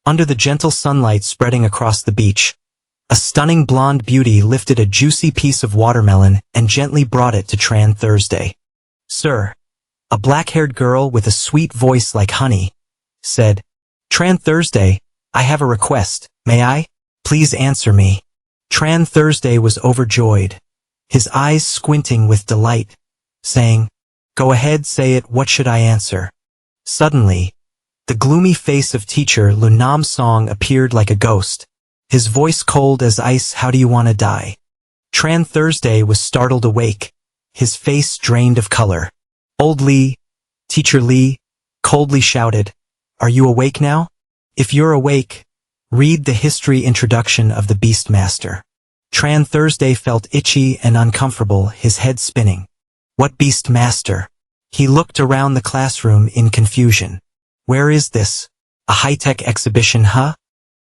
Under the gentle sunlight spreading across the beach, a stunning blonde beauty lifted a juicy piece of watermelon and gently brought it to Tran Thursday. "Sir," a black-haired girl with a sweet voice like honey said. "Tran Thursday, I have a request, may I? Please answer me." Tran Thursday was overjoyed, his eyes squinting with delight, saying, "Go ahead, say it, what should I answer?" Suddenly, the gloomy face of teacher Lu Nam Song appeared like a ghost, his voice cold as ice. "How do you want to die?" Tran Thursday was startled awake, his face drained of color. Old Lee, Teacher Lee, coldly shouted, "Are you awake now? If you're awake, read the history introduction of the Beastmaster." Tran Thursday felt itchy and uncomfortable, his head spinning. What Beastmaster? He looked around the classroom in confusion. Where is this? A high-tech exhibition, huh?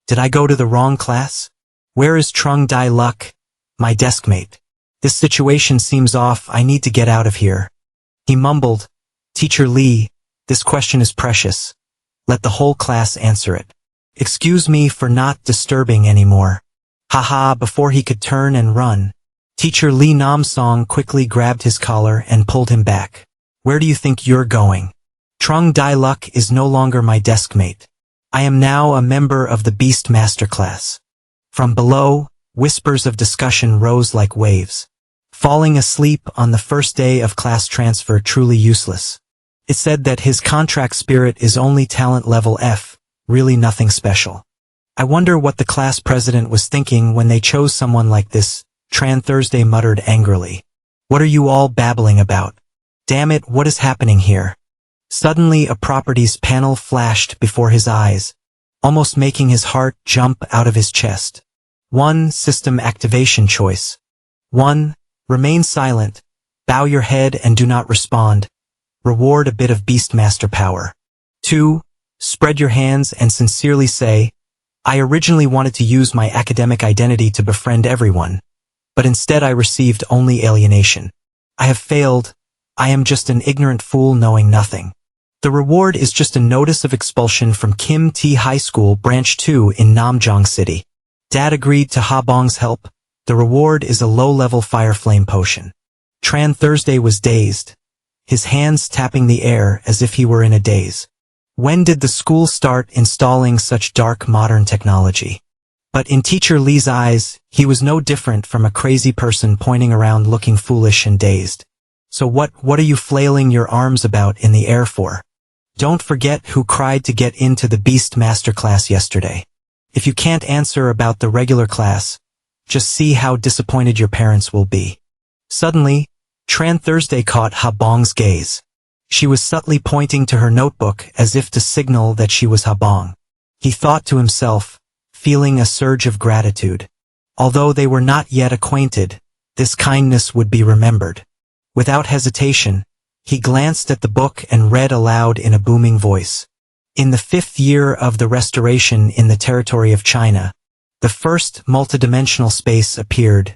Did I go to the wrong class? Where is Trung Dai Luck, my deskmate? This situation seems off, I need to get out of here. He mumbled, "Teacher Lee, this question is precious. Let the whole class answer it. Excuse me for not disturbing anymore." Haha, before he could turn and run, Teacher Lee Nam Song quickly grabbed his collar and pulled him back. "Where do you think you're going? Trung Dai Luck is no longer my deskmate. I am now a member of the Beastmaster class." From below, whispers of discussion rose like waves. Falling asleep on the first day of class transfer truly useless. It said that his contract spirit is only talent level F, really nothing special. I wonder what the class president was thinking when they chose someone like this, Tran Thursday muttered angrily. What are you all babbling about? Damn it, what is happening here? Suddenly a properties panel flashed before his eyes, almost making his heart jump out of his chest. 1. System activation choice. 1. Remain silent, bow your head and do not respond. Reward a bit of Beastmaster power. 2. Spread your hands and sincerely say, I originally wanted to use my academic identity to befriend everyone, but instead I received only alienation. I have failed. I am just an ignorant fool knowing nothing. The reward is just a notice of expulsion from Kim T High School Branch 2 in Namjong City. Dad agreed to Ha Bong's help. The reward is a low-level fire flame potion. Tran Thursday was dazed, his hands tapping the air as if he were in a daze. When did the school start installing such dark modern technology? But in Teacher Lee's eyes, he was no different from a crazy person pointing around looking foolish and dazed. So what are you flailing your arms about in the air for? Don't forget who cried to get into the Beastmaster class yesterday. If you can't answer about the regular class, just see how disappointed your parents will be. Suddenly, Tran Thursday caught Ha Bong's gaze. She was subtly pointing to her notebook as if to signal that she was Ha Bong. He thought to himself, feeling a surge of gratitude. Although they were not yet acquainted, this kindness would be remembered. Without hesitation, he glanced at the book and read aloud in a booming voice. In the 5th year of the restoration in the territory of China, the first multidimensional space appeared,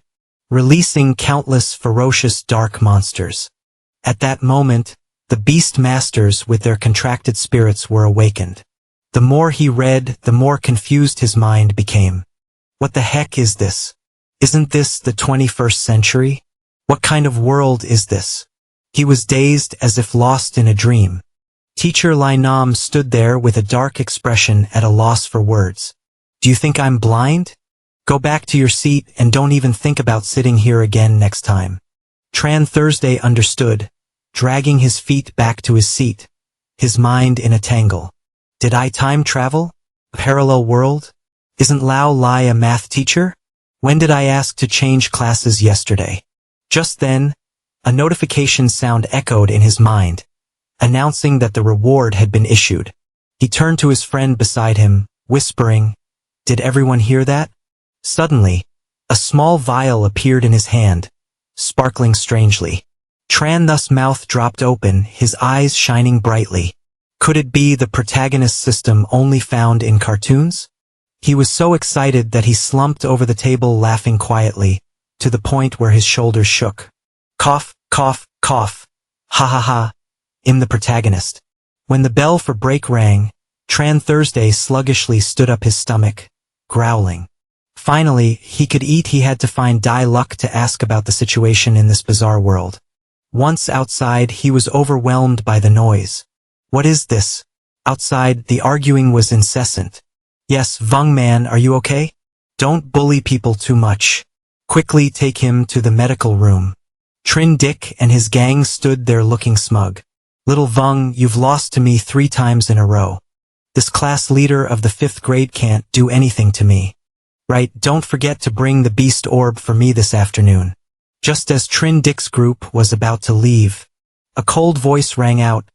releasing countless ferocious dark monsters. At that moment, the Beastmasters with their contracted spirits were awakened. The more he read, the more confused his mind became. What the heck is this? Isn't this the 21st century? What kind of world is this? He was dazed as if lost in a dream. Teacher Lai Nam stood there with a dark expression at a loss for words. Do you think I'm blind? Go back to your seat and don't even think about sitting here again next time. Tran Thursday understood, dragging his feet back to his seat, his mind in a tangle. Did I time travel? A parallel world? Isn't Lao Lai a math teacher? When did I ask to change classes yesterday? Just then, a notification sound echoed in his mind, announcing that the reward had been issued. He turned to his friend beside him, whispering, Did everyone hear that? Suddenly, a small vial appeared in his hand, sparkling strangely. Tran thus mouth dropped open, his eyes shining brightly. Could it be the protagonist system only found in cartoons? He was so excited that he slumped over the table laughing quietly, to the point where his shoulders shook. Cough, cough, cough. Ha ha ha. I'm the protagonist. When the bell for break rang, Tran Thursday sluggishly stood up his stomach, growling. Finally, he could eat. He had to find Dai Luck to ask about the situation in this bizarre world. Once outside, he was overwhelmed by the noise. What is this? Outside, the arguing was incessant. Yes, Vung Man, are you okay? Don't bully people too much. Quickly take him to the medical room. Trin Dick and his gang stood there looking smug. Little Vung, you've lost to me 3 times in a row. This class leader of the 5th grade can't do anything to me. Right, don't forget to bring the beast orb for me this afternoon. Just as Trin Dick's group was about to leave, a cold voice rang out.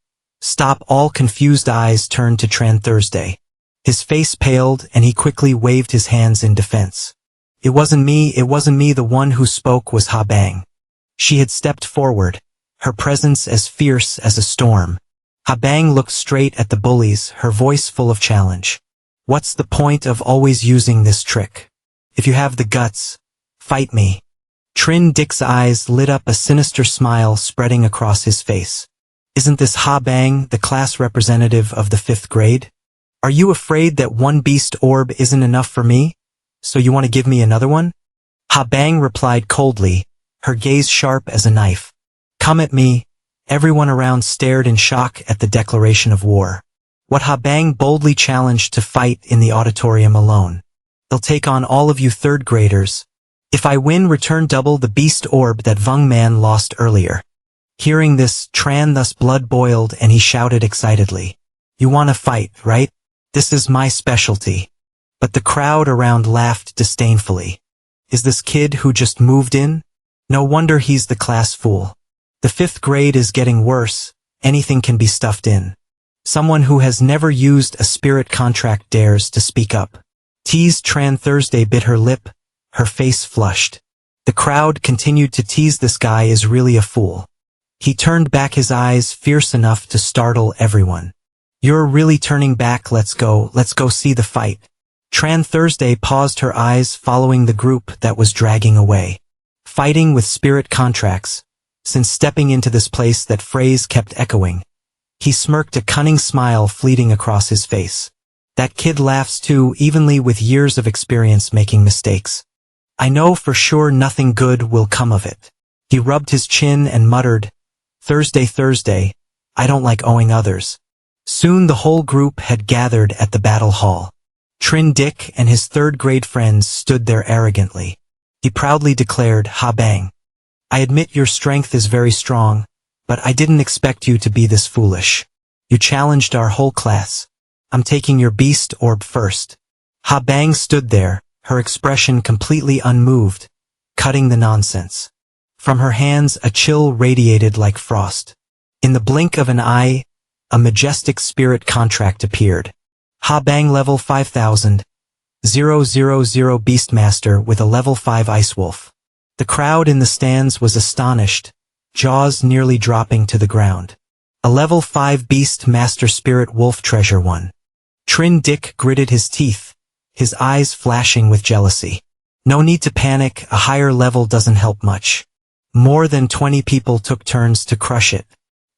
Stop! All confused eyes turned to Tran Thursday. His face paled and he quickly waved his hands in defense. It wasn't me. The one who spoke was Ha Bang. She had stepped forward, her presence as fierce as a storm. Ha Bang looked straight at the bullies, her voice full of challenge. What's the point of always using this trick? If you have the guts, fight me. Trin Dick's eyes lit up, a sinister smile spreading across his face. Isn't this Ha Bang, the class representative of the 5th grade? Are you afraid that one beast orb isn't enough for me? So you want to give me another one? Ha Bang replied coldly, her gaze sharp as a knife. Come at me. Everyone around stared in shock at the declaration of war. What Ha Bang boldly challenged to fight in the auditorium alone. They'll take on all of you 3rd graders. If I win, return double the beast orb that Vung Man lost earlier. Hearing this, Tran thus blood boiled and he shouted excitedly. You want to fight, right? This is my specialty. But the crowd around laughed disdainfully. Is this kid who just moved in? No wonder he's the class fool. The 5th grade is getting worse. Anything can be stuffed in. Someone who has never used a spirit contract dares to speak up. Teased. Tran Thursday bit her lip, her face flushed. The crowd continued to tease. This guy is really a fool. He turned back, his eyes fierce enough to startle everyone. You're really turning back. Let's go see the fight. Tran Thursday paused, her eyes following the group that was dragging away. Fighting with spirit contracts. Since stepping into this place, that phrase kept echoing. He smirked, a cunning smile fleeting across his face. That kid laughs too, evenly, with years of experience making mistakes. I know for sure nothing good will come of it. He rubbed his chin and muttered, Thursday, I don't like owing others. Soon the whole group had gathered at the battle hall. Trin Dick and his 3rd grade friends stood there arrogantly. He proudly declared, Ha Bang. I admit your strength is very strong, but I didn't expect you to be this foolish. You challenged our whole class. I'm taking your beast orb first. Ha Bang stood there, her expression completely unmoved, cutting the nonsense. From her hands a chill radiated like frost. In the blink of an eye, a majestic spirit contract appeared. Ha Bang level 5000. 000 Beastmaster with a level 5 Ice Wolf. The crowd in the stands was astonished, jaws nearly dropping to the ground. A level 5 Beast Master Spirit Wolf Treasure 1. Trin Dick gritted his teeth, his eyes flashing with jealousy. No need to panic, a higher level doesn't help much. More than 20 people took turns to crush it.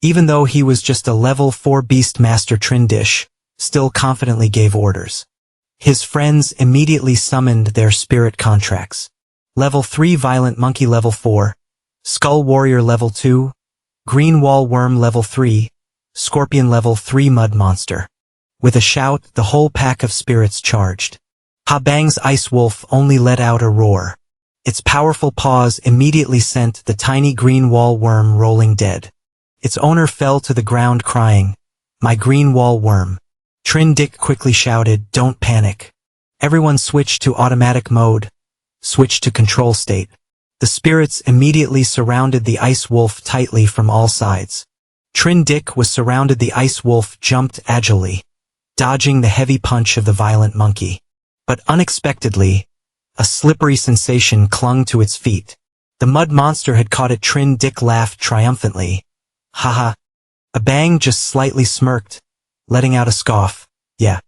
Even though he was just a level 4 Beast Master, Trin Dish still confidently gave orders. His friends immediately summoned their spirit contracts. Level 3 Violent Monkey level 4, Skull Warrior level 2, Green Wall Worm level 3, Scorpion level 3 Mud Monster. With a shout, the whole pack of spirits charged. Ha Bang's Ice Wolf only let out a roar. Its powerful paws immediately sent the tiny green wall worm rolling dead. Its owner fell to the ground crying, My green wall worm. Trin Dick quickly shouted, Don't panic. Everyone switched to automatic mode. Switch to control state. The spirits immediately surrounded the Ice Wolf tightly from all sides. Trin Dick was surrounded. The Ice Wolf jumped agilely, dodging the heavy punch of the Violent Monkey. But unexpectedly, a slippery sensation clung to its feet. The Mud Monster had caught it. Trin Dick laughed triumphantly. Haha. A Bang just slightly smirked, letting out a scoff. Yeah.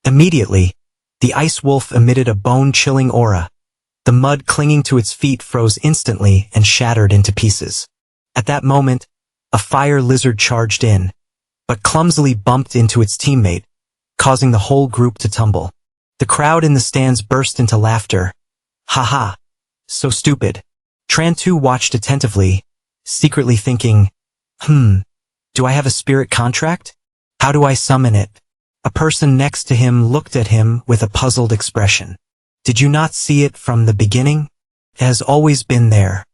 Immediately, the Ice Wolf emitted a bone-chilling aura. The mud clinging to its feet froze instantly and shattered into pieces. At that moment, a fire lizard charged in, but clumsily bumped into its teammate, causing the whole group to tumble. The crowd in the stands burst into laughter. Haha. So stupid. Tran Tu watched attentively, secretly thinking, do I have a spirit contract? How do I summon it? A person next to him looked at him with a puzzled expression. Did you not see it from the beginning? It has always been there.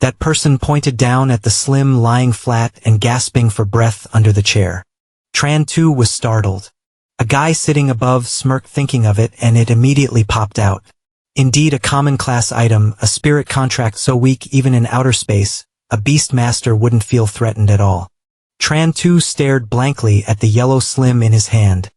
That person pointed down at the slim lying flat and gasping for breath under the chair. Tran Tu was startled. A guy sitting above smirked thinking of it, and it immediately popped out. Indeed, a common class item, a spirit contract so weak even in outer space, a beast master wouldn't feel threatened at all. Tran Tu stared blankly at the yellow slim in his hand,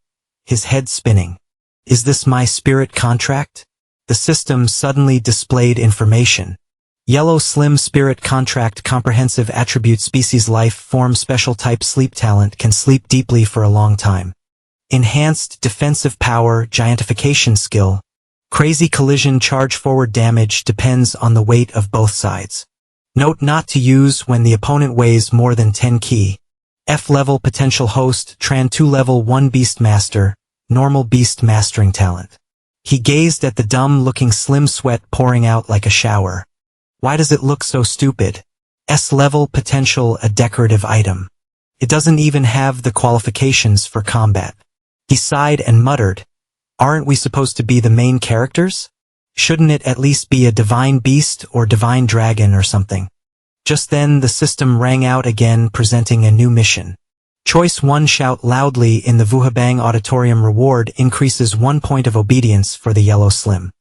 his head spinning. Is this my spirit contract? The system suddenly displayed information. Yellow slim spirit contract comprehensive attribute species life form special type sleep talent can sleep deeply for a long time. Enhanced defensive power giantification skill. Crazy collision charge forward damage depends on the weight of both sides. Note not to use when the opponent weighs more than 10 kg. F-level potential host Tran Tu level 1 beast master, normal beast mastering talent. He gazed at the dumb-looking slim sweat pouring out like a shower. Why does it look so stupid? S-level potential a decorative item. It doesn't even have the qualifications for combat. He sighed and muttered, aren't we supposed to be the main characters? Shouldn't it at least be a divine beast or divine dragon or something? Just then the system rang out again presenting a new mission. Choice 1 shout loudly in the Vuhabang auditorium reward increases 1 point of obedience for the yellow slim.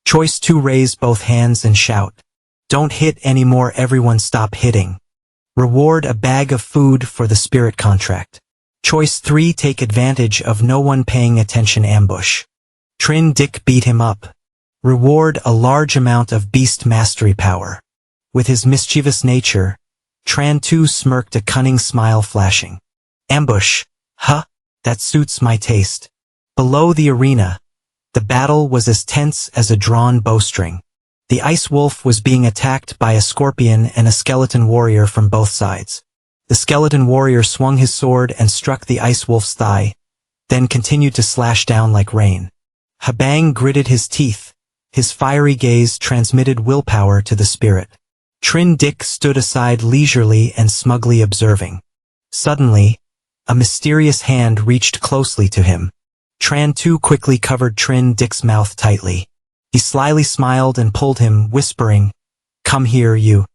Choice 2 raise both hands and shout. Don't hit anymore, everyone stop hitting. Reward a bag of food for the spirit contract. Choice 3 take advantage of no one paying attention ambush. Trin Dick beat him up. Reward a large amount of beast mastery power. With his mischievous nature, Tran Tu smirked, a cunning smile flashing. Ambush, huh? That suits my taste. Below the arena, the battle was as tense as a drawn bowstring. The ice wolf was being attacked by a scorpion and a skeleton warrior from both sides. The skeleton warrior swung his sword and struck the ice wolf's thigh, then continued to slash down like rain. Habang gritted his teeth. His fiery gaze transmitted willpower to the spirit. Trin Dick stood aside leisurely and smugly observing. Suddenly, a mysterious hand reached closely to him. Tran Tu quickly covered Trin Dick's mouth tightly. He slyly smiled and pulled him, whispering, "Come here, you."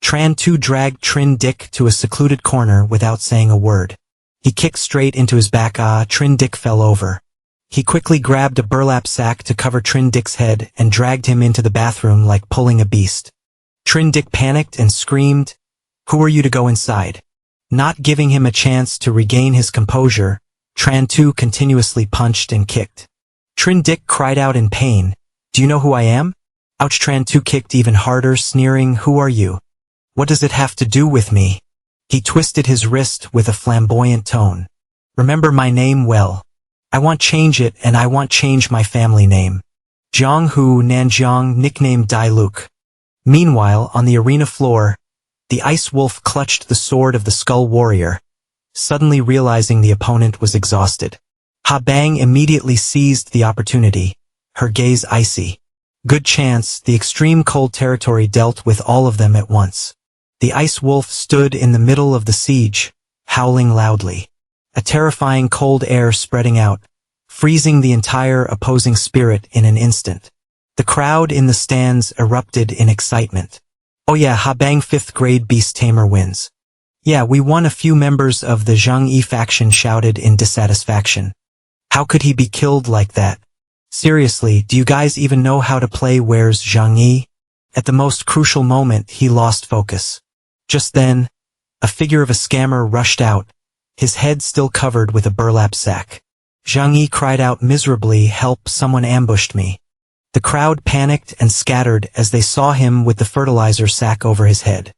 Tran Tu dragged Trin Dick to a secluded corner without saying a word. He kicked straight into his back. Trin Dick fell over. He quickly grabbed a burlap sack to cover Trin Dick's head and dragged him into the bathroom like pulling a beast. Trin Dick panicked and screamed, "Who are you to go inside?" Not giving him a chance to regain his composure, Tran Tu continuously punched and kicked. Trin Dick cried out in pain, "Do you know who I am?" Ouch! Tran Tu kicked even harder, sneering, "Who are you? What does it have to do with me?" He twisted his wrist with a flamboyant tone. "Remember my name well. I want change it, and I want change my family name. Jiang Hu Nanjiang, nicknamed Dai Luke." Meanwhile, on the arena floor, the ice wolf clutched the sword of the skull warrior, suddenly realizing the opponent was exhausted. Ha Bang immediately seized the opportunity, her gaze icy. Good chance, the extreme cold territory dealt with all of them at once. The ice wolf stood in the middle of the siege, howling loudly. A terrifying cold air spreading out, freezing the entire opposing spirit in an instant. The crowd in the stands erupted in excitement. "Oh yeah, Ha Bang 5th grade beast tamer wins." "Yeah, we won," a few members of the Zhang Yi faction shouted in dissatisfaction. "How could he be killed like that? Seriously, do you guys even know how to play? Where's Zhang Yi?" At the most crucial moment, he lost focus. Just then, a figure of a scammer rushed out, his head still covered with a burlap sack. Zhang Yi cried out miserably, "Help, someone ambushed me." The crowd panicked and scattered as they saw him with the fertilizer sack over his head.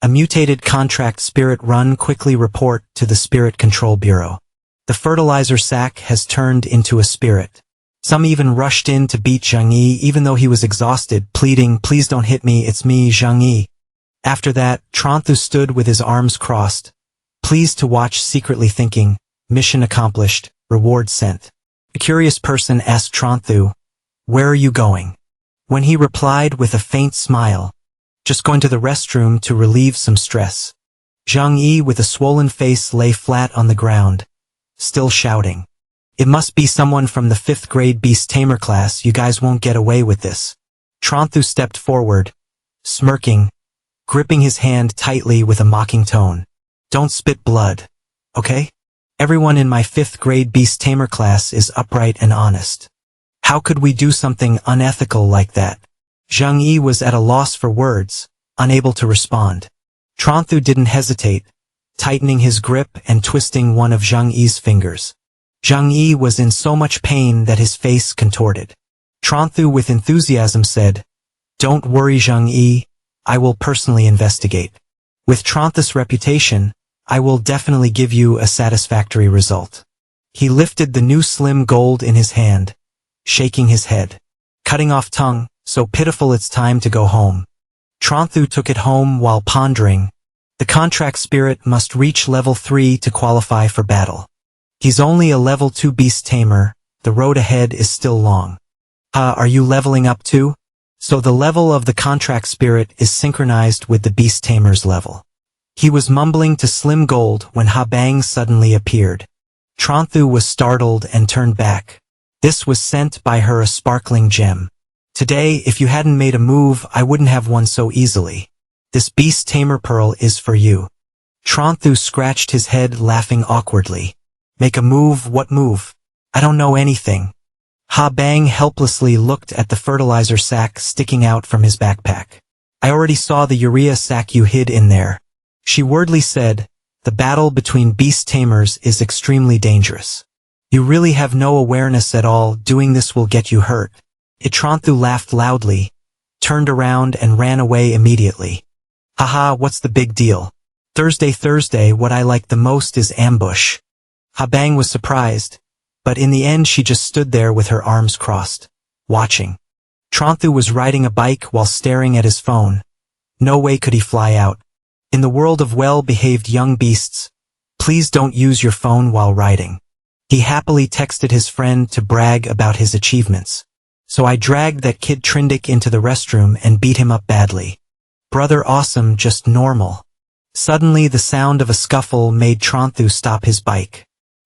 A mutated contract spirit, run quickly, report to the Spirit Control Bureau. The fertilizer sack has turned into a spirit. Some even rushed in to beat Zhang Yi even though he was exhausted, pleading, "Please don't hit me, it's me, Zhang Yi." After that, Tranthu stood with his arms crossed, pleased to watch, secretly thinking, mission accomplished, reward sent. The curious person asked Tronthu, "Where are you going?" When he replied with a faint smile, "Just going to the restroom to relieve some stress." Zhang Yi with a swollen face lay flat on the ground, still shouting, "It must be someone from the 5th grade Beast Tamer class, you guys won't get away with this." Tronthu stepped forward, smirking, gripping his hand tightly with a mocking tone. "Don't spit blood, okay? Everyone in my 5th grade Beast Tamer class is upright and honest. How could we do something unethical like that?" Zhang Yi was at a loss for words, unable to respond. Tronthu didn't hesitate, tightening his grip and twisting one of Zhang Yi's fingers. Zhang Yi was in so much pain that his face contorted. Tronthu with enthusiasm said, "Don't worry, Zhang Yi, I will personally investigate. With Tronthu's reputation, I will definitely give you a satisfactory result." He lifted the new slim gold in his hand, shaking his head. "Cutting off tongue, so pitiful it's time to go home." Tronthu took it home while pondering. The contract spirit must reach level 3 to qualify for battle. He's only a level 2 beast tamer, the road ahead is still long. Are you leveling up too? So the level of the contract spirit is synchronized with the beast tamer's level. He was mumbling to Slim Gold when Ha Bang suddenly appeared. Tronthu was startled and turned back. This was sent by her a sparkling gem. "Today, if you hadn't made a move, I wouldn't have won so easily. This beast tamer pearl is for you." Tronthu scratched his head, laughing awkwardly. "Make a move? What move? I don't know anything." Ha Bang helplessly looked at the fertilizer sack sticking out from his backpack. "I already saw the urea sack you hid in there," she wordly said. "The battle between beast tamers is extremely dangerous. You really have no awareness at all. Doing this will get you hurt." Tronthu laughed loudly, turned around and ran away immediately. "Haha, what's the big deal? Thursday, what I like the most is ambush." Ha Bang was surprised, but in the end she just stood there with her arms crossed, watching. Tronthu was riding a bike while staring at his phone. No way could he fly out. In the world of well-behaved young beasts, please don't use your phone while riding. He happily texted his friend to brag about his achievements. "So I dragged that kid Trindic into the restroom and beat him up badly. Brother awesome, just normal." Suddenly the sound of a scuffle made Tronthu stop his bike.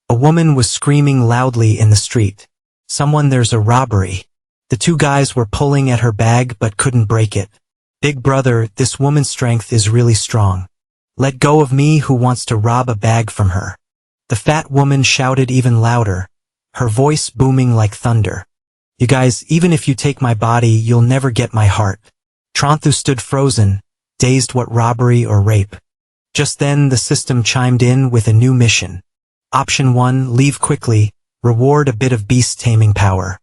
A woman was screaming loudly in the street. There's a robbery." The two guys were pulling at her bag but couldn't break it. "Big brother, this woman's strength is really strong. Let go of me, who wants to rob a bag from her?" The fat woman shouted even louder, her voice booming like thunder. "You guys, even if you take my body, you'll never get my heart." Tronthu stood frozen, dazed. What robbery or rape? Just then the system chimed in with a new mission. Option 1, leave quickly, reward a bit of beast taming power.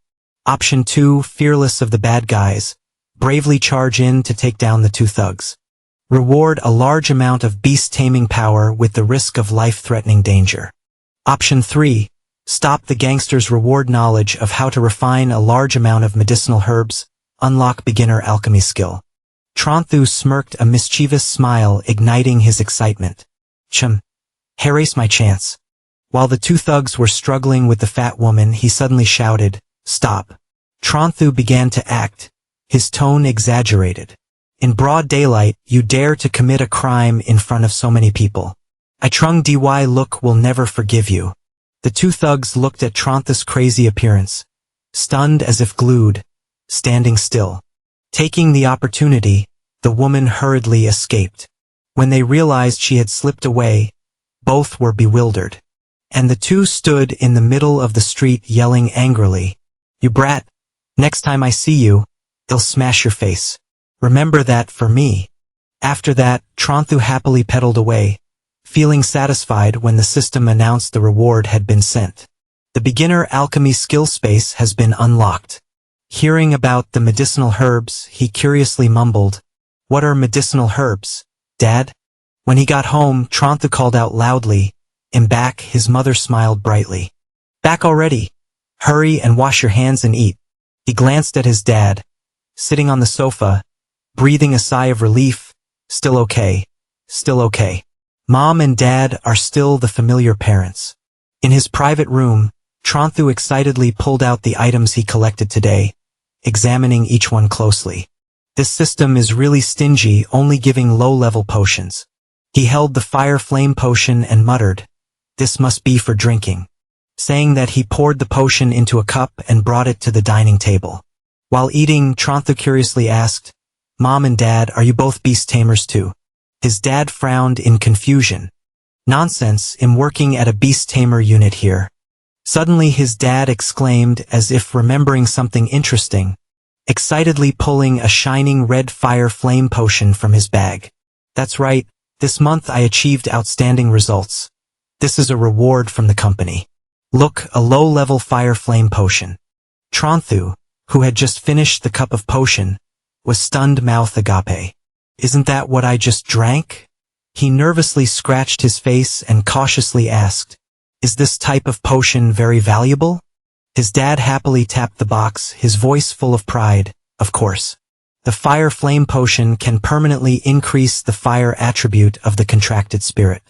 Option 2, fearless of the bad guys, bravely charge in to take down the two thugs. Reward a large amount of beast taming power with the risk of life-threatening danger. Option 3, stop the gangsters, reward knowledge of how to refine a large amount of medicinal herbs, unlock beginner alchemy skill. Tronthu smirked, a mischievous smile igniting his excitement. Erase my chance." While the two thugs were struggling with the fat woman, he suddenly shouted, "Stop." Tronthu began to act, his tone exaggerated. "In broad daylight, you dare to commit a crime in front of so many people. I Trung Dy look will never forgive you." The two thugs looked at Tronthu's crazy appearance, stunned as if glued, standing still. Taking the opportunity, the woman hurriedly escaped. When they realized she had slipped away, both were bewildered. And the two stood in the middle of the street yelling angrily, "You brat! Next time I see you, I'll smash your face. Remember that for me." After that, Tronthu happily pedaled away, feeling satisfied when the system announced the reward had been sent. The beginner alchemy skill space has been unlocked. Hearing about the medicinal herbs, he curiously mumbled, "What are medicinal herbs, Dad?" When he got home, Tronthu called out loudly, "I'm back." His mother smiled brightly. "Back already? Hurry and wash your hands and eat." He glanced at his dad, sitting on the sofa, breathing a sigh of relief. Still okay. Still okay. Mom and Dad are still the familiar parents. In his private room, Tranthu excitedly pulled out the items he collected today, examining each one closely. This system is really stingy, only giving low-level potions. He held the fire flame potion and muttered, "This must be for drinking." Saying that, he poured the potion into a cup and brought it to the dining table. While eating, Tranthu curiously asked, "Mom and Dad, are you both beast tamers too?" His dad frowned in confusion. "Nonsense, I'm working at a beast tamer unit here." Suddenly his dad exclaimed, as if remembering something interesting, excitedly pulling a shining red fire flame potion from his bag. "That's right, this month I achieved outstanding results. This is a reward from the company. Look, a low-level fire flame potion." Tranthu, who had just finished the cup of potion, was stunned mouth agape. "Isn't that what I just drank?" He nervously scratched his face and cautiously asked, "Is this type of potion very valuable?" His dad happily tapped the box, his voice full of pride. "Of course. The fire flame potion can permanently increase the fire attribute of the contracted spirit.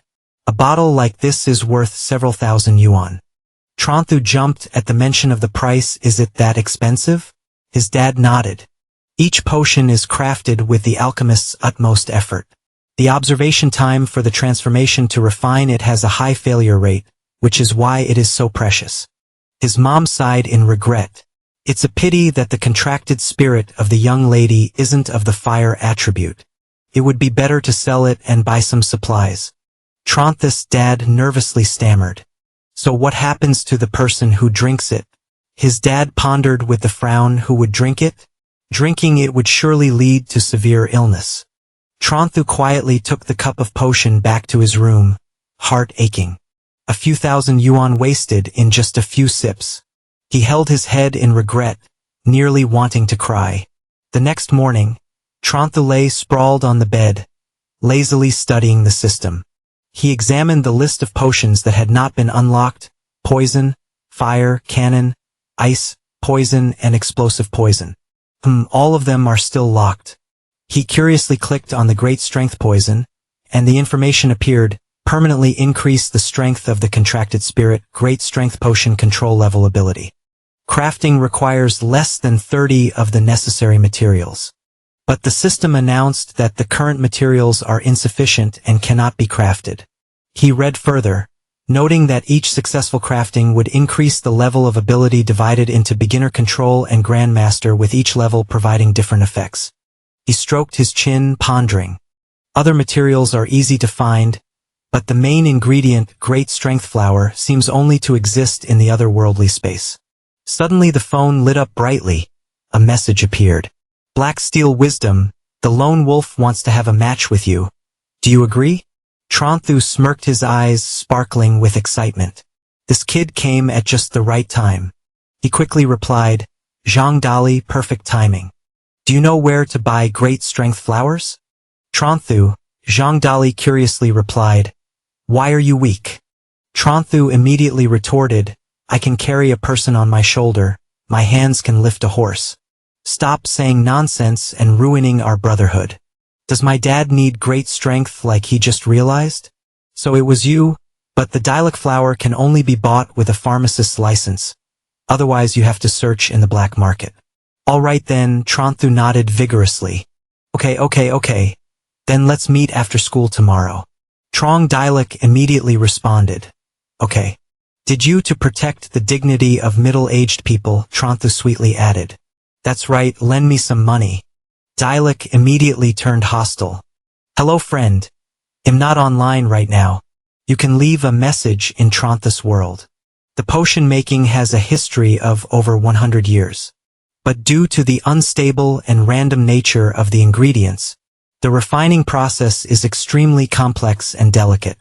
A bottle like this is worth several thousand yuan." Tranthu jumped at the mention of the price. "Is it that expensive?" His dad nodded. "Each potion is crafted with the alchemist's utmost effort. The observation time for the transformation to refine it has a high failure rate, which is why it is so precious." His mom sighed in regret. "It's a pity that the contracted spirit of the young lady isn't of the fire attribute. It would be better to sell it and buy some supplies." Tranthu's dad nervously stammered. "So what happens to the person who drinks it?" His dad pondered with a frown. "Who would drink it? Drinking it would surely lead to severe illness." Tranthu quietly took the cup of potion back to his room, heart aching. A few thousand yuan wasted in just a few sips. He held his head in regret, nearly wanting to cry. The next morning, Tranthu lay sprawled on the bed, lazily studying the system. He examined the list of potions that had not been unlocked: poison, fire, cannon, ice, poison, and explosive poison. All of them are still locked. He curiously clicked on the great strength poison, and the information appeared: permanently increase the strength of the contracted spirit, great strength potion control level ability. Crafting requires less than 30 of the necessary materials. But the system announced that the current materials are insufficient and cannot be crafted. He read further, noting that each successful crafting would increase the level of ability divided into beginner control and grandmaster, with each level providing different effects. He stroked his chin, pondering. Other materials are easy to find, but the main ingredient, great strength flower, seems only to exist in the otherworldly space. Suddenly the phone lit up brightly. A message appeared. "Black Steel Wisdom, the lone wolf wants to have a match with you. Do you agree?" Tranthu smirked, his eyes sparkling with excitement. This kid came at just the right time. He quickly replied, "Zhang Dali, perfect timing. Do you know where to buy great strength flowers?" Tranthu, Zhang Dali curiously replied, "Why are you weak?" Tranthu immediately retorted, "I can carry a person on my shoulder, my hands can lift a horse. Stop saying nonsense and ruining our brotherhood. Does my dad need great strength like he just realized? So it was you, but the Dialect flower can only be bought with a pharmacist's license. Otherwise you have to search in the black market." "All right then," Tranthu nodded vigorously. Okay. Then let's meet after school tomorrow." Trong Dialect immediately responded, "Okay." "Did you to protect the dignity of middle-aged people," Tranthu sweetly added. "That's right, lend me some money." Dialect immediately turned hostile. "Hello friend. I'm not online right now. You can leave a message in Tranthu's world. The potion making has a history of over 100 years. But due to the unstable and random nature of the ingredients, the refining process is extremely complex and delicate.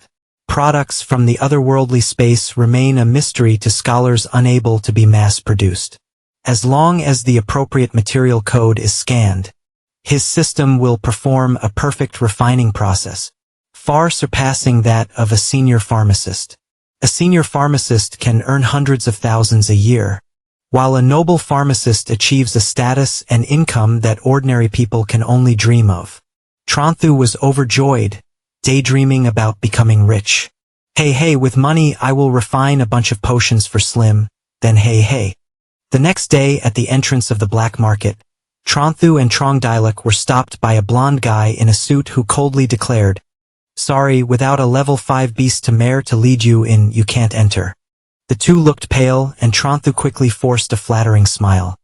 Products from the otherworldly space remain a mystery to scholars, unable to be mass-produced. As long as the appropriate material code is scanned, his system will perform a perfect refining process, far surpassing that of a senior pharmacist. A senior pharmacist can earn hundreds of thousands a year, while a noble pharmacist achieves a status and income that ordinary people can only dream of. Tranthu was overjoyed, daydreaming about becoming rich. Hey, with money I will refine a bunch of potions for Slim, then hey. The next day at the entrance of the black market, Tranthu and Trongdialuk were stopped by a blonde guy in a suit who coldly declared, "Sorry, without a level 5 beast Tamer to lead you in, you can't enter." The two looked pale, and Tranthu quickly forced a flattering smile.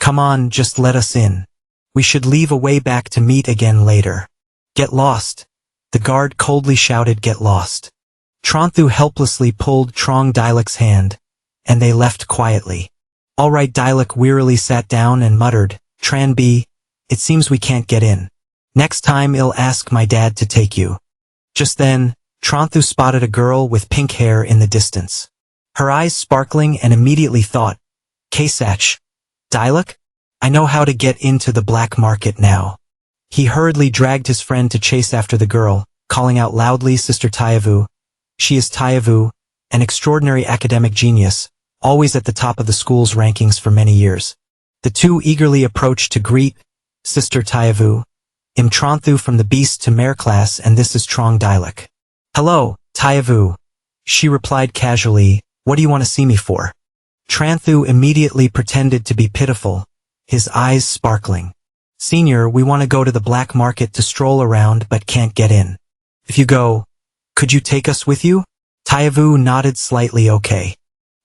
"Come on, just let us in. We should leave a way back to meet again later." "Get lost." The guard coldly shouted, "Get lost." Tranthu helplessly pulled Trongdialuk's hand, and they left quietly. "All right." Dialuk wearily sat down and muttered, "Tran B, it seems we can't get in. Next time I'll ask my dad to take you." Just then, Tranthu spotted a girl with pink hair in the distance. Her eyes sparkling, and immediately thought, "Kasach, Dialuk? I know how to get into the black market now." He hurriedly dragged his friend to chase after the girl, calling out loudly, "Sister Tyavu." She is Tyavu, an extraordinary academic genius, always at the top of the school's rankings for many years. The two eagerly approached to greet, "Sister Tyavu, I'm Tranthu from the Beast Tamer class, and this is Trongdialuk." "Hello, Tyavu," she replied casually. "What do you want to see me for?" Tranthu immediately pretended to be pitiful, his eyes sparkling. "Senior, we want to go to the black market to stroll around but can't get in. If you go, could you take us with you?" Tyavu nodded slightly okay.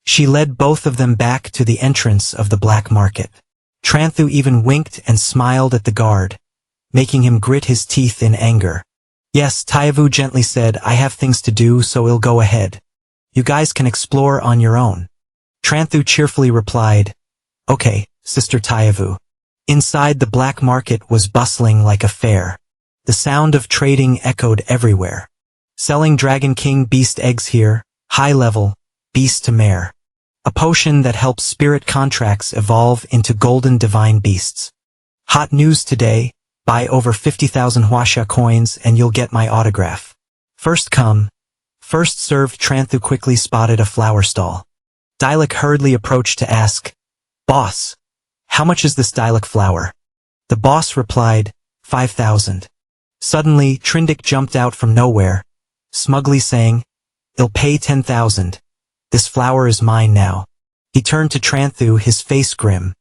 She led both of them back to the entrance of the black market. Tranthu even winked and smiled at the guard, making him grit his teeth in anger. "Yes," Tyavu gently said, "I have things to do, so I'll go ahead. You guys can explore on your own." Tranthu cheerfully replied, "Okay, Sister Tyavu." Inside, the black market was bustling like a fair. The sound of trading echoed everywhere. "Selling Dragon King beast eggs here, high level, Beast Tamer. A potion that helps spirit contracts evolve into golden divine beasts. Hot news today, buy over 50,000 Huasha coins and you'll get my autograph. First come, first served." Tranthu quickly spotted a flower stall. Dialuk hurriedly approached to ask, "Boss, how much is this Dialuk flower?" The boss replied, 5,000. Suddenly, Trindik jumped out from nowhere, smugly saying, "I'll pay 10,000. This flower is mine now." He turned to Tranthu, his face grim.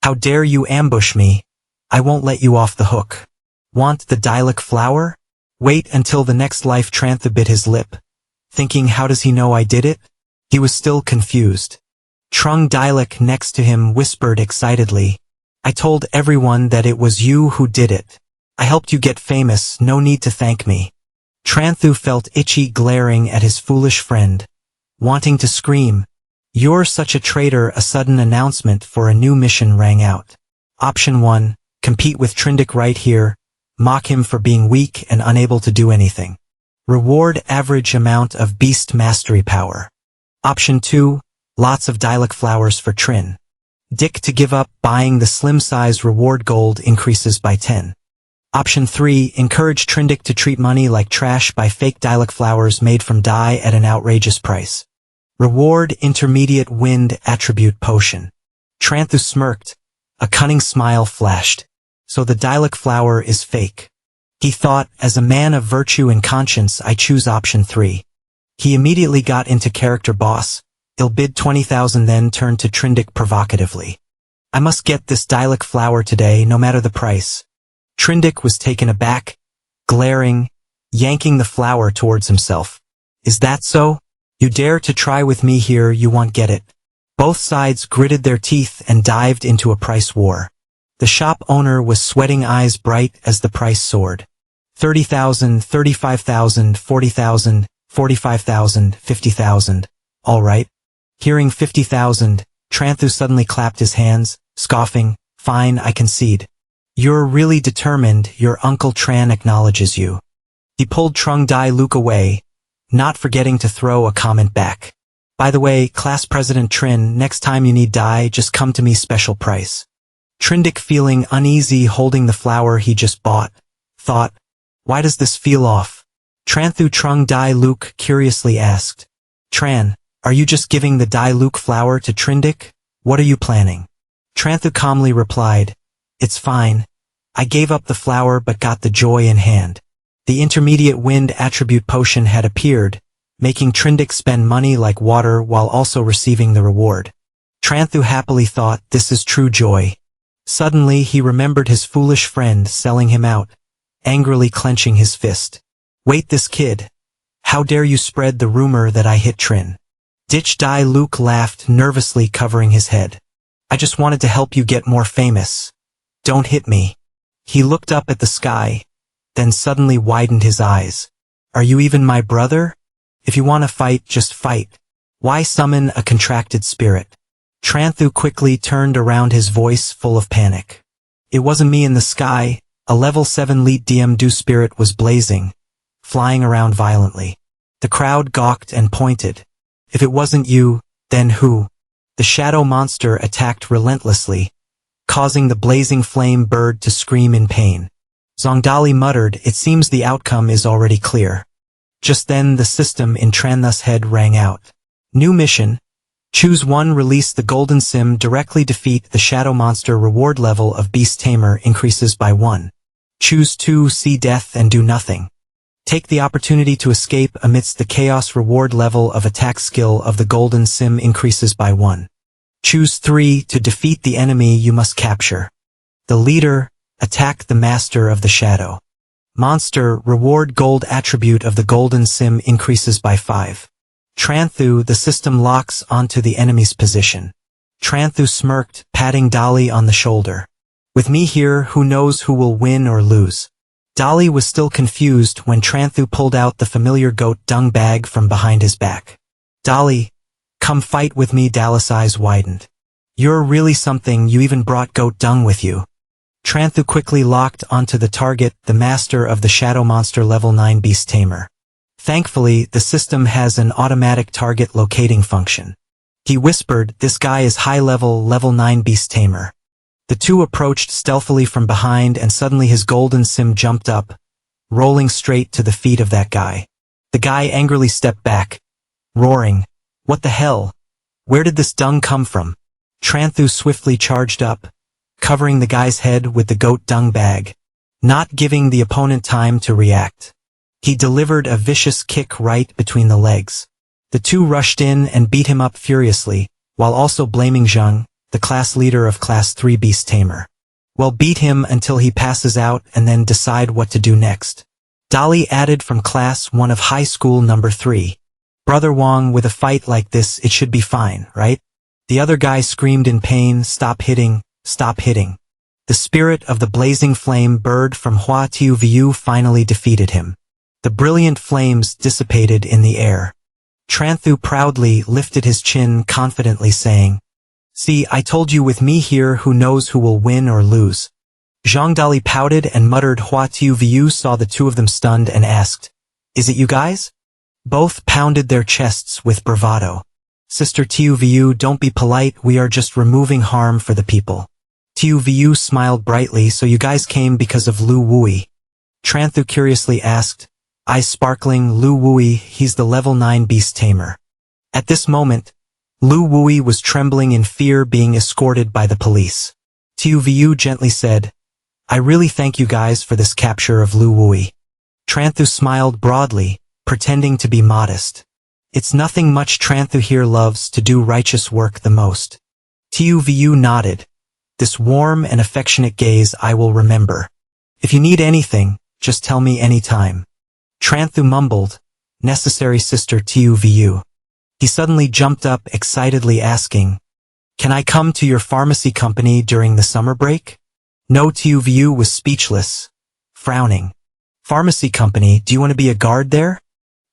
"How dare you ambush me? I won't let you off the hook. Want the Dialuk flower? Wait until the next life." Tranthu bit his lip, thinking, how does he know I did it? He was still confused. Trongdialuk next to him whispered excitedly, "I told everyone that it was you who did it. I helped you get famous, no need to thank me." Tranthu felt itchy glaring at his foolish friend, wanting to scream, "You're such a traitor." A sudden announcement for a new mission rang out. Option 1, compete with Trindik right here, mock him for being weak and unable to do anything. Reward average amount of beast mastery power. Option 2, lots of Dialuk flowers for Trin. Dick to give up buying the slim size reward, gold increases by 10. Option 3, encourage Trindik to treat money like trash, buy fake Dialuk flowers made from dye at an outrageous price. Reward intermediate wind attribute potion. Tranthu smirked. A cunning smile flashed. So the Dialuk flower is fake. He thought, as a man of virtue and conscience, I choose option 3. He immediately got into character. "Boss, I'll bid 20,000. Then turned to Trindik provocatively. "I must get this Dialuk flower today, no matter the price." Trindik was taken aback, glaring, yanking the flower towards himself. "Is that so? You dare to try with me here, you won't get it." Both sides gritted their teeth and dived into a price war. The shop owner was sweating, eyes bright as the price soared. 30,000, 35,000, 40,000, 45,000, 50,000. All right. Hearing 50,000, Tranthu suddenly clapped his hands, scoffing, "Fine, I concede. You're really determined, your Uncle Tran acknowledges you." He pulled Trongdialuk away, not forgetting to throw a comment back. "By the way, Class President Trin, next time you need dye, just come to me, special price." Trindik, feeling uneasy holding the flower he just bought, thought, "Why does this feel off?" Tranthu Trongdialuk curiously asked, "Tran, are you just giving the Dialuk flower to Trindik? What are you planning?" Tranthu calmly replied, "It's fine. I gave up the flower but got the joy in hand." The intermediate wind attribute potion had appeared, making Trindik spend money like water while also receiving the reward. Tranthu happily thought, this is true joy. Suddenly he remembered his foolish friend selling him out, angrily clenching his fist. Wait, this kid. How dare you spread the rumor that I hit Trin? Ditch Dai Luke laughed nervously, covering his head. I just wanted to help you get more famous. Don't hit me. He looked up at the sky, then suddenly widened his eyes. Are you even my brother? If you want to fight, just fight. Why summon a contracted spirit? Tranthu quickly turned around, his voice full of panic. It wasn't me in the sky. A level 7 Leet DMD spirit was blazing, flying around violently. The crowd gawked and pointed. If it wasn't you, then who? The shadow monster attacked relentlessly, causing the blazing flame bird to scream in pain. Zongdali muttered, it seems the outcome is already clear. Just then the system in Tranthus' head rang out. New mission. Choose 1. Release the golden sim. Directly defeat the shadow monster. Reward level of Beast Tamer increases by 1. Choose 2. See death and do nothing. Take the opportunity to escape amidst the chaos. Reward level of attack skill of the golden sim increases by 1. Choose 3. To defeat the enemy you must capture. The leader. Attack the master of the shadow. Monster. Reward gold attribute of the golden sim increases by 5. Tranthu. The system locks onto the enemy's position. Tranthu smirked, patting Dali on the shoulder. With me here, who knows who will win or lose? Dali was still confused when Tranthu pulled out the familiar goat dung bag from behind his back. Dali, come fight with me. Dali's eyes widened. You're really something, you even brought goat dung with you. Tranthu quickly locked onto the target, the master of the shadow monster level 9 Beast Tamer. Thankfully, the system has an automatic target locating function. He whispered, this guy is high level 9 Beast Tamer. The two approached stealthily from behind, and suddenly his golden sim jumped up, rolling straight to the feet of that guy. The guy angrily stepped back, roaring, what the hell? Where did this dung come from? Tranthu swiftly charged up, covering the guy's head with the goat dung bag, not giving the opponent time to react. He delivered a vicious kick right between the legs. The two rushed in and beat him up furiously, while also blaming Zheng, the class leader of Class 3 Beast Tamer. Well, beat him until he passes out and then decide what to do next. Dali added from Class 1 of High School Number 3. Brother Wong, with a fight like this it should be fine, right? The other guy screamed in pain, stop hitting, stop hitting. The spirit of the blazing flame bird from Hua Tiu Viu finally defeated him. The brilliant flames dissipated in the air. Tranthu proudly lifted his chin, confidently saying, see, I told you, with me here who knows who will win or lose. Zhang Dali pouted and muttered. Hua Tiu Viu saw the two of them stunned and asked, is it you guys? Both pounded their chests with bravado. Sister Tiu Viu, don't be polite, we are just removing harm for the people. Tiu Viu smiled brightly, so you guys came because of Lu Wui? Tranthu curiously asked, eyes sparkling. Lu Wui, he's the level 9 Beast Tamer. At this moment, Lu Wui was trembling in fear, being escorted by the police. Tiu Viu gently said, I really thank you guys for this capture of Lu Wui. Tranthu smiled broadly, pretending to be modest. It's nothing much, Tranthu here loves to do righteous work the most. Tiu Viu nodded. This warm and affectionate gaze I will remember. If you need anything, just tell me anytime. Tranthu mumbled, necessary, Sister Tiu Viu. He suddenly jumped up excitedly, asking, can I come to your pharmacy company during the summer break? No, Tiu Viu was speechless, frowning. Pharmacy company, do you want to be a guard there?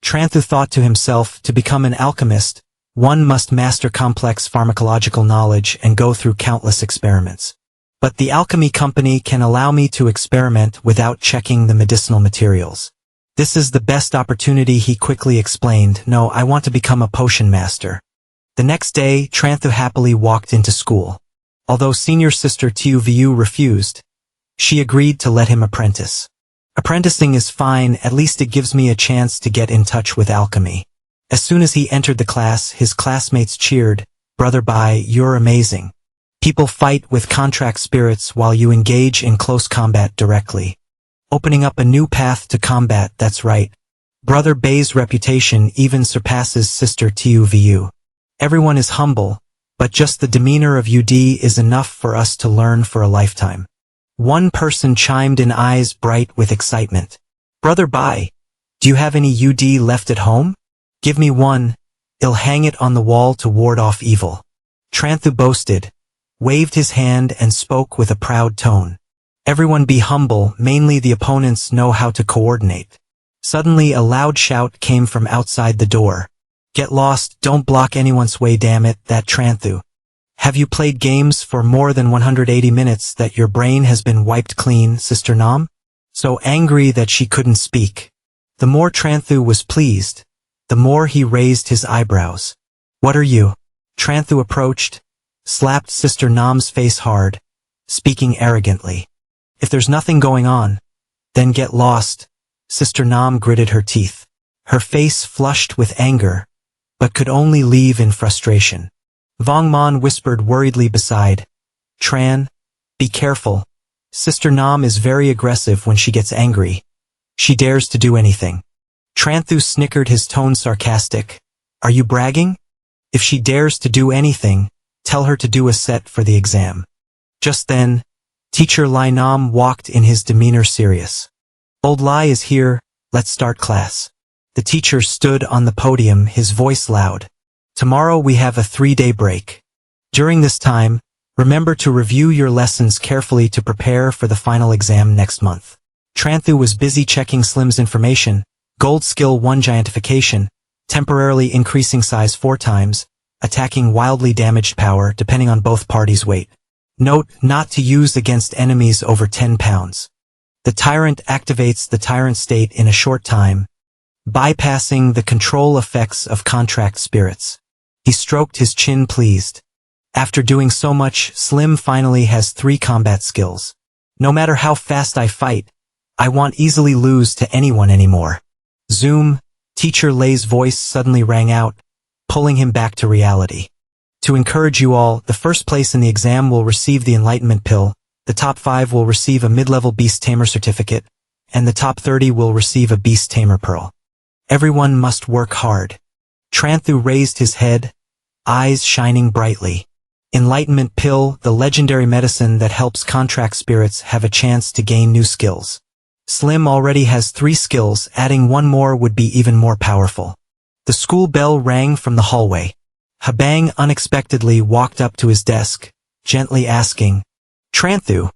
Tranthu thought to himself, to become an alchemist, one must master complex pharmacological knowledge and go through countless experiments. But the alchemy company can allow me to experiment without checking the medicinal materials. This is the best opportunity, he quickly explained. No, I want to become a potion master. The next day, Tranthu happily walked into school. Although senior sister Tiu Viu refused, she agreed to let him apprentice. Apprenticing is fine, at least it gives me a chance to get in touch with alchemy. As soon as he entered the class, his classmates cheered, Brother Bai, you're amazing. People fight with contract spirits while you engage in close combat directly. Opening up a new path to combat, that's right. Brother Bai's reputation even surpasses Sister Tiu Viu. Everyone is humble, But just the demeanor of UD is enough for us to learn for a lifetime. One person chimed in, eyes bright with excitement. Brother Bai, do you have any UD left at home? Give me one. I'll hang it on the wall to ward off evil. Tranthu boasted, waved his hand and spoke with a proud tone. Everyone be humble, mainly the opponents know how to coordinate. Suddenly a loud shout came from outside the door. Get lost, don't block anyone's way, damn it, that Tranthu. Have you played games for more than 180 minutes that your brain has been wiped clean, Sister Nam? So angry that she couldn't speak. The more Tranthu was pleased, the more he raised his eyebrows. What are you? Tranthu approached, slapped Sister Nam's face hard, speaking arrogantly. If there's nothing going on, then get lost. Sister Nam gritted her teeth. Her face flushed with anger, but could only leave in frustration. Vong Man whispered worriedly beside. Tran, be careful. Sister Nam is very aggressive when she gets angry. She dares to do anything. Tranthu snickered, his tone sarcastic. Are you bragging? If she dares to do anything, tell her to do a set for the exam. Just then, Teacher Lai Nam walked in, his demeanor serious. Old Lai is here, let's start class. The teacher stood on the podium, his voice loud. Tomorrow we have a 3-day break. During this time, remember to review your lessons carefully to prepare for the final exam next month. Tranthu was busy checking Slim's information. Gold skill 1 giantification, temporarily increasing size 4 times, attacking wildly damaged power depending on both parties' weight. Note, not to use against enemies over 10 pounds. The tyrant activates the tyrant state in a short time, bypassing the control effects of contract spirits. He stroked his chin, pleased. After doing so much, Slim finally has 3 combat skills. No matter how fast I fight, I won't easily lose to anyone anymore. Zoom, Teacher Lay's voice suddenly rang out, pulling him back to reality. To encourage you all, the first place in the exam will receive the Enlightenment Pill, the top 5 will receive a mid-level Beast Tamer certificate, and the top 30 will receive a Beast Tamer Pearl. Everyone must work hard. Tranthu raised his head, eyes shining brightly. Enlightenment Pill, the legendary medicine that helps contract spirits have a chance to gain new skills. Slim already has 3 skills, adding 1 more would be even more powerful. The school bell rang from the hallway. Habang unexpectedly walked up to his desk, gently asking, Tranthu,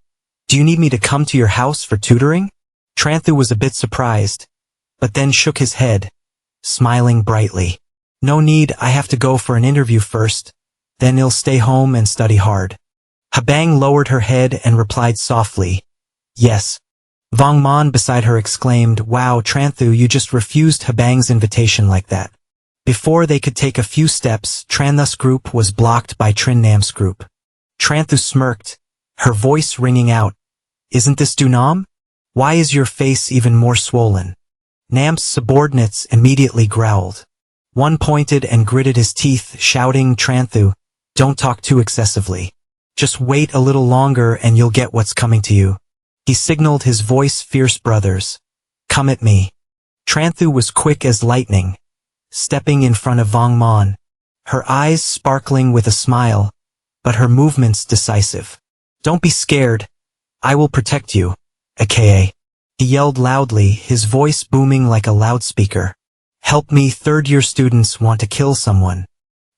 do you need me to come to your house for tutoring? Tranthu was a bit surprised, but then shook his head, smiling brightly. No need, I have to go for an interview first, then I'll stay home and study hard. Habang lowered her head and replied softly, Yes. Vong Man beside her exclaimed, Wow, Tranthu, you just refused Habang's invitation like that. Before they could take a few steps, Tranthus group was blocked by Trin Nam's group. Tranthu smirked, her voice ringing out, Isn't this Dunam? Why is your face even more swollen? Nam's subordinates immediately growled. One pointed and gritted his teeth, shouting, Tranthu, don't talk too excessively. Just wait a little longer and you'll get what's coming to you. He signaled, his voice fierce, brothers. Come at me. Tranthu was quick as lightning, stepping in front of Vong Man, her eyes sparkling with a smile, but her movements decisive. Don't be scared. I will protect you, aka. He yelled loudly, his voice booming like a loudspeaker. Help me, third-year students want to kill someone.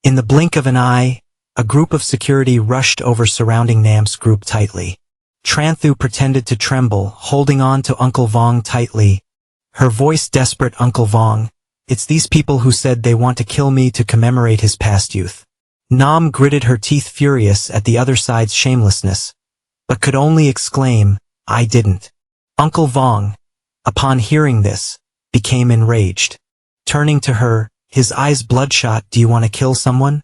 In the blink of an eye, a group of security rushed over, surrounding Nam's group tightly. Tranthu pretended to tremble, holding on to Uncle Vong tightly. Her voice desperate, Uncle Vong, it's these people who said they want to kill me to commemorate his past youth. Nam gritted her teeth, furious at the other side's shamelessness, but could only exclaim, I didn't. Uncle Vong, upon hearing this, became enraged. Turning to her, his eyes bloodshot, do you want to kill someone?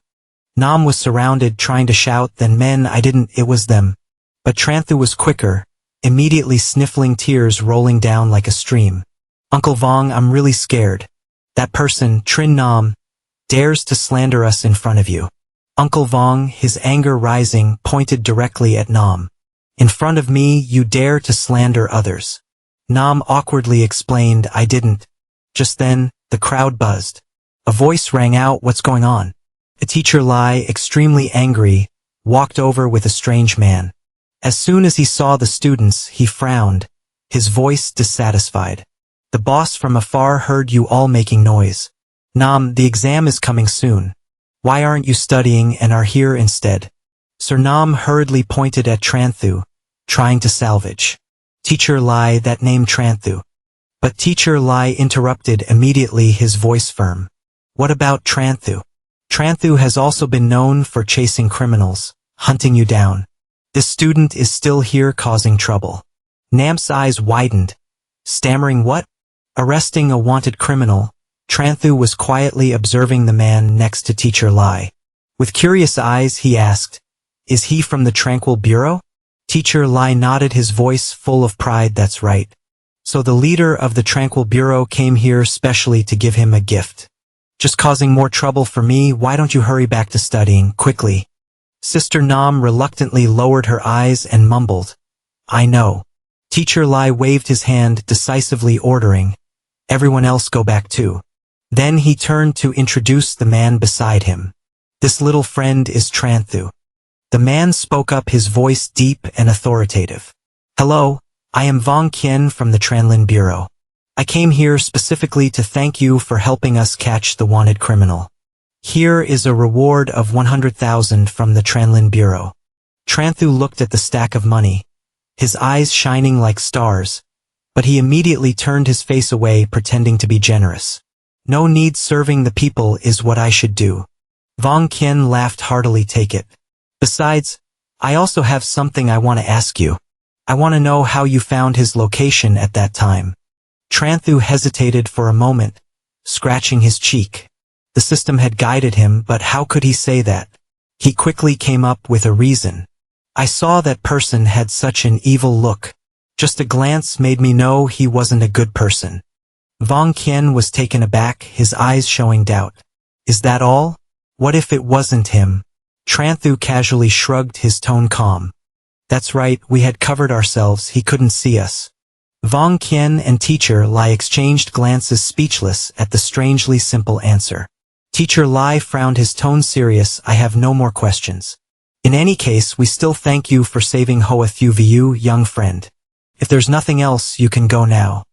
Nam was surrounded, trying to shout, then men, I didn't, it was them. But Tranthu was quicker, immediately sniffling, tears rolling down like a stream. Uncle Vong, I'm really scared. That person, Trin Nam, dares to slander us in front of you. Uncle Vong, his anger rising, pointed directly at Nam. In front of me, you dare to slander others. Nam awkwardly explained, I didn't. Just then, the crowd buzzed. A voice rang out, what's going on? A teacher Lai, extremely angry, walked over with a strange man. As soon as he saw the students, he frowned, his voice dissatisfied. The boss from afar heard you all making noise. Nam, the exam is coming soon. Why aren't you studying and are here instead? Sir Nam hurriedly pointed at Tranthu, trying to salvage. Teacher Lai, that name Tranthu. But Teacher Lai interrupted immediately, his voice firm. What about Tranthu? Tranthu has also been known for chasing criminals, hunting you down. This student is still here causing trouble. Nam's eyes widened, stammering what? Arresting a wanted criminal. Tranthu was quietly observing the man next to Teacher Lai. With curious eyes he asked, is he from the Tranquil Bureau? Teacher Lai nodded, his voice full of pride. That's right. So the leader of the Tranquil Bureau came here specially to give him a gift. Just causing more trouble for me. Why don't you hurry back to studying, quickly? Sister Nam reluctantly lowered her eyes and mumbled, I know. Teacher Lai waved his hand decisively, ordering, everyone else go back too. Then he turned to introduce the man beside him. This little friend is Tranthu. The man spoke up, his voice deep and authoritative. Hello, I am Vong Qian from the Tranlin Bureau. I came here specifically to thank you for helping us catch the wanted criminal. Here is a reward of 100,000 from the Tranlin Bureau. Tranthu looked at the stack of money, his eyes shining like stars, but he immediately turned his face away, pretending to be generous. No need, serving the people is what I should do. Vong Qian laughed heartily. Take it. Besides, I also have something I want to ask you. I want to know how you found his location at that time. Tranthu hesitated for a moment, scratching his cheek. The system had guided him, but how could he say that? He quickly came up with a reason. I saw that person had such an evil look. Just a glance made me know he wasn't a good person. Vong Qian was taken aback, his eyes showing doubt. Is that all? What if it wasn't him? Tranthu casually shrugged, his tone calm. That's right, we had covered ourselves, he couldn't see us. Vong Qian and Teacher Lai exchanged glances, speechless at the strangely simple answer. Teacher Lai frowned, his tone serious. I have no more questions. In any case, we still thank you for saving Hoa Thu Vu, young friend. If there's nothing else, you can go now.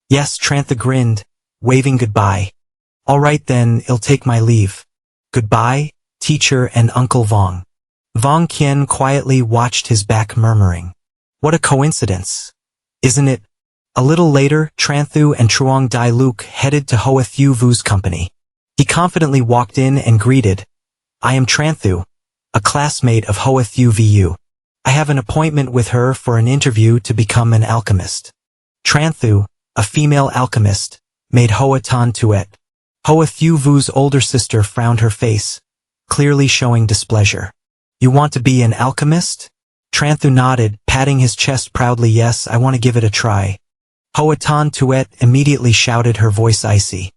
Yes, Tranthu grinned, waving goodbye. All right then, I'll take my leave. Goodbye, teacher and Uncle Vong. Vong Qian quietly watched his back, murmuring, what a coincidence. Isn't it? A little later, Tranthu and Truong Dai Luke headed to Hoa Thu Vu's company. He confidently walked in and greeted, I am Tranthu, a classmate of Hoa Thu Vu. I have an appointment with her for an interview to become an alchemist. Tranthu, a female alchemist, made Hoa Tan Tuet. Hoa Thu Vu's older sister frowned, her face, clearly showing displeasure. You want to be an alchemist? Tranthu nodded, patting his chest proudly. Yes, I want to give it a try. Hoa Tan Tuet immediately shouted, her voice icy.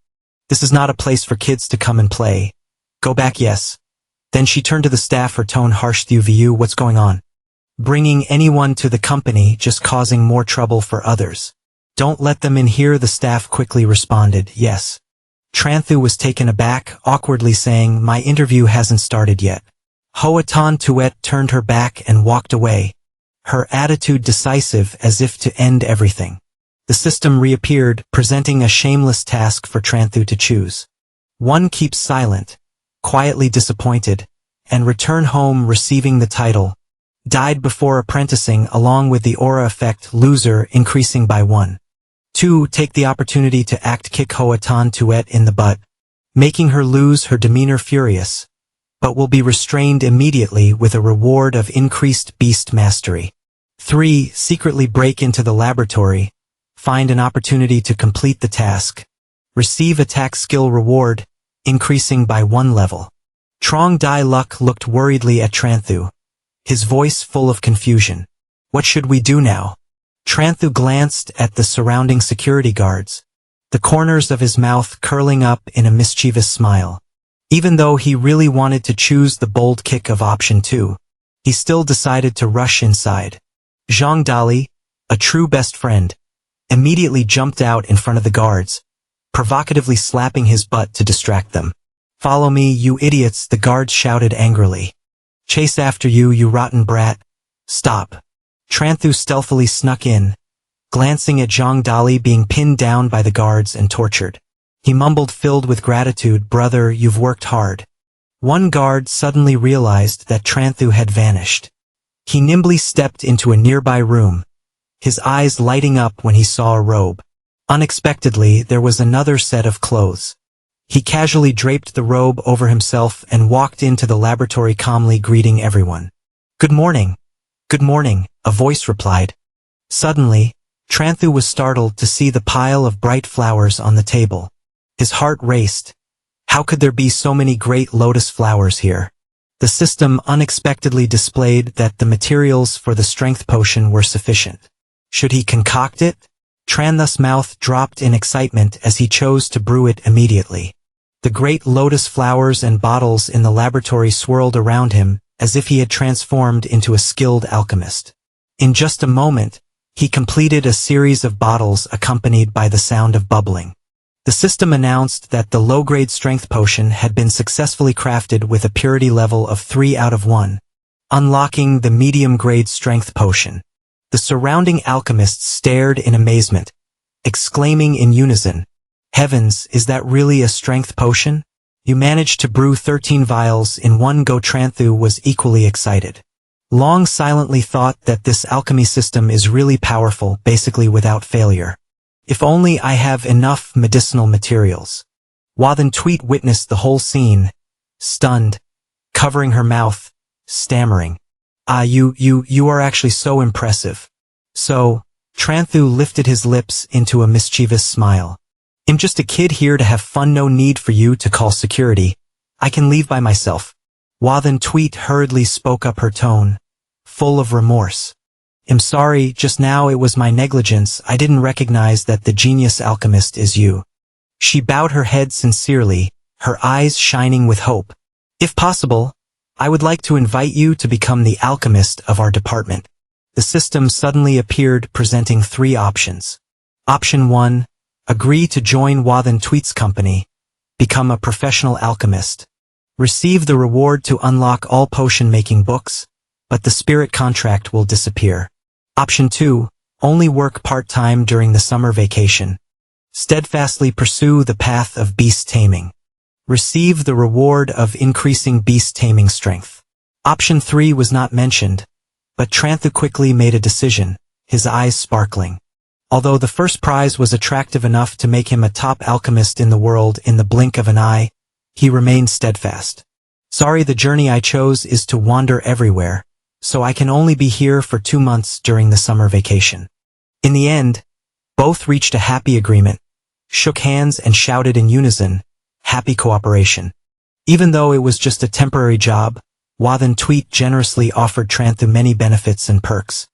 This is not a place for kids to come and play. Go back. Yes. Then she turned to the staff, her tone harsh. Thu Vu, what's going on? Bringing anyone to the company, just causing more trouble for others. Don't let them in here, the staff quickly responded. Yes. Tranthu was taken aback, awkwardly saying, my interview hasn't started yet. Hoa Tan Tuet turned her back and walked away, her attitude decisive, as if to end everything. The system reappeared, presenting a shameless task for Tranthu to choose. 1. Keep silent, quietly disappointed, and return home receiving the title. Died before apprenticing, along with the aura effect, loser, increasing by 1. 2. Take the opportunity to act kick Hoa Tan Tuet in the butt, making her lose her demeanor, furious, but will be restrained immediately with a reward of increased beast mastery. 3. Secretly break into the laboratory, find an opportunity to complete the task, receive attack skill reward, increasing by 1 level. Trong Dai Luck looked worriedly at Tranthu, his voice full of confusion. What should we do now? Tranthu glanced at the surrounding security guards, the corners of his mouth curling up in a mischievous smile. Even though he really wanted to choose the bold kick of option 2, he still decided to rush inside. Zhang Dali, a true best friend, immediately jumped out in front of the guards, provocatively slapping his butt to distract them. Follow me, you idiots, the guards shouted angrily. Chase after you, you rotten brat. Stop. Tranthu stealthily snuck in, glancing at Zhang Dali being pinned down by the guards and tortured. He mumbled, filled with gratitude, brother, you've worked hard. One guard suddenly realized that Tranthu had vanished. He nimbly stepped into a nearby room, his eyes lighting up when he saw a robe. Unexpectedly, there was another set of clothes. He casually draped the robe over himself and walked into the laboratory, calmly greeting everyone. Good morning. Good morning, a voice replied. Suddenly, Tranthu was startled to see the pile of bright flowers on the table. His heart raced. How could there be so many great lotus flowers here? The system unexpectedly displayed that the materials for the strength potion were sufficient. Should he concoct it? Tranthu's mouth dropped in excitement as he chose to brew it immediately. The great lotus flowers and bottles in the laboratory swirled around him, as if he had transformed into a skilled alchemist. In just a moment, he completed a series of bottles accompanied by the sound of bubbling. The system announced that the low-grade strength potion had been successfully crafted with a purity level of 3 out of 1, unlocking the medium-grade strength potion. The surrounding alchemists stared in amazement, exclaiming in unison, Heavens, is that really a strength potion? You managed to brew 13 vials in one go. Tranthu was equally excited. Long silently thought that this alchemy system is really powerful, basically without failure. If only I have enough medicinal materials. Wathan Tweet witnessed the whole scene, stunned, covering her mouth, stammering. You are actually so impressive. So, Tranthu lifted his lips into a mischievous smile. I'm just a kid here to have fun, no need for you to call security. I can leave by myself. Wathan Tweet hurriedly spoke up, her tone full of remorse. I'm sorry, just now it was my negligence. I didn't recognize that the genius alchemist is you. She bowed her head sincerely, her eyes shining with hope. If possible, I would like to invite you to become the alchemist of our department. The system suddenly appeared, presenting 3 options. Option 1. Agree to join Wathan Tweet's company. Become a professional alchemist. Receive the reward to unlock all potion-making books, but the spirit contract will disappear. Option 2. Only work part-time during the summer vacation. Steadfastly pursue the path of beast taming. Receive the reward of increasing beast taming strength. Option 3 was not mentioned, but Tranthu quickly made a decision, his eyes sparkling. Although the first prize was attractive enough to make him a top alchemist in the world in the blink of an eye, he remained steadfast. Sorry, the journey I chose is to wander everywhere, so I can only be here for 2 months during the summer vacation. In the end, both reached a happy agreement, shook hands and shouted in unison, happy cooperation. Even though it was just a temporary job, Wathan Tweet generously offered Tranthu many benefits and perks.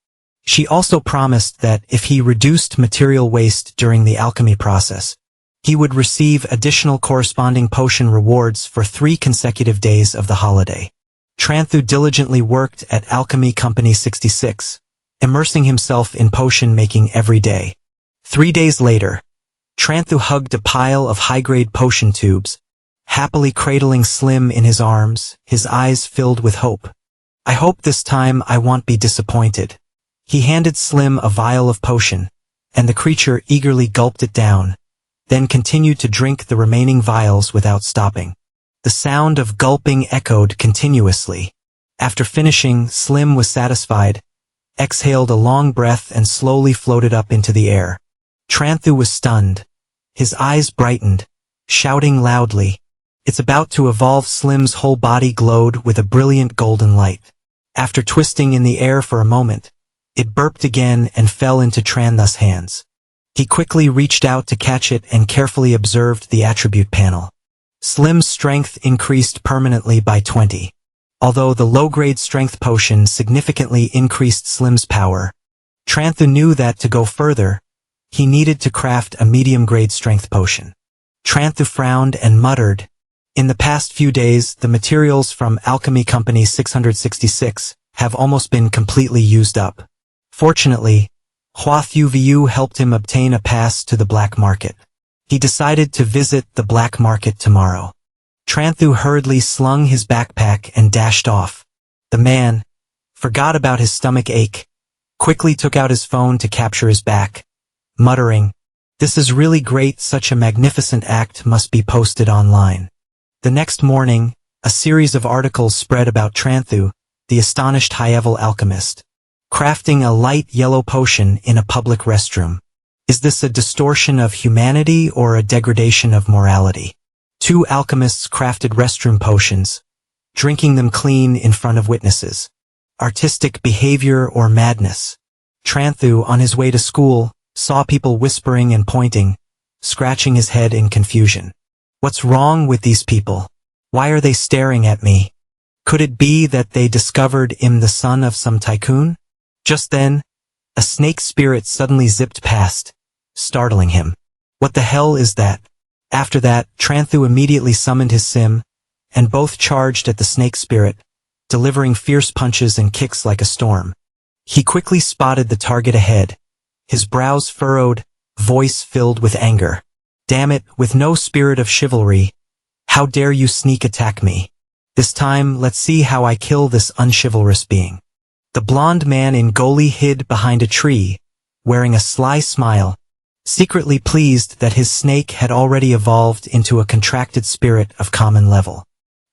She also promised that if he reduced material waste during the alchemy process, he would receive additional corresponding potion rewards for 3 consecutive days of the holiday. Tranthu diligently worked at Alchemy Company 66, immersing himself in potion making every day. 3 days later, Tranthu hugged a pile of high-grade potion tubes, happily cradling Slim in his arms, his eyes filled with hope. I hope this time I won't be disappointed. He handed Slim a vial of potion, and the creature eagerly gulped it down, then continued to drink the remaining vials without stopping. The sound of gulping echoed continuously. After finishing, Slim was satisfied, exhaled a long breath and slowly floated up into the air. Tranthu was stunned. His eyes brightened, shouting loudly. It's about to evolve. Slim's whole body glowed with a brilliant golden light. After twisting in the air for a moment, it burped again and fell into Tranthu's hands. He quickly reached out to catch it and carefully observed the attribute panel. Slim's strength increased permanently by 20. Although the low-grade strength potion significantly increased Slim's power, Tranthu knew that to go further, he needed to craft a medium-grade strength potion. Tranthu frowned and muttered, in the past few days, the materials from Alchemy Company 666 have almost been completely used up. Fortunately, Hua Thuvu helped him obtain a pass to the black market. He decided to visit the black market tomorrow. Tranthu hurriedly slung his backpack and dashed off. The man forgot about his stomach ache, quickly took out his phone to capture his back, muttering, "This is really great, such a magnificent act must be posted online." The next morning, a series of articles spread about Tranthu, the astonished high-level alchemist, crafting a light yellow potion in a public restroom. Is this a distortion of humanity or a degradation of morality? Two alchemists crafted restroom potions, drinking them clean in front of witnesses. Artistic behavior or madness? Tranthu, on his way to school, saw people whispering and pointing, scratching his head in confusion. What's wrong with these people? Why are they staring at me? Could it be that they discovered him the son of some tycoon? Just then, a snake spirit suddenly zipped past, startling him. What the hell is that? After that, Tranthu immediately summoned his sim, and both charged at the snake spirit, delivering fierce punches and kicks like a storm. He quickly spotted the target ahead, his brows furrowed, voice filled with anger. "Damn it, with no spirit of chivalry, how dare you sneak attack me? This time, let's see how I kill this unchivalrous being." The blonde man in Goli hid behind a tree, wearing a sly smile, secretly pleased that his snake had already evolved into a contracted spirit of common level.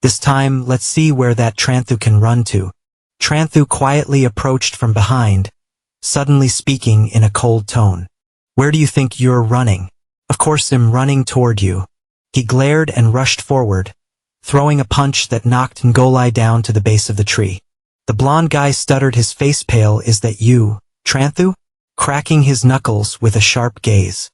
This time, let's see where that Tranthu can run to. Tranthu quietly approached from behind, suddenly speaking in a cold tone. "Where do you think you're running?" "Of course I'm running toward you." He glared and rushed forward, throwing a punch that knocked Ngolai down to the base of the tree. The blond guy stuttered, his face pale. "Is that you, Tranthu?" cracking his knuckles with a sharp gaze.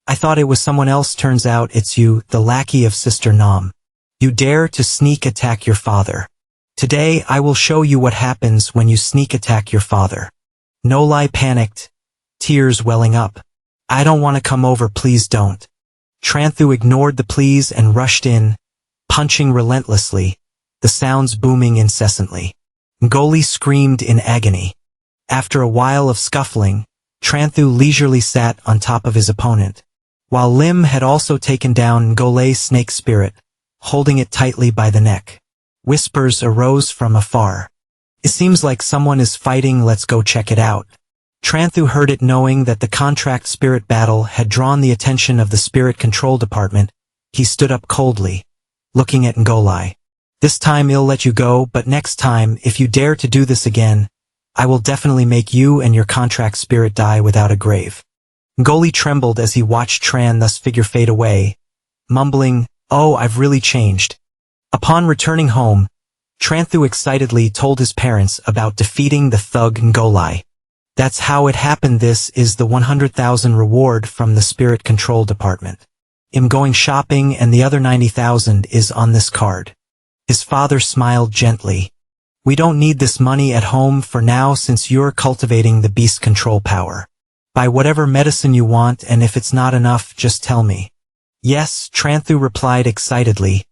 "I thought it was someone else. Turns out it's you, the lackey of Sister Nam. You dare to sneak attack your father. Today I will show you what happens when you sneak attack your father." Ngolai panicked, tears welling up. "I don't want to come over, please don't." Tranthu ignored the pleas and rushed in, punching relentlessly, the sounds booming incessantly. Ngoli screamed in agony. After a while of scuffling, Tranthu leisurely sat on top of his opponent, while Lim had also taken down Ngolai's snake spirit, holding it tightly by the neck. Whispers arose from afar. "It seems like someone is fighting, let's go check it out." Tranthu heard it, knowing that the contract spirit battle had drawn the attention of the spirit control department. He stood up coldly, looking at Ngolai. "This time I'll let you go, but next time, if you dare to do this again, I will definitely make you and your contract spirit die without a grave." Ngoli trembled as he watched Tran thus figure fade away, mumbling, "Oh, I've really changed." Upon returning home, Tranthu excitedly told his parents about defeating the thug Ngolai. "That's how it happened. This is the 100,000 reward from the spirit control department. I'm going shopping and the other 90,000 is on this card." His father smiled gently. "We don't need this money at home for now since you're cultivating the beast control power. Buy whatever medicine you want, and if it's not enough, just tell me." "Yes," Tranthu replied excitedly,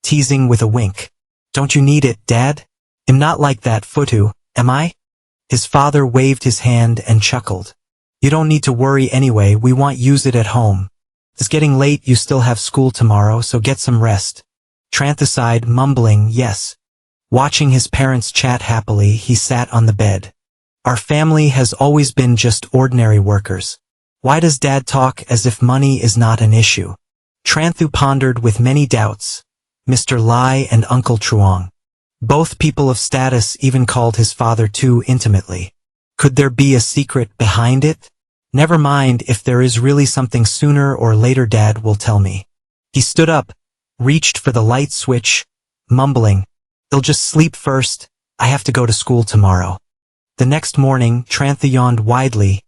teasing with a wink. "Don't you need it, Dad? I'm not like that Futu, am I?" His father waved his hand and chuckled. "You don't need to worry anyway, we want use it at home. It's getting late, you still have school tomorrow, so get some rest." Tranthu sighed, mumbling, "Yes." Watching his parents chat happily, he sat on the bed. "Our family has always been just ordinary workers. Why does Dad talk as if money is not an issue?" Tranthu pondered with many doubts. Mr. Lai and Uncle Truong, both people of status, even called his father too intimately. Could there be a secret behind it? Never mind, if there is really something, sooner or later Dad will tell me. He stood up, reached for the light switch, mumbling, "I'll just sleep first, I have to go to school tomorrow." The next morning, Tranthu yawned widely,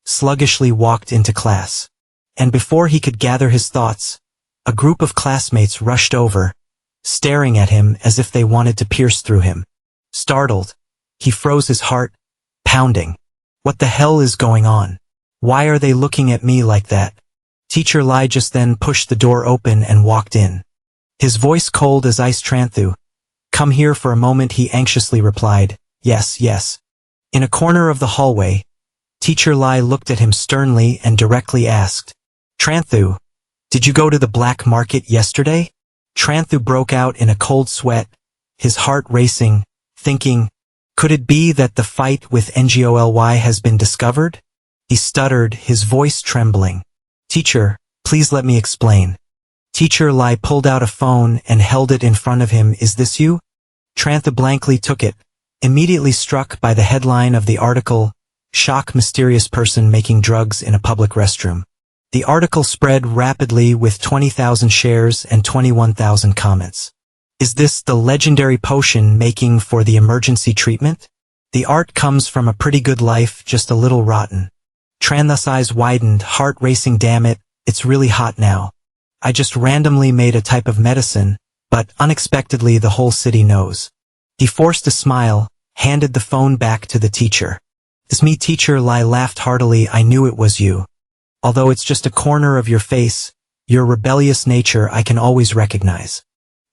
sluggishly walked into class. And before he could gather his thoughts, a group of classmates rushed over, staring at him as if they wanted to pierce through him. Startled, he froze, his heart pounding. What the hell is going on? Why are they looking at me like that? Teacher Lai just then pushed the door open and walked in. His voice cold as ice. "Tranthu, come here for a moment," he anxiously replied. "Yes, yes." In a corner of the hallway, Teacher Lai looked at him sternly and directly asked, "Tranthu, did you go to the black market yesterday?" Tranthu broke out in a cold sweat, his heart racing, thinking, could it be that the fight with Ngoly has been discovered? He stuttered, his voice trembling. Teacher, please let me explain. Teacher Lai pulled out a phone and held it in front of him. Is this you? Tranthu blankly took it, immediately struck by the headline of the article, Shock Mysterious Person Making Drugs in a Public Restroom. The article spread rapidly with 20,000 shares and 21,000 comments. Is this the legendary potion making for the emergency treatment? The art comes from a pretty good life, just a little rotten. Tranthu's eyes widened, heart racing. Damn it, it's really hot now. I just randomly made a type of medicine, but unexpectedly the whole city knows. He forced a smile, handed the phone back to the teacher. It's me. Teacher Lai laughed heartily. I knew it was you. Although it's just a corner of your face, your rebellious nature I can always recognize.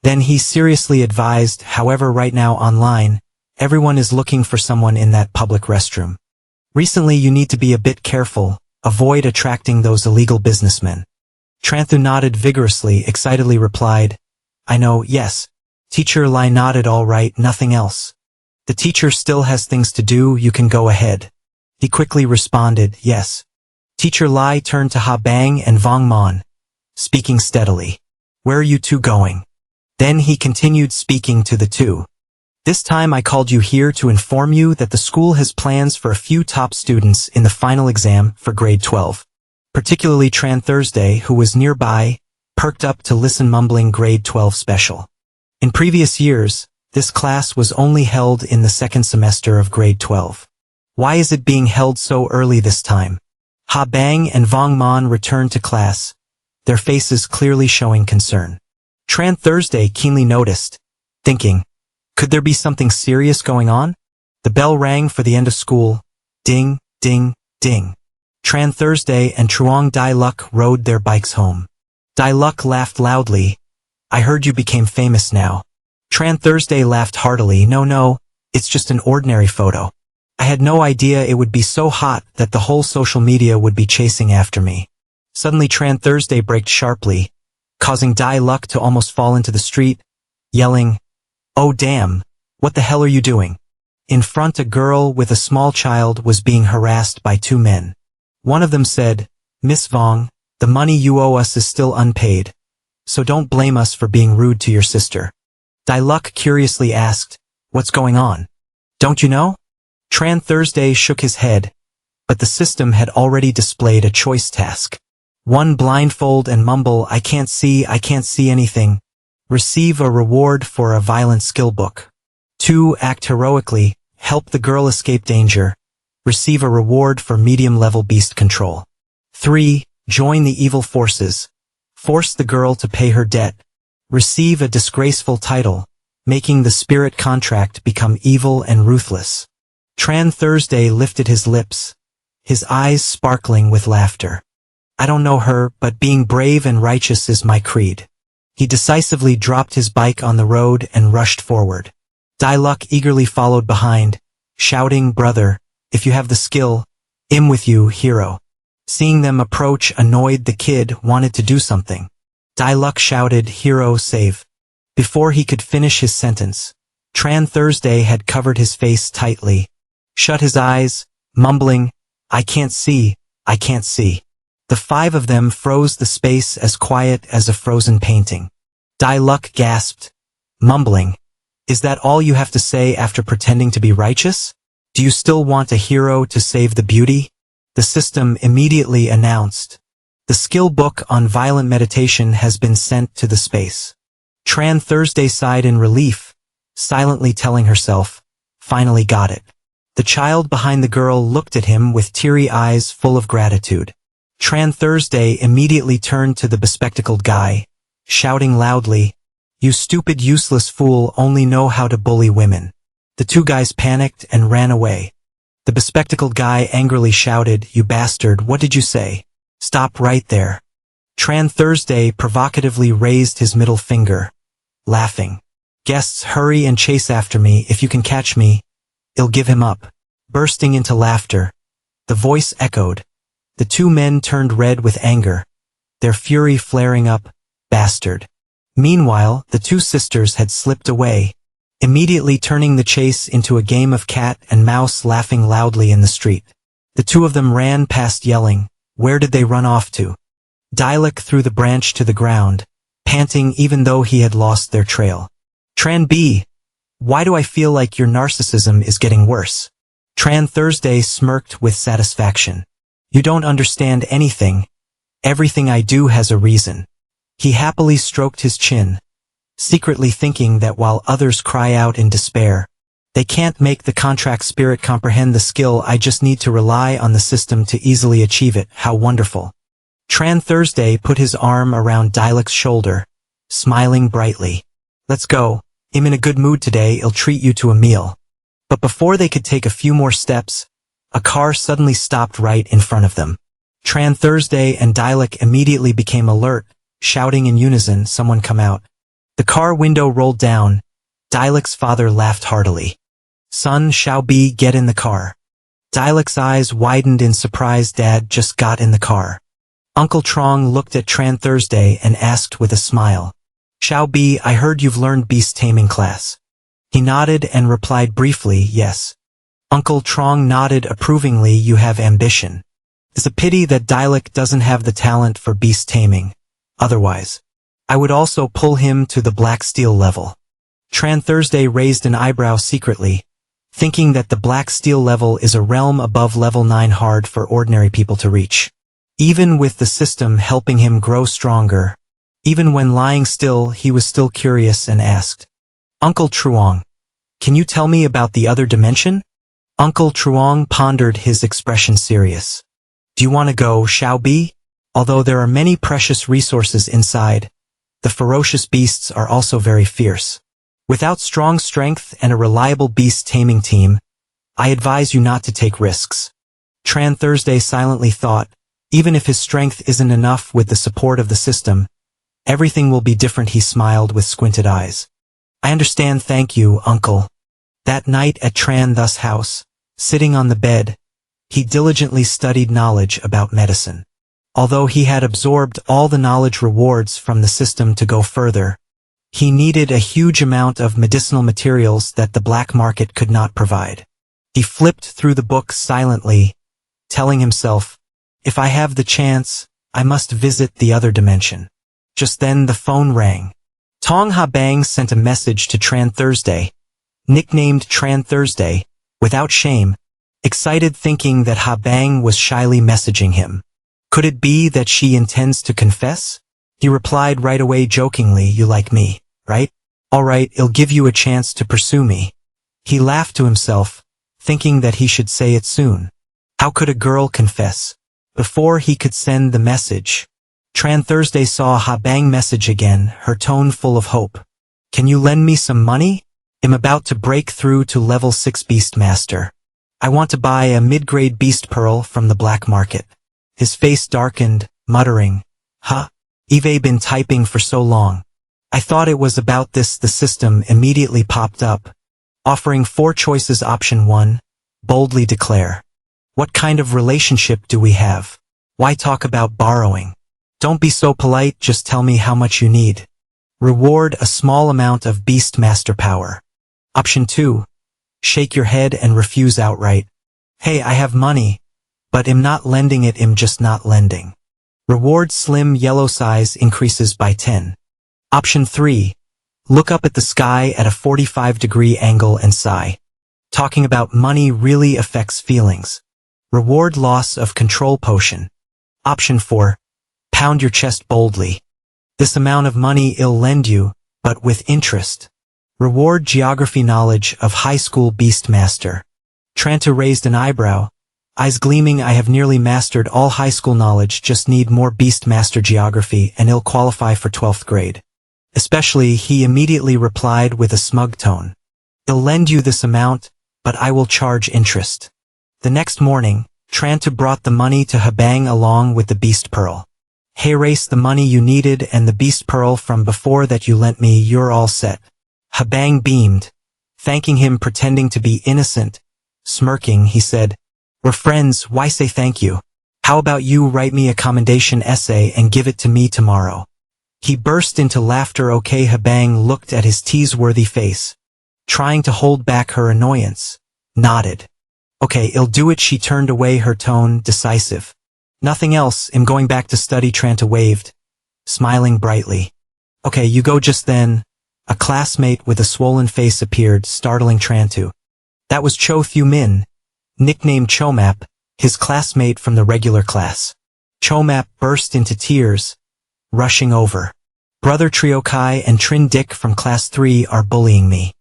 Then he seriously advised, however right now online, everyone is looking for someone in that public restroom. Recently you need to be a bit careful, avoid attracting those illegal businessmen. Tranthu nodded vigorously, excitedly replied, I know, yes. Teacher Lai nodded. All right, nothing else. The teacher still has things to do, you can go ahead. He quickly responded, yes. Teacher Lai turned to Ha Bang and Vong Mon, speaking steadily. Where are you two going? Then he continued, speaking to the two. This time I called you here to inform you that the school has plans for a few top students in the final exam for grade 12. Particularly Tran Thursday, who was nearby, perked up to listen, mumbling grade 12 special. In previous years, this class was only held in the second semester of grade 12. Why is it being held so early this time? Ha Bang and Vong Mon returned to class, their faces clearly showing concern. Tran Thursday keenly noticed, thinking, could there be something serious going on? The bell rang for the end of school. Ding, ding, ding. Tran Thursday and Truong Dai Luck rode their bikes home. Dai Luck laughed loudly. I heard you became famous now. Tran Thursday laughed heartily. No, it's just an ordinary photo. I had no idea it would be so hot that the whole social media would be chasing after me. Suddenly Tran Thursday braked sharply, causing Dai Luck to almost fall into the street, yelling, oh damn, what the hell are you doing? In front a girl with a small child was being harassed by two men. One of them said, Miss Vong, the money you owe us is still unpaid, so don't blame us for being rude to your sister. Dai Luck curiously asked, what's going on? Don't you know? Tran Thursday shook his head, but the system had already displayed a choice task. 1. Blindfold and mumble, I can't see anything. Receive a reward for a violent skill book. 2. Act heroically, help the girl escape danger. Receive a reward for medium-level beast control. 3. Join the evil forces. Force the girl to pay her debt. Receive a disgraceful title, making the spirit contract become evil and ruthless. Tran Thursday lifted his lips, his eyes sparkling with laughter. I don't know her, but being brave and righteous is my creed. He decisively dropped his bike on the road and rushed forward. Dai Luck eagerly followed behind, shouting, brother, if you have the skill, I'm with you, hero. Seeing them approach, annoyed, the kid wanted to do something. Dai Luck shouted, hero, save. Before he could finish his sentence, Tran Thursday had covered his face tightly, shut his eyes, mumbling, I can't see. The 5 of them froze the space as quiet as a frozen painting. Dai Luck gasped, mumbling, is that all you have to say after pretending to be righteous? Do you still want a hero to save the beauty? The system immediately announced, the skill book on violent meditation has been sent to the space. Tran Thursday sighed in relief, silently telling herself, finally got it. The child behind the girl looked at him with teary eyes full of gratitude. Tran Thursday immediately turned to the bespectacled guy, shouting loudly, you stupid useless fool only know how to bully women. The 2 guys panicked and ran away. The bespectacled guy angrily shouted, you bastard, what did you say? Stop right there. Tran Thursday provocatively raised his middle finger, laughing. Guests, hurry and chase after me. If you can catch me, I'll give him up. Bursting into laughter, the voice echoed. The 2 men turned red with anger, their fury flaring up, bastard. Meanwhile, the two sisters had slipped away, immediately turning the chase into a game of cat and mouse, laughing loudly in the street. The two of them ran past yelling. Where did they run off to? Dialek threw the branch to the ground, panting even though he had lost their trail. Tran B, why do I feel like your narcissism is getting worse? Tran Thursday smirked with satisfaction. You don't understand anything. Everything I do has a reason. He happily stroked his chin, secretly thinking that while others cry out in despair, they can't make the contract spirit comprehend the skill. I just need to rely on the system to easily achieve it. How wonderful. Tran Thursday put his arm around Dialek's shoulder, smiling brightly. Let's go. I'm in a good mood today. I'll treat you to a meal. But before they could take a few more steps, a car suddenly stopped right in front of them. Tran Thursday and Dialek immediately became alert, shouting in unison, someone come out. The car window rolled down. Dialek's father laughed heartily. Son, shall be, get in the car. Dialek's eyes widened in surprise. Dad just got in the car. Uncle Trong looked at Tran Thursday and asked with a smile. Shall be, I heard you've learned beast taming class. He nodded and replied briefly, yes. Uncle Trong nodded approvingly. You have ambition. It's a pity that Dialek doesn't have the talent for beast taming. Otherwise, I would also pull him to the black steel level. Tran Thursday raised an eyebrow secretly, thinking that the black steel level is a realm above level 9, hard for ordinary people to reach. Even with the system helping him grow stronger, even when lying still, he was still curious and asked, Uncle Truong, can you tell me about the other dimension? Uncle Truong pondered, his expression serious. Do you want to go, Shao Bi? Although there are many precious resources inside, the ferocious beasts are also very fierce. Without strong strength and a reliable beast taming team, I advise you not to take risks. Tran Thursday silently thought, even if his strength isn't enough with the support of the system, everything will be different. He smiled with squinted eyes. I understand, thank you, uncle. That night at Tran Thus house, sitting on the bed, he diligently studied knowledge about medicine. Although he had absorbed all the knowledge rewards from the system to go further, he needed a huge amount of medicinal materials that the black market could not provide. He flipped through the books silently, telling himself, if I have the chance, I must visit the other dimension. Just then the phone rang. Tong Ha Bang sent a message to Tran Thursday, nicknamed Tran Thursday, without shame, excited, thinking that Ha Bang was shyly messaging him. Could it be that she intends to confess? He replied right away jokingly, you like me, right? Alright, I'll give you a chance to pursue me. He laughed to himself, thinking that he should say it soon. How could a girl confess? Before he could send the message, Tran Thursday saw Ha Bang message again, her tone full of hope. Can you lend me some money? I'm about to break through to level 6 Beast Master. I want to buy a mid-grade beast pearl from the black market. His face darkened, muttering, Huh? I've been typing for so long. I thought it was about this. The system immediately popped up, offering 4 choices. Option 1, boldly declare. What kind of relationship do we have? Why talk about borrowing? Don't be so polite, just tell me how much you need. Reward a small amount of Beast Master power. Option 2, shake your head and refuse outright. Hey, I have money, but I'm not lending it, I'm just not lending. Reward slim yellow size increases by 10. Option 3, look up at the sky at a 45-degree angle and sigh. Talking about money really affects feelings. Reward loss of control potion. Option 4, pound your chest boldly. This amount of money I'll lend you, but with interest. Reward geography knowledge of high school beast master. Tranta raised an eyebrow, eyes gleaming. I have nearly mastered all high school knowledge, just need more beast master geography and I'll qualify for 12th grade. Especially, he immediately replied with a smug tone. I'll lend you this amount, but I will charge interest. The next morning, Tranta brought the money to Habang along with the beast pearl. Hey, race the money you needed and the beast pearl from before that you lent me, you're all set. Habang beamed, thanking him, pretending to be innocent. Smirking, he said, we're friends, why say thank you? How about you write me a commendation essay and give it to me tomorrow? He burst into laughter. Okay, Habang looked at his tease-worthy face, trying to hold back her annoyance. Nodded. Okay, I'll do it. She turned away, her tone decisive. Nothing else, I'm going back to study. Tranta waved, smiling brightly. Okay, you go. Just then, a classmate with a swollen face appeared, startling Trantu. That was Cho Thu-min, nicknamed Chomap, his classmate from the regular class. Chomap burst into tears, rushing over. Brother Triokai and Trin Dick from class 3 are bullying me.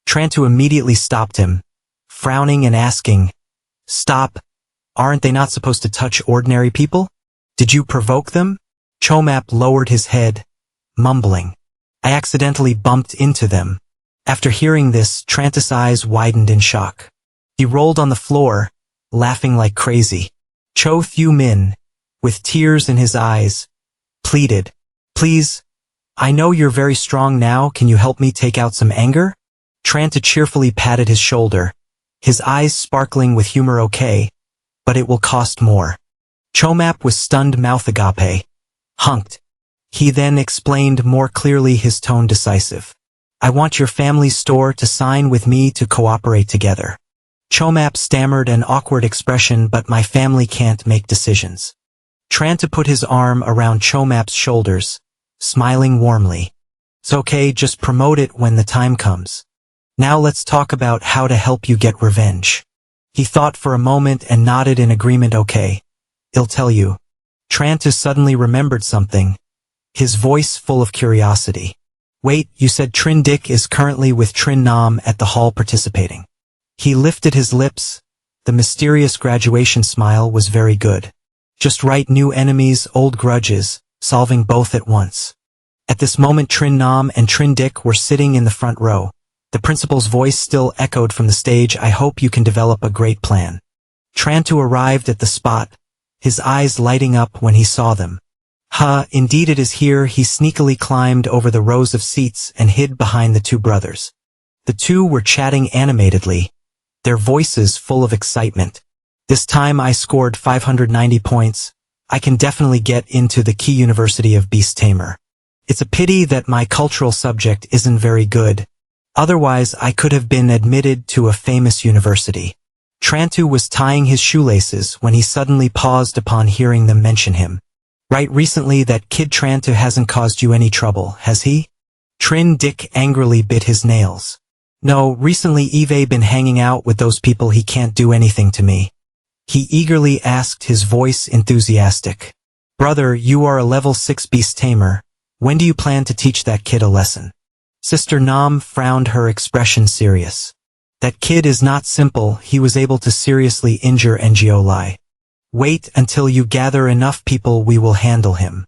Trantu immediately stopped him, frowning and asking, Stop, aren't they not supposed to touch ordinary people? Did you provoke them? Chomap lowered his head, mumbling. I accidentally bumped into them. After hearing this, Tranta's eyes widened in shock. He rolled on the floor, laughing like crazy. Cho Thu-min, with tears in his eyes, pleaded, Please, I know you're very strong now, can you help me take out some anger? Tranta cheerfully patted his shoulder, his eyes sparkling with humor. Okay, but it will cost more. Chomap was stunned, mouth agape. Hunked. He then explained more clearly, his tone decisive. I want your family's store to sign with me to cooperate together. Chomap stammered an awkward expression, but my family can't make decisions. Tranta put his arm around Chomap's shoulders, smiling warmly. It's okay, just promote it when the time comes. Now let's talk about how to help you get revenge. He thought for a moment and nodded in agreement. Okay, I'll tell you. Tranta suddenly remembered something, his voice full of curiosity. Wait, you said Trin Dick is currently with Trin Nam at the hall participating. He lifted his lips. The mysterious graduation smile was very good. Just right, new enemies, old grudges, solving both at once. At this moment Trin Nam and Trin Dick were sitting in the front row. The principal's voice still echoed from the stage. I hope you can develop a great plan. Trantu arrived at the spot, his eyes lighting up when he saw them. Indeed it is here. He sneakily climbed over the rows of seats and hid behind the two brothers. The two were chatting animatedly, their voices full of excitement. This time I scored 590 points. I can definitely get into the key university of Beast Tamer. It's a pity that my cultural subject isn't very good. Otherwise I could have been admitted to a famous university. Trantu was tying his shoelaces when he suddenly paused upon hearing them mention him. Right, recently that kid Trantu hasn't caused you any trouble, has he? Trin Dick angrily bit his nails. No, recently Eve been hanging out with those people. He can't do anything to me. He eagerly asked, his voice enthusiastic. Brother, you are a level 6 beast tamer. When do you plan to teach that kid a lesson? Sister Nam frowned, her expression serious. That kid is not simple. He was able to seriously injure Ngo Lai. Wait until you gather enough people, we will handle him.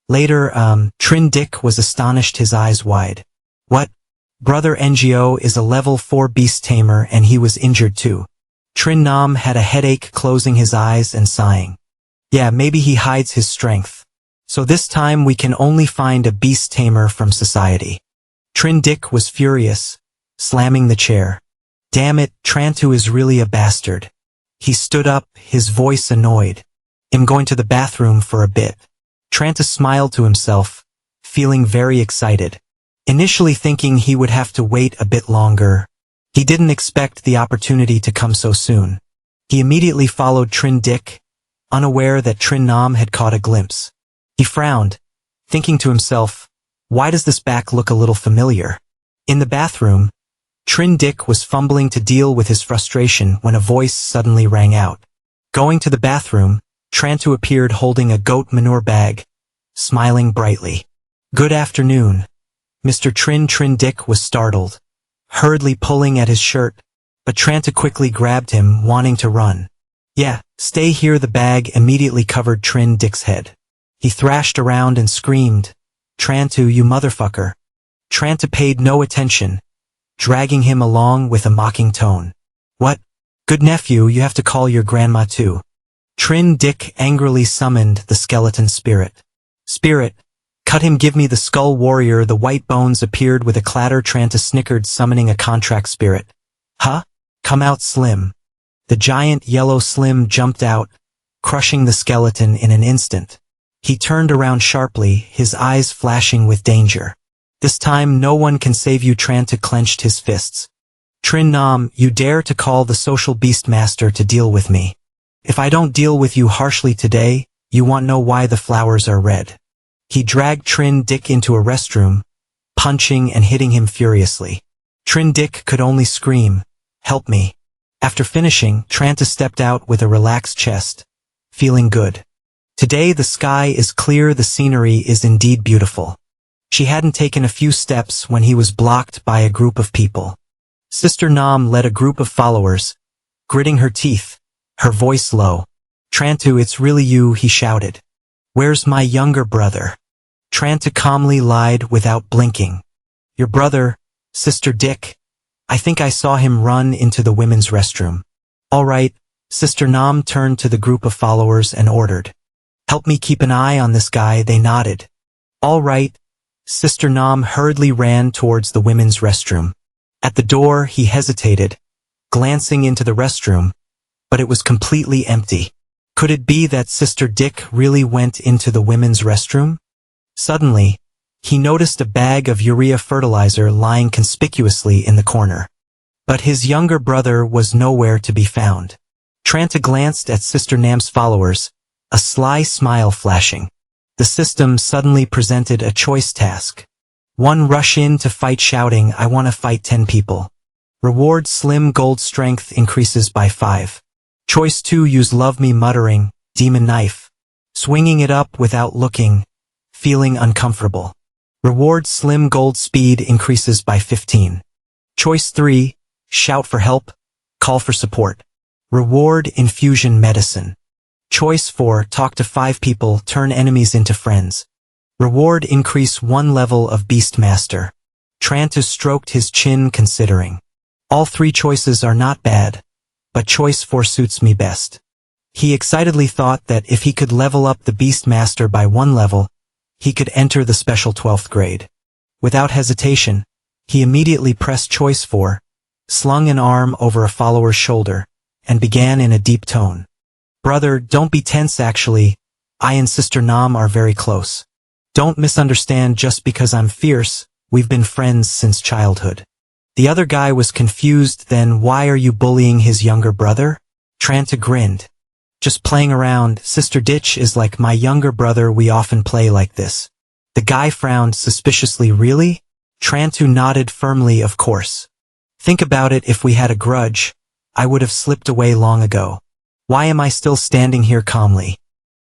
Later, Trin Dick was astonished, his eyes wide. What? Brother Ngo is a level 4 beast tamer and he was injured too. Trin Nam had a headache, closing his eyes and sighing. Yeah, maybe he hides his strength. So this time we can only find a beast tamer from society. Trin Dick was furious, slamming the chair. Damn it, Trantu is really a bastard. He stood up, his voice annoyed. I'm going to the bathroom for a bit. Tranta smiled to himself, feeling very excited. Initially thinking he would have to wait a bit longer, he didn't expect the opportunity to come so soon. He immediately followed Trin Dick, unaware that Trin Nam had caught a glimpse. He frowned, thinking to himself, why does this back look a little familiar? In the bathroom, Trin Dick was fumbling to deal with his frustration when a voice suddenly rang out. Going to the bathroom, Trantu appeared holding a goat manure bag, smiling brightly. Good afternoon. Mr. Trin Dick was startled, hurriedly pulling at his shirt, but Tranta quickly grabbed him, wanting to run. Yeah, stay here. The bag immediately covered Trin Dick's head. He thrashed around and screamed, Trantu, you motherfucker. Tranta paid no attention, dragging him along with a mocking tone. What? Good nephew, you have to call your grandma too. Trin Dick angrily summoned the skeleton spirit. Spirit, cut him, give me the skull warrior. The white bones appeared with a clatter. Tranta snickered, summoning a contract spirit. Huh? Come out, Slim. The giant yellow Slim jumped out, crushing the skeleton in an instant. He turned around sharply, his eyes flashing with danger. This time no one can save you. Tranta clenched his fists. Trin Nam, you dare to call the social beast master to deal with me. If I don't deal with you harshly today, you won't know why the flowers are red. He dragged Trin Dick into a restroom, punching and hitting him furiously. Trin Dick could only scream, "Help me." After finishing, Tranta stepped out with a relaxed chest, feeling good. Today the sky is clear, the scenery is indeed beautiful. She hadn't taken a few steps when he was blocked by a group of people. Sister Nam led a group of followers, gritting her teeth, her voice low. "Trantu, it's really you," he shouted. "Where's my younger brother?" Tranta calmly lied without blinking. "Your brother, Sister Dick. I think I saw him run into the women's restroom." "All right." Sister Nam turned to the group of followers and ordered. "Help me keep an eye on this guy." They nodded. "All right." Sister Nam hurriedly ran towards the women's restroom. At the door, he hesitated, glancing into the restroom, but it was completely empty. Could it be that Sister Dick really went into the women's restroom? Suddenly, he noticed a bag of urea fertilizer lying conspicuously in the corner. But his younger brother was nowhere to be found. Tranta glanced at Sister Nam's followers, a sly smile flashing. The system suddenly presented a choice task. 1. Rush in to fight shouting, "I want to fight 10 people." Reward: slim gold strength increases by 5. Choice 2. Use love me muttering, demon knife. Swinging it up without looking, feeling uncomfortable. Reward: slim gold speed increases by 15. Choice 3. Shout for help, call for support. Reward: infusion medicine. Choice 4. Talk to 5 people, turn enemies into friends. Reward: increase 1 level of Beastmaster. Tranta stroked his chin considering. All 3 choices are not bad, but choice 4 suits me best. He excitedly thought that if he could level up the Beastmaster by 1 level, he could enter the special 12th grade. Without hesitation, he immediately pressed choice 4, slung an arm over a follower's shoulder, and began in a deep tone. "Brother, don't be tense. Actually, I and Sister Nam are very close. Don't misunderstand, just because I'm fierce, we've been friends since childhood." The other guy was confused. "Then why are you bullying his younger brother?" Tranta grinned. "Just playing around. Sister Ditch is like my younger brother, we often play like this." The guy frowned suspiciously. "Really?" Trantu nodded firmly. "Of course. Think about it, if we had a grudge, I would have slipped away long ago. Why am I still standing here calmly?"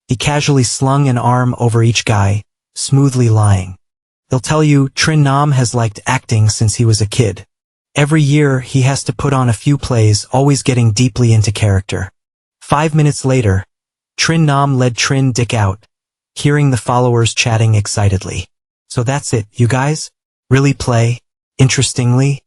He casually slung an arm over each guy, smoothly lying. "They'll tell you, Trin Nam has liked acting since he was a kid. Every year he has to put on a few plays, always getting deeply into character." 5 minutes later, Trin Nam led Trin Dick out, hearing the followers chatting excitedly. "So that's it, you guys? Really play? Interestingly?"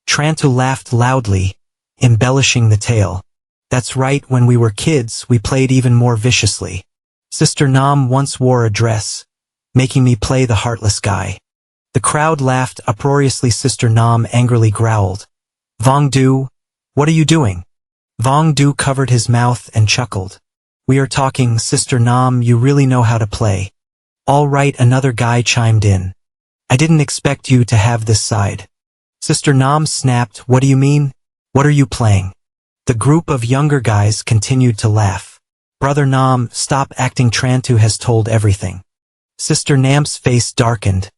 Trantu laughed loudly, embellishing the tale. "That's right, when we were kids, we played even more viciously. Sister Nam once wore a dress, making me play the heartless guy." The crowd laughed uproariously. Sister Nam angrily growled, "Vong Du, what are you doing?" Vong Du covered his mouth and chuckled. "We are talking, Sister Nam, you really know how to play." "All right," another guy chimed in. "I didn't expect you to have this side." Sister Nam snapped, "What do you mean? What are you playing?" The group of younger guys continued to laugh. "Brother Nam, stop acting. Trantu has told everything." Sister Nam's face darkened,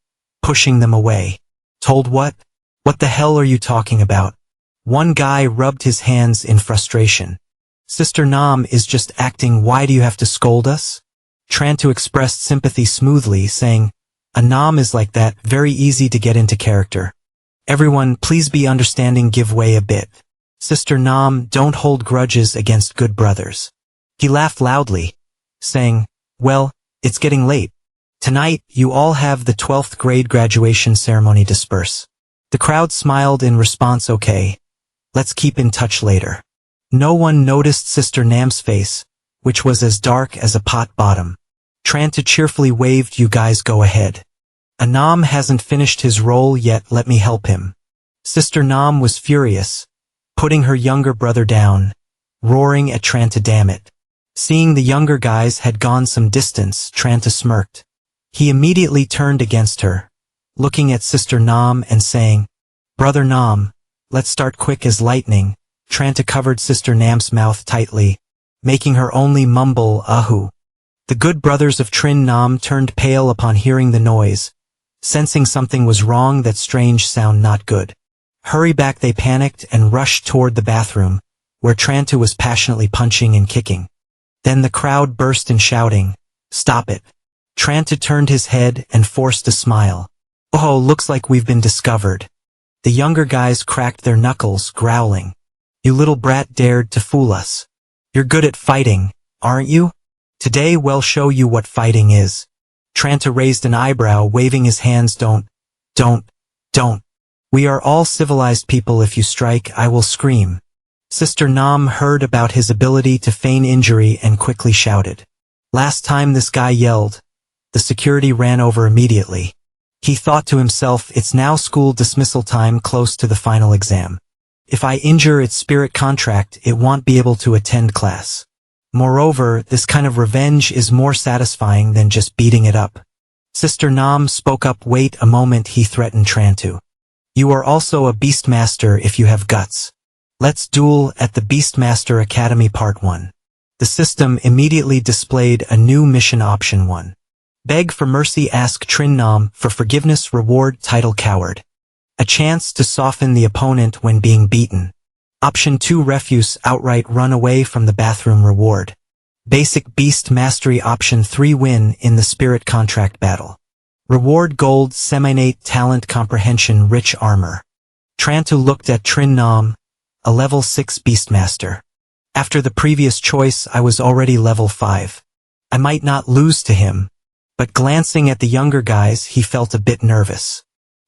pushing them away. "Told what? What the hell are you talking about?" One guy rubbed his hands in frustration. "Sister Nam is just acting. Why do you have to scold us?" Trantu expressed sympathy smoothly, saying, "A Nam is like that, very easy to get into character. Everyone, please be understanding, give way a bit. Sister Nam, don't hold grudges against good brothers." He laughed loudly, saying, "Well, it's getting late. Tonight, you all have the 12th grade graduation ceremony. Disperse." The crowd smiled in response. "Okay, let's keep in touch later." No one noticed Sister Nam's face, which was as dark as a pot bottom. Tranta cheerfully waved, "You guys go ahead. Anam hasn't finished his role yet, let me help him." Sister Nam was furious, putting her younger brother down, roaring at Tranta, "Damn it. Seeing the younger guys had gone some distance, Tranta smirked. He immediately turned against her, looking at Sister Nam and saying, "Brother Nam, let's start quick as lightning." Tranta covered Sister Nam's mouth tightly, making her only mumble, "Ahu." The good brothers of Trin Nam turned pale upon hearing the noise, sensing something was wrong, that strange sound not good. Hurry back, they panicked and rushed toward the bathroom, where Tranta was passionately punching and kicking. Then the crowd burst in shouting, "Stop it." Tranta turned his head and forced a smile. "Oh, looks like we've been discovered." The younger guys cracked their knuckles, growling, "You little brat dared to fool us. You're good at fighting, aren't you? Today we'll show you what fighting is." Tranta raised an eyebrow, waving his hands. Don't. We are all civilized people. If you strike, I will scream." Sister Nam heard about his ability to feign injury and quickly shouted. Last time this guy yelled, the security ran over immediately. He thought to himself, it's now school dismissal time, close to the final exam. If I injure its spirit contract, it won't be able to attend class. Moreover, this kind of revenge is more satisfying than just beating it up. Sister Nam spoke up. "Wait a moment," he threatened Trantu. "You are also a Beastmaster if you have guts. Let's duel at the Beastmaster Academy Part 1. The system immediately displayed a new mission. Option 1. Beg for mercy, ask Trin Nam for forgiveness. Reward, title Coward. A chance to soften the opponent when being beaten. Option 2. Refuse, outright run away from the bathroom. Reward. Basic Beast Mastery. Option 3. Win in the Spirit Contract Battle. Reward, gold, seminate, talent, comprehension, rich armor. Trantu looked at Trin Nam, a level 6 Beastmaster. After the previous choice, I was already level 5. I might not lose to him, but glancing at the younger guys, he felt a bit nervous.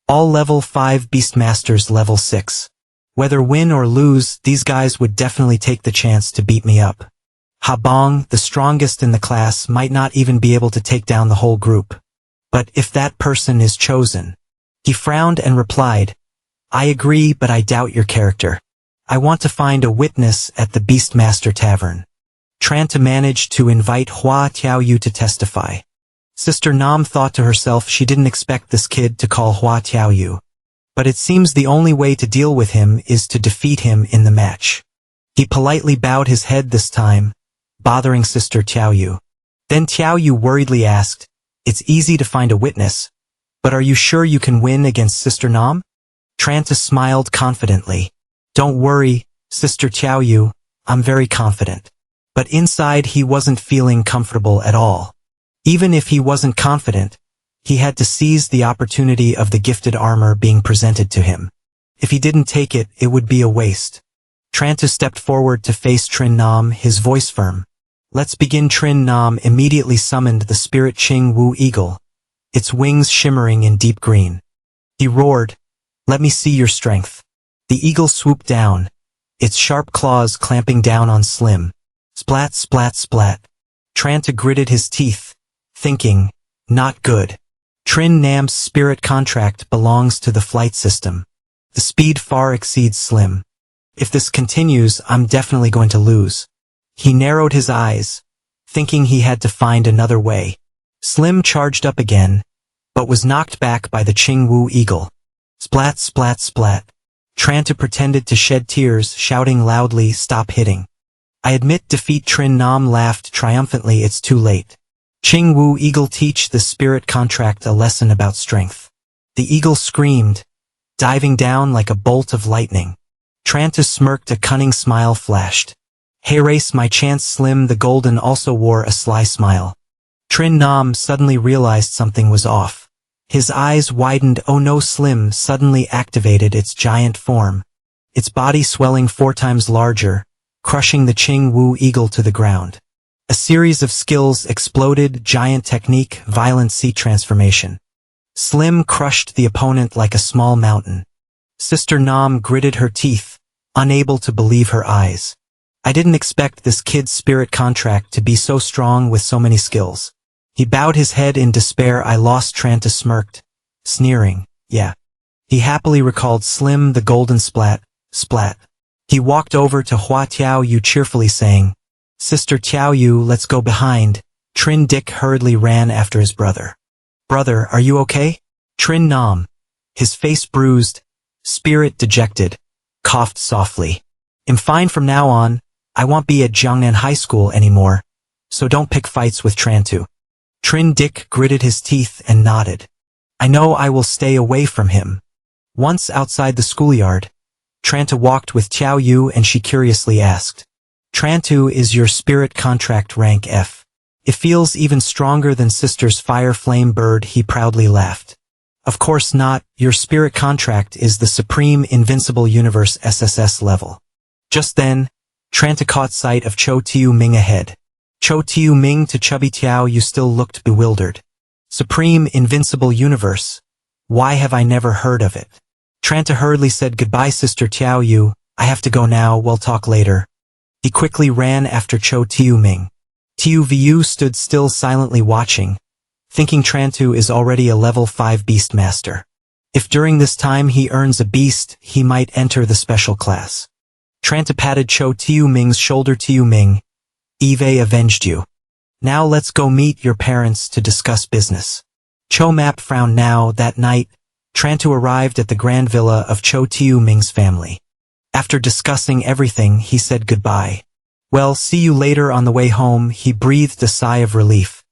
All level 5 Beastmasters level 6. Whether win or lose, these guys would definitely take the chance to beat me up. Habong, the strongest in the class, might not even be able to take down the whole group. But if that person is chosen. He frowned and replied, "I agree, but I doubt your character. I want to find a witness at the Beastmaster Tavern." Tranta managed to invite Hua Tiaoyu to testify. Sister Nam thought to herself she didn't expect this kid to call Hua Tiaoyu. But it seems the only way to deal with him is to defeat him in the match. He politely bowed his head this time, bothering Sister Tiaoyu. Then Tiaoyu worriedly asked, "It's easy to find a witness, but are you sure you can win against Sister Nam?" Tranta smiled confidently. "Don't worry, Sister Tiaoyu, I'm very confident." But inside he wasn't feeling comfortable at all. Even if he wasn't confident, he had to seize the opportunity of the gifted armor being presented to him. If he didn't take it, it would be a waste. Tranta stepped forward to face Trin Nam, his voice firm. "Let's begin." Trin Nam immediately summoned the spirit Ching Wu Eagle, its wings shimmering in deep green. He roared, "Let me see your strength." The eagle swooped down, its sharp claws clamping down on Slim. Splat, splat, splat. Tranta gritted his teeth, thinking, not good. Trin Nam's spirit contract belongs to the flight system. The speed far exceeds Slim. If this continues, I'm definitely going to lose. He narrowed his eyes, thinking he had to find another way. Slim charged up again, but was knocked back by the Ching Wu Eagle. Splat, splat, splat. Tranta pretended to shed tears, shouting loudly, "Stop hitting." "I admit defeat." Trin Nam laughed triumphantly. "It's too late." Ching Wu Eagle teach the spirit contract a lesson about strength. The eagle screamed, diving down like a bolt of lightning. Tranta smirked, a cunning smile flashed. "Hey, race my chance." Slim the Golden also wore a sly smile. Trin Nam suddenly realized something was off. His eyes widened. Oh no! Slim suddenly activated its giant form, its body swelling 4 times larger, crushing the Ching Wu Eagle to the ground. A series of skills exploded: giant technique, violent sea transformation. Slim crushed the opponent like a small mountain. Sister Nam gritted her teeth, unable to believe her eyes. "I didn't expect this kid's spirit contract to be so strong with so many skills." He bowed his head in despair. "I lost." Tranta smirked, sneering. "Yeah." He happily recalled Slim the Golden. Splat, splat. He walked over to Hua Tiaoyu cheerfully saying, Sister Tiaoyu, let's go behind. Trin Dick hurriedly ran after his brother. Brother, are you okay? Trin Nam, his face bruised, spirit dejected, coughed softly. I'm fine from now on. I won't be at Jiangnan High School anymore, so don't pick fights with Trantu. Trin Dick gritted his teeth and nodded. I know I will stay away from him. Once outside the schoolyard, Trantu walked with Tiao Yu and she curiously asked, Trantu, is your spirit contract rank F? It feels even stronger than Sister's fire flame bird, he proudly laughed. Of course not, your spirit contract is the Supreme Invincible Universe SSS level. Just then, Trantu caught sight of Cho Tiu Ming ahead. Cho Tiu Ming to Chubby Tiao Yu still looked bewildered. Supreme Invincible Universe. Why have I never heard of it? Trantu hurriedly said, goodbye Sister Tiao Yu, I have to go now, we'll talk later. He quickly ran after Cho Tiu Ming. Tiu Viu stood still silently watching, thinking Trantu is already a level 5 beast master. If during this time he earns a beast, he might enter the special class. Trantu patted Cho Tiu Ming's shoulder. Tiu Ming, Eve avenged you. Now let's go meet your parents to discuss business. Cho Map frowned now. That night, Trantu arrived at the grand villa of Cho Tiu Ming's family. After discussing everything, he said goodbye. Well, see you later. On the way home, he breathed a sigh of relief.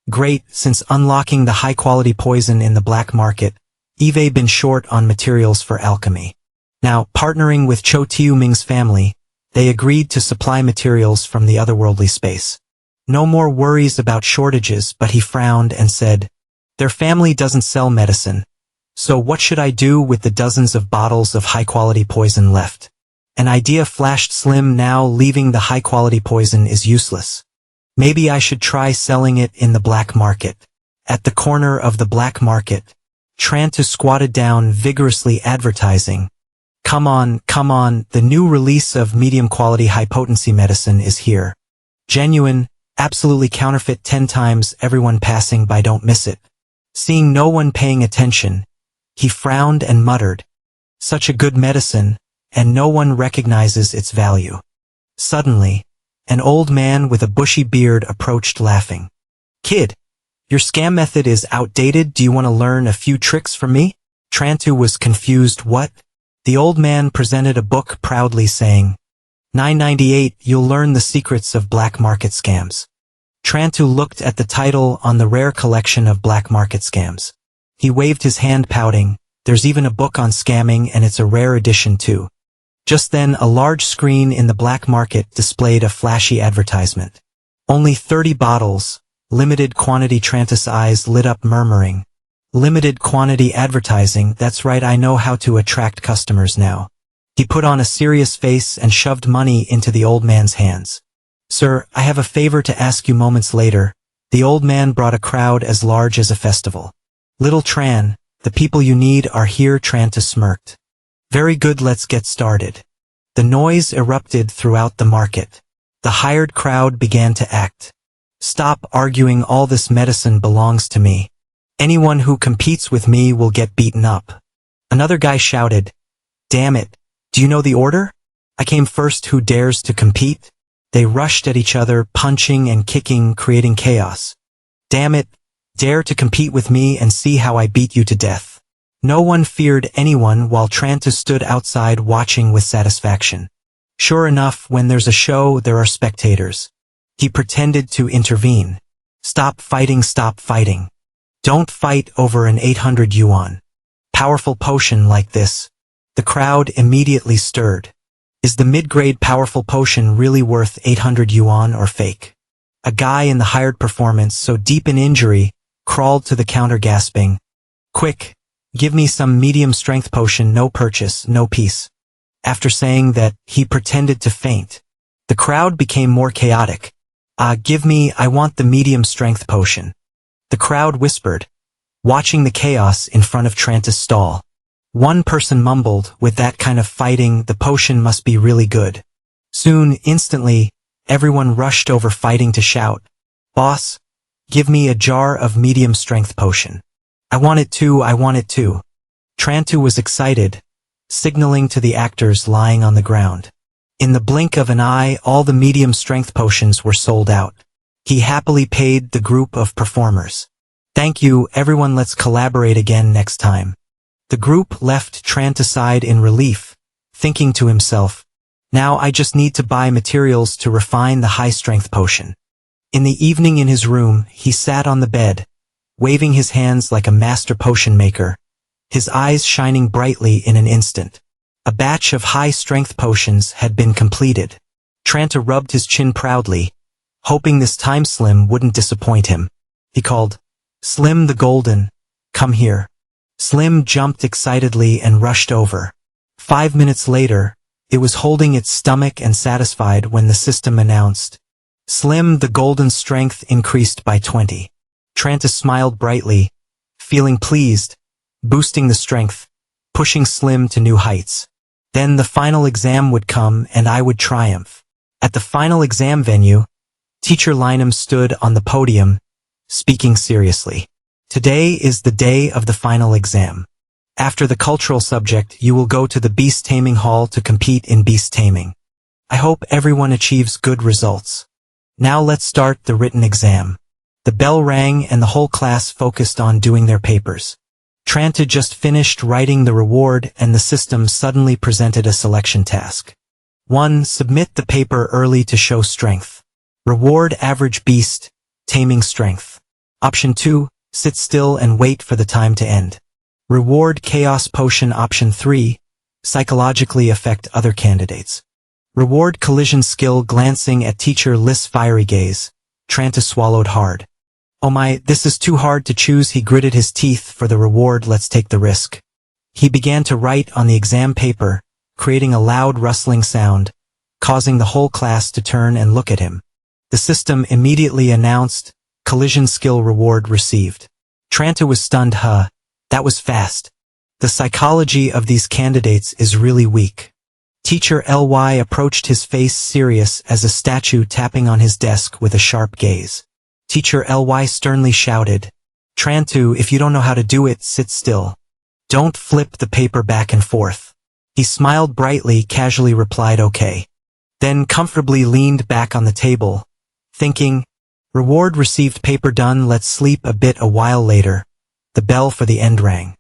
Great, since unlocking the high-quality poison in the black market, Eve been short on materials for alchemy. Now, partnering with Cho Tiu Ming's family, they agreed to supply materials from the otherworldly space. No more worries about shortages, but he frowned and said, their family doesn't sell medicine, so what should I do with the dozens of bottles of high-quality poison left? An idea flashed Slim. Now leaving the high-quality poison is useless. Maybe I should try selling it in the black market. At the corner of the black market, Trantu squatted down, vigorously advertising. Come on, the new release of medium-quality high-potency medicine is here. Genuine, absolutely counterfeit 10 times, everyone passing by don't miss it. Seeing no one paying attention, he frowned and muttered, such a good medicine, and no one recognizes its value. Suddenly, an old man with a bushy beard approached laughing. Kid, your scam method is outdated. Do you want to learn a few tricks from me? Trantu was confused. What? The old man presented a book proudly saying, $9.98, you'll learn the secrets of black market scams. Trantu looked at the title on the rare collection of black market scams. He waved his hand pouting, there's even a book on scamming and it's a rare edition too. Just then a large screen in the black market displayed a flashy advertisement. Only 30 bottles, limited quantity. Trantu's eyes lit up murmuring. Limited quantity advertising, that's right, I know how to attract customers now. He put on a serious face and shoved money into the old man's hands. Sir, I have a favor to ask you. Moments later, the old man brought a crowd as large as a festival. Little Tran, the people you need are here. Trantu smirked. Very good, let's get started. The noise erupted throughout the market. The hired crowd began to act. Stop arguing, all this medicine belongs to me. Anyone who competes with me will get beaten up. Another guy shouted, damn it, do you know the order? I came first, who dares to compete? They rushed at each other, punching and kicking, creating chaos. Damn it, dare to compete with me and see how I beat you to death. No one feared anyone while Trantu stood outside watching with satisfaction. Sure enough, when there's a show, there are spectators. He pretended to intervene. Stop fighting, stop fighting. Don't fight over an 800 yuan. Powerful potion like this. The crowd immediately stirred. Is the mid-grade powerful potion really worth 800 yuan or fake? A guy in the hired performance, so deep in injury, crawled to the counter gasping. Quick, give me some medium strength potion, no purchase, no peace. After saying that, he pretended to faint. The crowd became more chaotic. Give me, I want the medium strength potion. The crowd whispered, watching the chaos in front of Trantu's stall. One person mumbled, with that kind of fighting, the potion must be really good. Soon, instantly, everyone rushed over, fighting to shout, boss, give me a jar of medium strength potion. I want it too, I want it too. Trantu was excited, signaling to the actors lying on the ground. In the blink of an eye, all the medium strength potions were sold out. He happily paid the group of performers. Thank you, everyone, let's collaborate again next time. The group left Trant aside in relief, thinking to himself, now I just need to buy materials to refine the high-strength potion. In the evening in his room, he sat on the bed, waving his hands like a master potion maker, his eyes shining brightly in an instant. A batch of high-strength potions had been completed. Tranta rubbed his chin proudly, hoping this time Slim wouldn't disappoint him. He called, Slim the Golden, come here. Slim jumped excitedly and rushed over. 5 minutes later, it was holding its stomach and satisfied when the system announced, Slim the Golden's strength increased by 20. Tranta smiled brightly, feeling pleased, boosting the strength, pushing Slim to new heights. Then the final exam would come and I would triumph. At the final exam venue, Teacher Lynam stood on the podium, speaking seriously. Today is the day of the final exam. After the cultural subject, you will go to the beast taming hall to compete in beast taming. I hope everyone achieves good results. Now let's start the written exam. The bell rang and the whole class focused on doing their papers. Tranta just finished writing the reward and the system suddenly presented a selection task. 1. Submit the paper early to show strength. Reward average beast, taming strength. Option 2. Sit still and wait for the time to end. Reward chaos potion. Option 3. Psychologically affect other candidates. Reward collision skill. Glancing at Teacher Li's fiery gaze, Tranta swallowed hard. Oh my, this is too hard to choose. He gritted his teeth. For the reward, let's take the risk. He began to write on the exam paper, creating a loud rustling sound, causing the whole class to turn and look at him. The system immediately announced, collision skill reward received. Tranta was stunned. That was fast. The psychology of these candidates is really weak. Teacher Ly approached, his face serious as a statue, tapping on his desk with a sharp gaze. Teacher Ly sternly shouted, Trantu, if you don't know how to do it, sit still. Don't flip the paper back and forth. He smiled brightly, casually replied okay. Then comfortably leaned back on the table, thinking, reward received, paper done, let's sleep a bit. A while later, the bell for the end rang.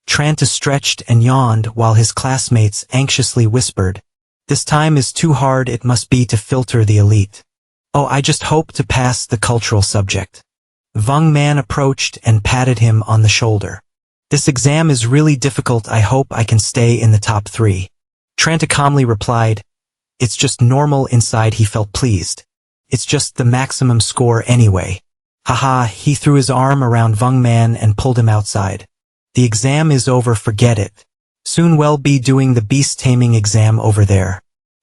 Tranta stretched and yawned while his classmates anxiously whispered, this time is too hard, it must be to filter the elite. Oh, I just hope to pass the cultural subject. Vung Man approached and patted him on the shoulder. This exam is really difficult, I hope I can stay in the top 3. Tranta calmly replied, it's just normal. Inside he felt pleased. It's just the maximum score anyway. Haha, he threw his arm around Vung Man and pulled him outside. The exam is over, forget it. Soon we'll be doing the beast taming exam over there.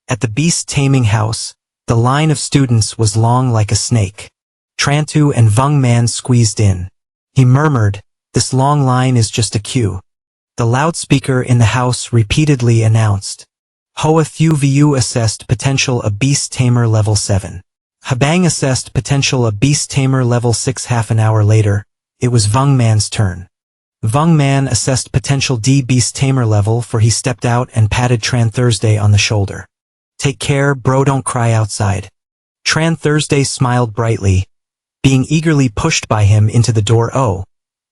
At the beast taming house, the line of students was long like a snake. Trantu and Vung Man squeezed in. He murmured, this long line is just a queue. The loudspeaker in the house repeatedly announced, Hoa Thu Vu assessed potential a beast tamer level 7. Habang assessed potential a beast tamer level 6. Half an hour later, it was Vung Man's turn. Vung Man assessed potential D beast tamer level 4. He stepped out and patted Tran Thursday on the shoulder. Take care, bro, don't cry outside. Tran Thursday smiled brightly, being eagerly pushed by him into the door. Oh.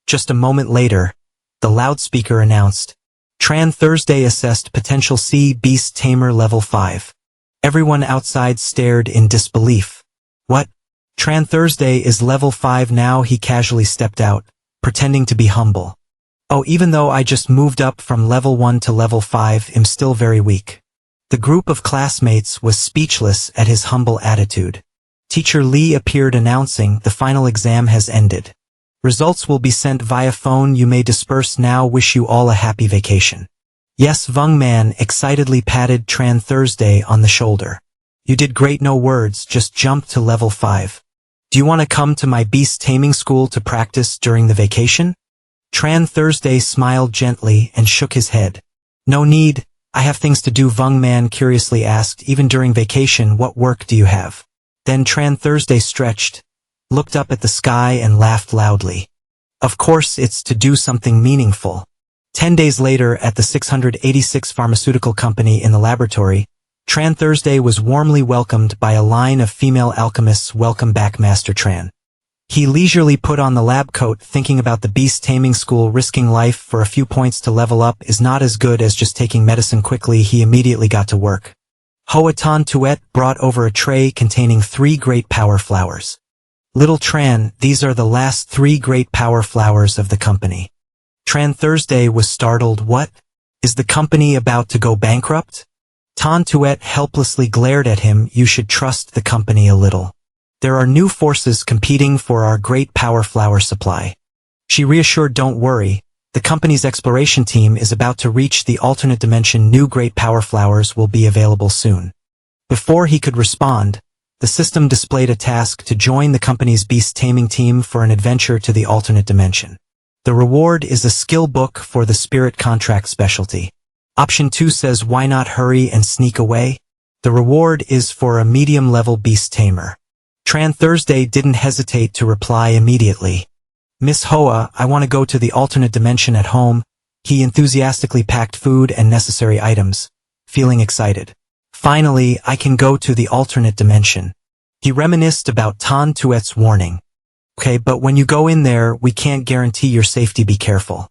Just a moment later, the loudspeaker announced, Tran Thursday assessed potential C beast tamer level 5. Everyone outside stared in disbelief. What? Tran Thursday is level 5 now? He casually stepped out, pretending to be humble. Oh, even though I just moved up from level 1 to level 5, I'm still very weak. The group of classmates was speechless at his humble attitude. Teacher Li appeared, announcing, the final exam has ended. Results will be sent via phone. You may disperse now. Wish you all a happy vacation. Yes, Vung Man excitedly patted Tran Thursday on the shoulder. You did great, no words, just jump to level 5. Do you want to come to my beast taming school to practice during the vacation? Tran Thursday smiled gently and shook his head. No need, I have things to do. Vung Man curiously asked, even during vacation, what work do you have? Then Tran Thursday stretched, looked up at the sky and laughed loudly. Of course it's to do something meaningful. 10 days later at the 686 pharmaceutical company in the laboratory, Tran Thursday was warmly welcomed by a line of female alchemists. Welcome back, Master Tran. He leisurely put on the lab coat, thinking about the beast taming school. Risking life for a few points to level up is not as good as just taking medicine quickly. He immediately got to work. Hoa Tan Tuet brought over a tray containing 3 great power flowers. Little Tran, these are the last 3 great power flowers of the company. Tran Thursday was startled. What? Is the company about to go bankrupt? Tan Tuet helplessly glared at him. You should trust the company a little. There are new forces competing for our great power flower supply. She reassured, don't worry, the company's exploration team is about to reach the alternate dimension. New great power flowers will be available soon. Before he could respond, the system displayed a task to join the company's beast taming team for an adventure to the alternate dimension. The reward is a skill book for the spirit contract specialty. Option 2 says, why not hurry and sneak away? The reward is for a medium-level beast tamer. Tran Thursday didn't hesitate to reply immediately. Miss Hoa, I want to go to the alternate dimension at home. He enthusiastically packed food and necessary items, feeling excited. Finally, I can go to the alternate dimension. He reminisced about Tan Tuet's warning. Okay, but when you go in there, we can't guarantee your safety. Be careful.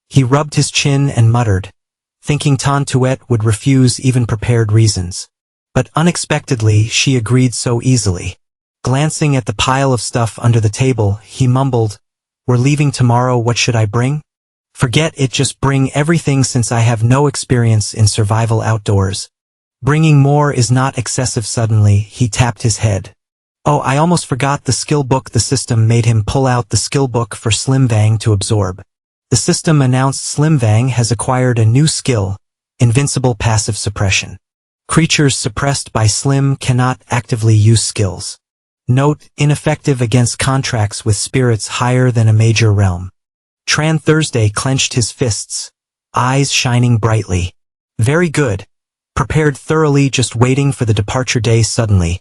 He rubbed his chin and muttered, thinking Tan Tuet would refuse even prepared reasons. But unexpectedly, she agreed so easily. Glancing at the pile of stuff under the table, he mumbled, we're leaving tomorrow. What should I bring? Forget it, just bring everything since I have no experience in survival outdoors. Bringing more is not excessive. Suddenly, he tapped his head. Oh, I almost forgot the skill book. The system made him pull out the skill book for Slim Vang to absorb. The system announced Slim Vang has acquired a new skill, Invincible Passive Suppression. Creatures suppressed by Slim cannot actively use skills. Note, ineffective against contracts with spirits higher than a major realm. Tran Thursday clenched his fists, eyes shining brightly. Very good. Prepared thoroughly, just waiting for the departure day. Suddenly,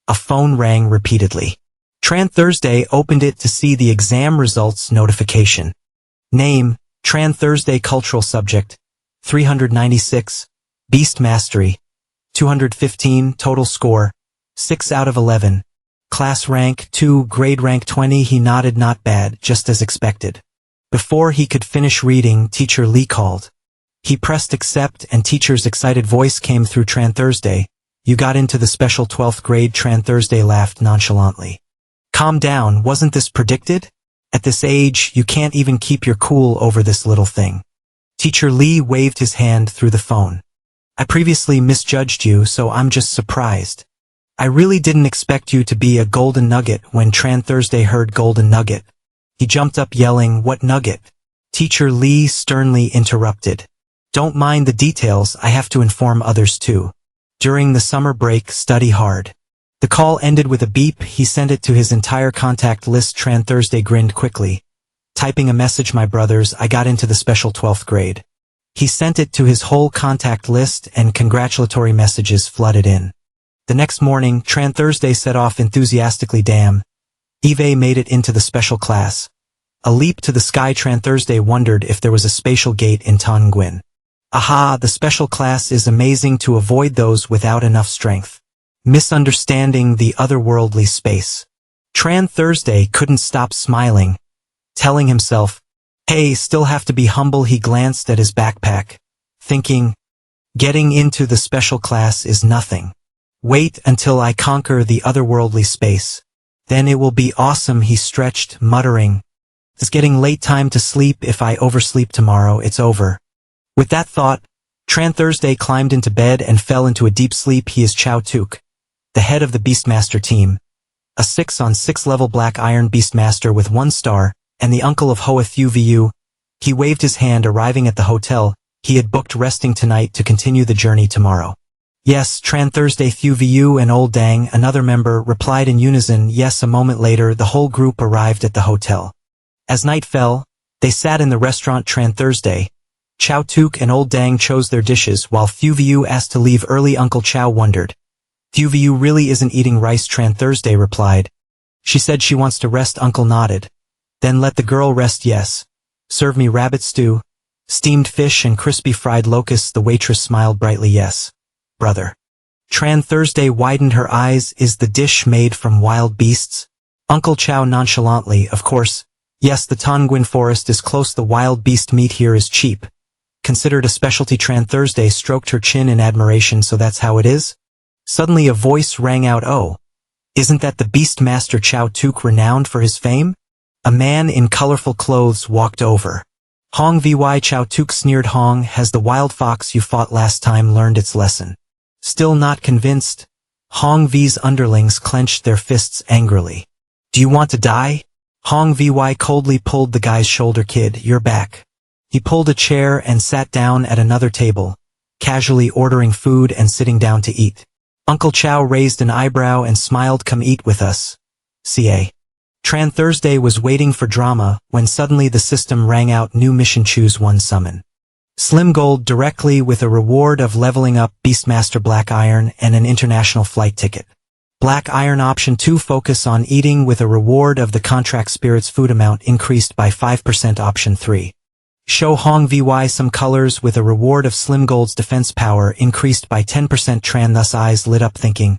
a phone rang repeatedly. Tran Thursday opened it to see the exam results notification. Name, Tran Thursday. Cultural subject, 396. Beast Mastery, 215. Total score, 6 out of 11. Class rank, 2. Grade rank, 20. He nodded. Not bad, just as expected. Before he could finish reading, Teacher Lee called. He pressed accept and teacher's excited voice came through. Tran Thursday, you got into the special 12th grade. Tran Thursday laughed nonchalantly. Calm down, wasn't this predicted? At this age, you can't even keep your cool over this little thing. Teacher Lee waved his hand through the phone. I previously misjudged you, so I'm just surprised. I really didn't expect you to be a golden nugget. When Tran Thursday heard golden nugget, he jumped up yelling, what nugget? Teacher Lee sternly interrupted. Don't mind the details, I have to inform others too. During the summer break, study hard. The call ended with a beep. He sent it to his entire contact list. Tran Thursday grinned quickly, typing a message, my brothers, I got into the special 12th grade. He sent it to his whole contact list and congratulatory messages flooded in. The next morning, Tran Thursday set off enthusiastically. Damn, Eve made it into the special class. A leap to the sky. Tran Thursday wondered if there was a spatial gate in Tonguin. Aha, the special class is amazing to avoid those without enough strength. Misunderstanding the otherworldly space. Tran Thursday couldn't stop smiling, telling himself, hey, still have to be humble. He glanced at his backpack, thinking, getting into the special class is nothing. Wait until I conquer the otherworldly space. Then it will be awesome. He stretched, muttering, it's getting late, time to sleep. If I oversleep tomorrow, it's over. With that thought, Tran Thursday climbed into bed and fell into a deep sleep. He is Chow Tuk, the head of the Beastmaster team, a 6-on-6 level Black Iron Beastmaster with 1 star, and the uncle of Hoa Thu Vu. He waved his hand. Arriving at the hotel, he had booked resting tonight to continue the journey tomorrow. Yes, Tran Thursday. Thu Vu and Old Dang, another member, replied in unison. Yes. A moment later, the whole group arrived at the hotel. As night fell, they sat in the restaurant. Tran Thursday, Chow Tuk and Old Dang chose their dishes while Thu Vu asked to leave early. Uncle Chow wondered. Thu Vu really isn't eating rice. Tran Thursday replied. She said she wants to rest. Uncle nodded. Then let the girl rest. Yes. Serve me rabbit stew, steamed fish and crispy fried locusts. The waitress smiled brightly. Yes, brother. Tran Thursday widened her eyes. Is the dish made from wild beasts? Uncle Chow nonchalantly, of course. Yes, the Tonguin forest is close. The wild beast meat here is cheap. Considered a specialty. Tran Thursday stroked her chin in admiration. So that's how it is? Suddenly a voice rang out. Oh, isn't that the beast master Chow Tuk, renowned for his fame? A man in colorful clothes walked over. Hong Vy, Chow Tuk sneered. Hong, has the wild fox you fought last time learned its lesson? Still not convinced? Hong V's underlings clenched their fists angrily. Do you want to die? Hong Vy coldly pulled the guy's shoulder. Kid, you're back. He pulled a chair and sat down at another table, casually ordering food and sitting down to eat. Uncle Chow raised an eyebrow and smiled. Come eat with us. Ca. Tran Thursday was waiting for drama when suddenly the system rang out. New mission, choose one, summon Slim Gold directly with a reward of leveling up Beastmaster Black Iron and an international flight ticket. Black Iron option 2, focus on eating with a reward of the contract spirits food amount increased by 5%. Option 3. Show Hong Vy some colors with a reward of Slim Gold's defense power increased by 10%. Tran thus eyes lit up thinking,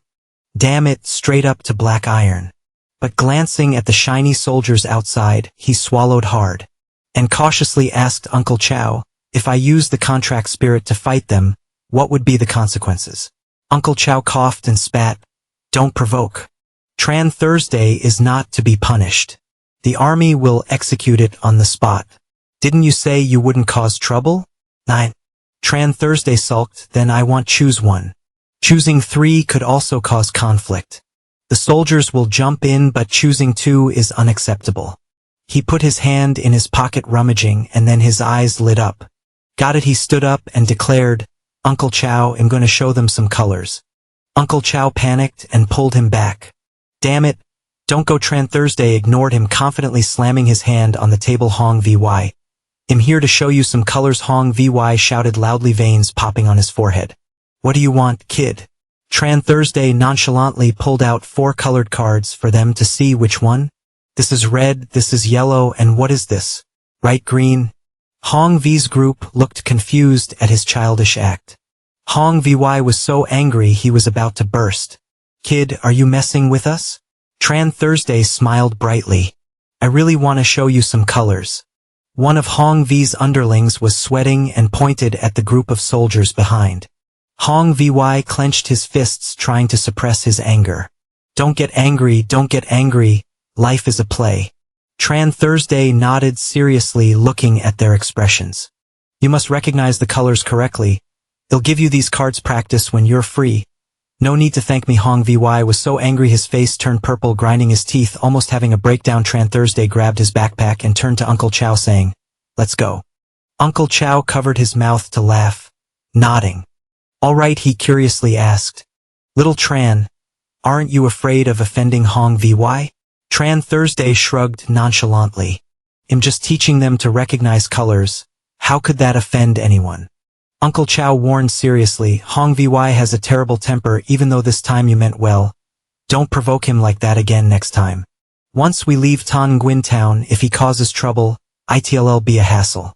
damn it, straight up to Black Iron. But glancing at the shiny soldiers outside, he swallowed hard and cautiously asked Uncle Chow, if I use the contract spirit to fight them, what would be the consequences? Uncle Chow coughed and spat. Don't provoke. Tran Thursday is not to be punished. The army will execute it on the spot. Didn't you say you wouldn't cause trouble? 9. Tran Thursday sulked. Then I want choose one. Choosing 3 could also cause conflict. The soldiers will jump in, but choosing 2 is unacceptable. He put his hand in his pocket rummaging, and then his eyes lit up. Got it. He stood up and declared, Uncle Chow, I'm going to show them some colors. Uncle Chow panicked and pulled him back. Damn it, don't go. Tran Thursday ignored him, confidently slamming his hand on the table. Hong Vy. I'm here to show you some colors. Hong Vy shouted loudly, veins popping on his forehead. What do you want, kid? Tran Thursday nonchalantly pulled out 4 colored cards for them to see. Which one? This is red, this is yellow, and what is this? Right, green? Hong V's group looked confused at his childish act. Hong Vy was so angry he was about to burst. Kid, are you messing with us? Tran Thursday smiled brightly. I really want to show you some colors. One of Hong V's underlings was sweating and pointed at the group of soldiers behind. Hong Vy clenched his fists, trying to suppress his anger. Don't get angry, don't get angry. Life is a play. Tran Thursday nodded seriously, looking at their expressions. You must recognize the colors correctly. They'll give you these cards practice when you're free. No need to thank me. Hong Vy was so angry his face turned purple, grinding his teeth, almost having a breakdown. Tran Thursday grabbed his backpack and turned to Uncle Chow, saying, Let's go. Uncle Chow covered his mouth to laugh, nodding. All right, he curiously asked. Little Tran, aren't you afraid of offending Hong Vy? Tran Thursday shrugged nonchalantly. I'm just teaching them to recognize colors. How could that offend anyone? Uncle Chow warned seriously, Hong Vy has a terrible temper, even though this time you meant well. Don't provoke him like that again next time. Once we leave Tonguin town, if he causes trouble, it'll be a hassle.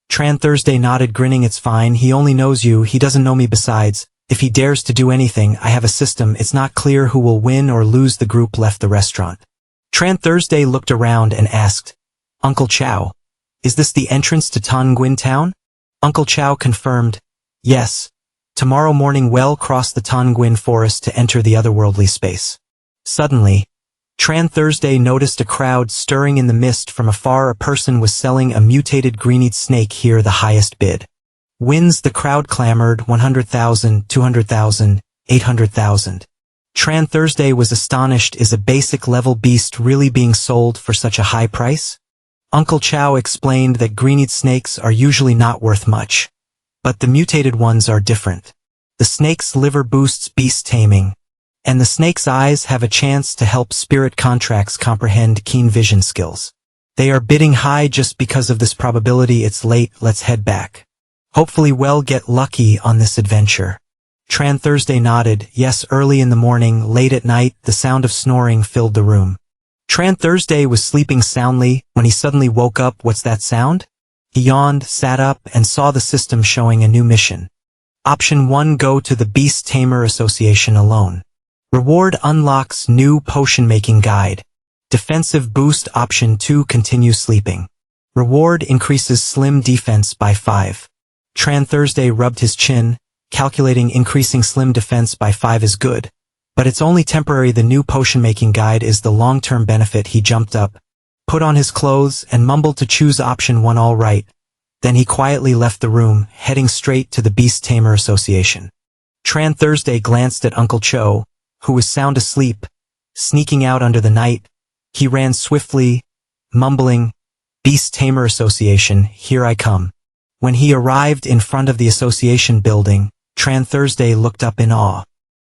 Tran Thursday nodded, grinning. It's fine, he only knows you, he doesn't know me. Besides, if he dares to do anything, I have a system. It's not clear who will win or lose. The group left the restaurant. Tran Thursday looked around and asked, Uncle Chow, is this the entrance to Tonguin town? Uncle Chow confirmed, yes. Tomorrow morning we'll cross the Tonguin forest to enter the otherworldly space. Suddenly, Tran Thursday noticed a crowd stirring in the mist. From afar, a person was selling a mutated greeneyed snake. Here, the highest bid wins. The crowd clamored, 100,000, 200,000, 800,000. Tran Thursday was astonished. Is a basic level beast really being sold for such a high price? Uncle Chow explained that greeneyed snakes are usually not worth much, but the mutated ones are different. The snake's liver boosts beast taming, and the snake's eyes have a chance to help spirit contracts comprehend keen vision skills. They are bidding high just because of this probability. It's late, let's head back. Hopefully we'll get lucky on this adventure. Tran Thursday nodded. Yes, early in the morning, late at night, the sound of snoring filled the room. Tran Thursday was sleeping soundly when he suddenly woke up. What's that sound? He yawned, sat up, and saw the system showing a new mission. Option 1. Go to the Beast Tamer Association alone. Reward unlocks new potion making guide. Defensive boost. Option 2. Continue sleeping. Reward increases slim defense by 5. Tran Thursday rubbed his chin, calculating increasing slim defense by 5 is good. But it's only temporary. The new potion making guide is the long-term benefit. He jumped up, put on his clothes, and mumbled to choose option 1. All right. Then he quietly left the room, heading straight to the Beast Tamer Association. Tran Thursday glanced at Uncle Cho, who was sound asleep, sneaking out under the night. He ran swiftly, mumbling, "Beast Tamer Association, here I come." When he arrived in front of the association building, Tran Thursday looked up in awe.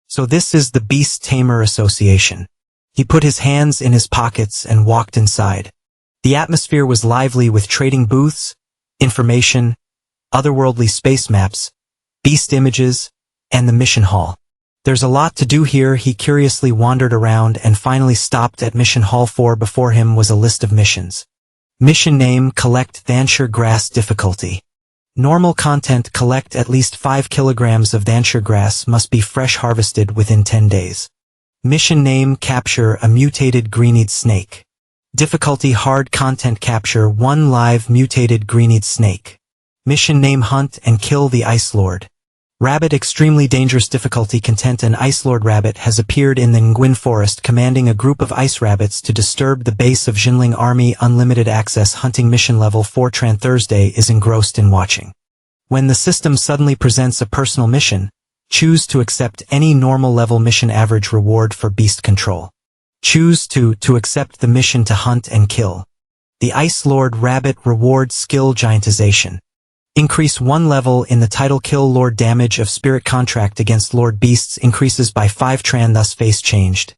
So this is the Beast Tamer Association. He put his hands in his pockets and walked inside. The atmosphere was lively with trading booths, information, otherworldly space maps, beast images, and the mission hall. There's a lot to do here. He curiously wandered around and finally stopped at Mission Hall 4. Before him was a list of missions. Mission name: collect Thanshire grass. Difficulty: normal. Content: collect at least 5 kilograms of Thanshire grass, must be fresh harvested within 10 days. Mission name: capture a mutated greeneed snake. Difficulty: hard. Content: capture 1 live mutated greeneed snake. Mission name: hunt and kill the Ice Lord. Rabbit: extremely dangerous. Difficulty: content: an Ice Lord rabbit has appeared in the Nguyen Forest, commanding a group of ice rabbits to disturb the base of Jinling Army. Unlimited access. Hunting. Mission level 4. Tran Thursday is engrossed in watching. When the system suddenly presents a personal mission, choose to accept any normal level mission. Average reward for beast control. Choose to accept the mission to hunt and kill the Ice Lord rabbit. Reward: skill giantization. Increase 1 level in the title. Kill Lord. Damage of spirit contract against Lord beasts increases by 5. Tran thus face changed,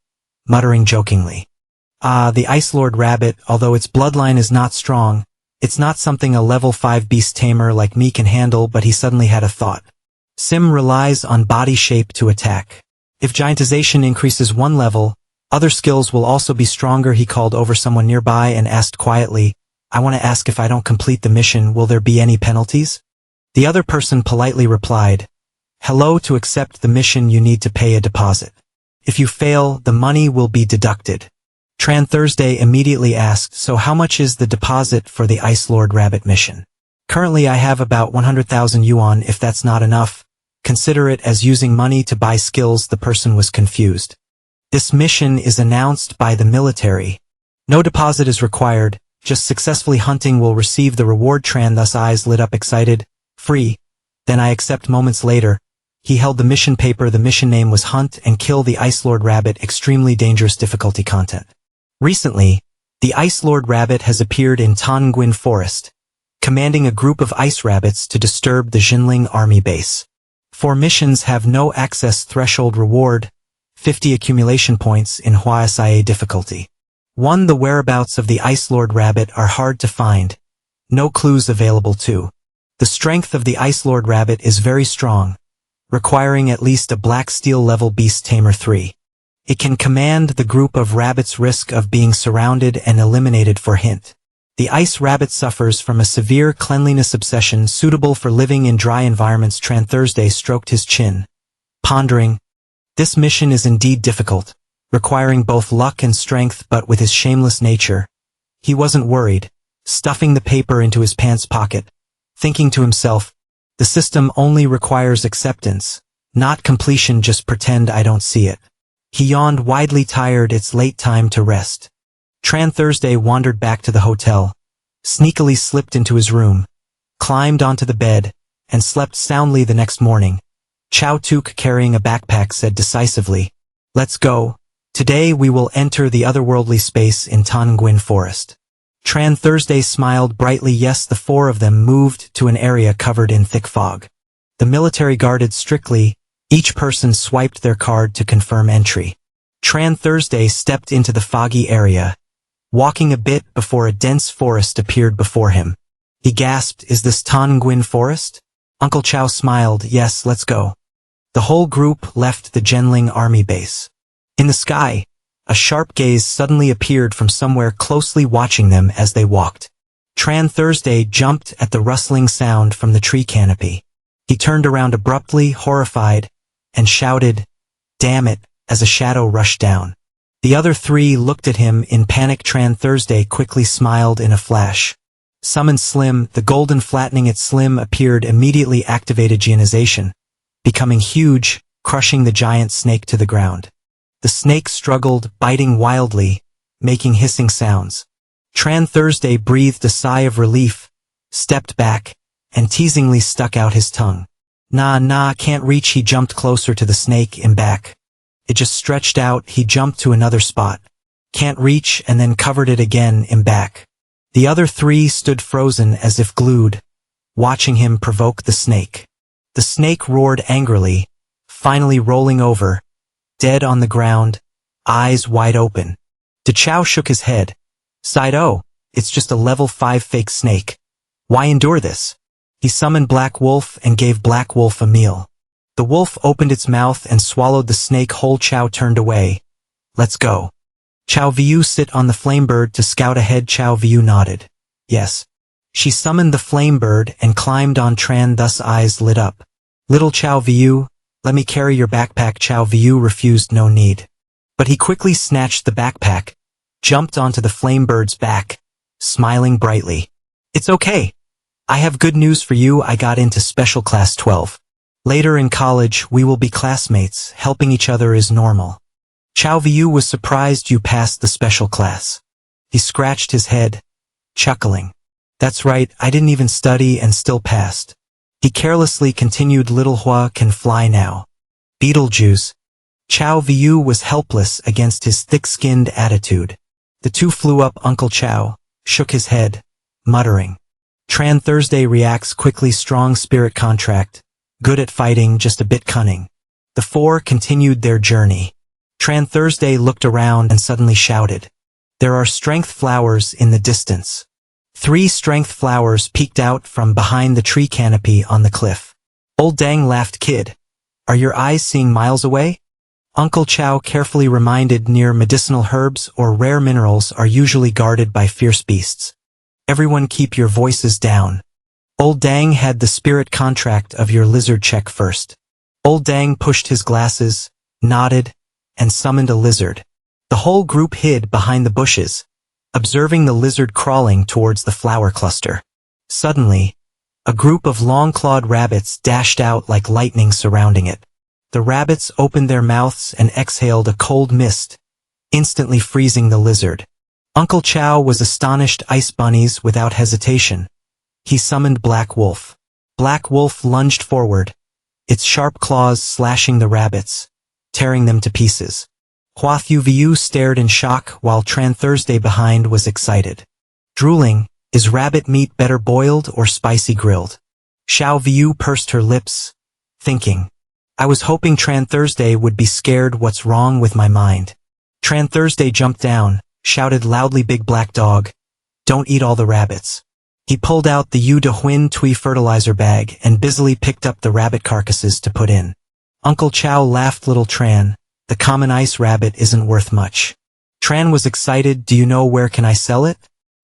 muttering jokingly, the Ice Lord rabbit, although its bloodline is not strong, it's not something a level 5 beast tamer like me can handle. But he suddenly had a thought. Sim relies on body shape to attack. If giantization increases 1 level, other skills will also be stronger. He called over someone nearby and asked quietly, "I want to ask, if I don't complete the mission, will there be any penalties?" The other person politely replied, "Hello, to accept the mission you need to pay a deposit. If you fail, the money will be deducted." Tran Thursday immediately asked, "So how much is the deposit for the Ice Lord Rabbit mission?" "Currently I have about 100,000 yuan. If that's not enough, consider it as using money to buy skills." The person was confused. "This mission is announced by the military. No deposit is required. Just successfully hunting will receive the reward." Tran thus eyes lit up, excited. "Free? Then I accept." Moments later, he held the mission paper. The mission name was Hunt and Kill the Ice Lord Rabbit. Extremely dangerous. Difficulty: content. Recently, the Ice Lord Rabbit has appeared in Nguyen Forest, commanding a group of ice rabbits to disturb the Jinling Army base. 4 missions have no access threshold. Reward: 50 accumulation points in Hua Sia. Difficulty: 1. The whereabouts of the Ice Lord Rabbit are hard to find. No clues available. 2. The strength of the Ice Lord Rabbit is very strong, requiring at least a Black Steel level beast tamer. 3. It can command the group of rabbits. Risk of being surrounded and eliminated. For hint: the ice rabbit suffers from a severe cleanliness obsession, suitable for living in dry environments. Tran Thursday stroked his chin, pondering. This mission is indeed difficult, requiring both luck and strength, but with his shameless nature, he wasn't worried, stuffing the paper into his pants pocket, thinking to himself, "The system only requires acceptance, not completion. Just pretend I don't see it." He yawned widely, tired. It's late, time to rest. Tran Thursday wandered back to the hotel, sneakily slipped into his room, climbed onto the bed, and slept soundly. The next morning, Chow Tuk, carrying a backpack, said decisively, "Let's go. Today we will enter the otherworldly space in Nguyen Forest." Tran Thursday smiled brightly. Yes, the 4 of them moved to an area covered in thick fog. The military guarded strictly. Each person swiped their card to confirm entry. Tran Thursday stepped into the foggy area, walking a bit before a dense forest appeared before him. He gasped, "Is this Nguyen Forest?" Uncle Chow smiled. "Yes, let's go." The whole group left the Jinling Army base. In the sky, a sharp gaze suddenly appeared from somewhere, closely watching them as they walked. Tran Thursday jumped at the rustling sound from the tree canopy. He turned around abruptly, horrified, and shouted, "Damn it," as a shadow rushed down. The other three looked at him in panic. Tran Thursday quickly smiled in a flash. Summoned Slim, the golden flattening at Slim appeared immediately, activated Geonization, becoming huge, crushing the giant snake to the ground. The snake struggled, biting wildly, making hissing sounds. Tran Thursday breathed a sigh of relief, stepped back, and teasingly stuck out his tongue. Nah, can't reach." He jumped closer to the snake and back. It just stretched out. He jumped to another spot. Can't reach, and then covered it again and back. The other three stood frozen as if glued, watching him provoke the snake. The snake roared angrily, finally rolling over, dead on the ground, eyes wide open. DeChao shook his head, sighed, "Oh, it's just a level 5 fake snake. Why endure this?" He summoned Black Wolf and gave Black Wolf a meal. The wolf opened its mouth and swallowed the snake whole. Chao turned away. "Let's go." Chao Viu sit on the flamebird to scout ahead. Chao Viu nodded. Yes. She summoned the flamebird and climbed on Tran, thus eyes lit up. "Little Chao Viu, let me carry your backpack." Chao Viu refused. "No need." But he quickly snatched the backpack, jumped onto the flamebird's back, smiling brightly. "It's okay. I have good news for you. I got into special class 12. Later in college, we will be classmates. Helping each other is normal." Chao Viu was surprised. "You passed the special class." He scratched his head, chuckling. "That's right, I didn't even study and still passed." He carelessly continued, "Little Hua can fly now." Beetlejuice. Chao Viu was helpless against his thick-skinned attitude. The two flew up. Uncle Chao shook his head, muttering. Tran Thursday reacts quickly. Strong spirit contract. Good at fighting, just a bit cunning. The four continued their journey. Tran Thursday looked around and suddenly shouted, "There are strength flowers in the distance." 3 strength flowers peeked out from behind the tree canopy on the cliff. Old Dang laughed. "Kid, are your eyes seeing miles away?" Uncle Chao carefully reminded, "Near medicinal herbs or rare minerals are usually guarded by fierce beasts. Everyone keep your voices down." Old Dang had the spirit contract of your lizard check first. Old Dang pushed his glasses, nodded, and summoned a lizard. The whole group hid behind the bushes, observing the lizard crawling towards the flower cluster. Suddenly, a group of long-clawed rabbits dashed out like lightning surrounding it. The rabbits opened their mouths and exhaled a cold mist, instantly freezing the lizard. Uncle Chao was astonished. Ice bunnies. Without hesitation, he summoned Black Wolf. Black Wolf lunged forward, its sharp claws slashing the rabbits, tearing them to pieces. Hua Thiu Viu stared in shock while Tran Thursday behind was excited. Drooling, "Is rabbit meat better boiled or spicy grilled?" Xiao Viu pursed her lips, thinking, "I was hoping Tran Thursday would be scared. What's wrong with my mind?" Tran Thursday jumped down, shouted loudly, "Big black dog, don't eat all the rabbits." He pulled out the Yu De Huin Tui fertilizer bag and busily picked up the rabbit carcasses to put in. Uncle Chao laughed. "Little Tran, the common ice rabbit isn't worth much." Tran was excited. "Do you know where can I sell it?"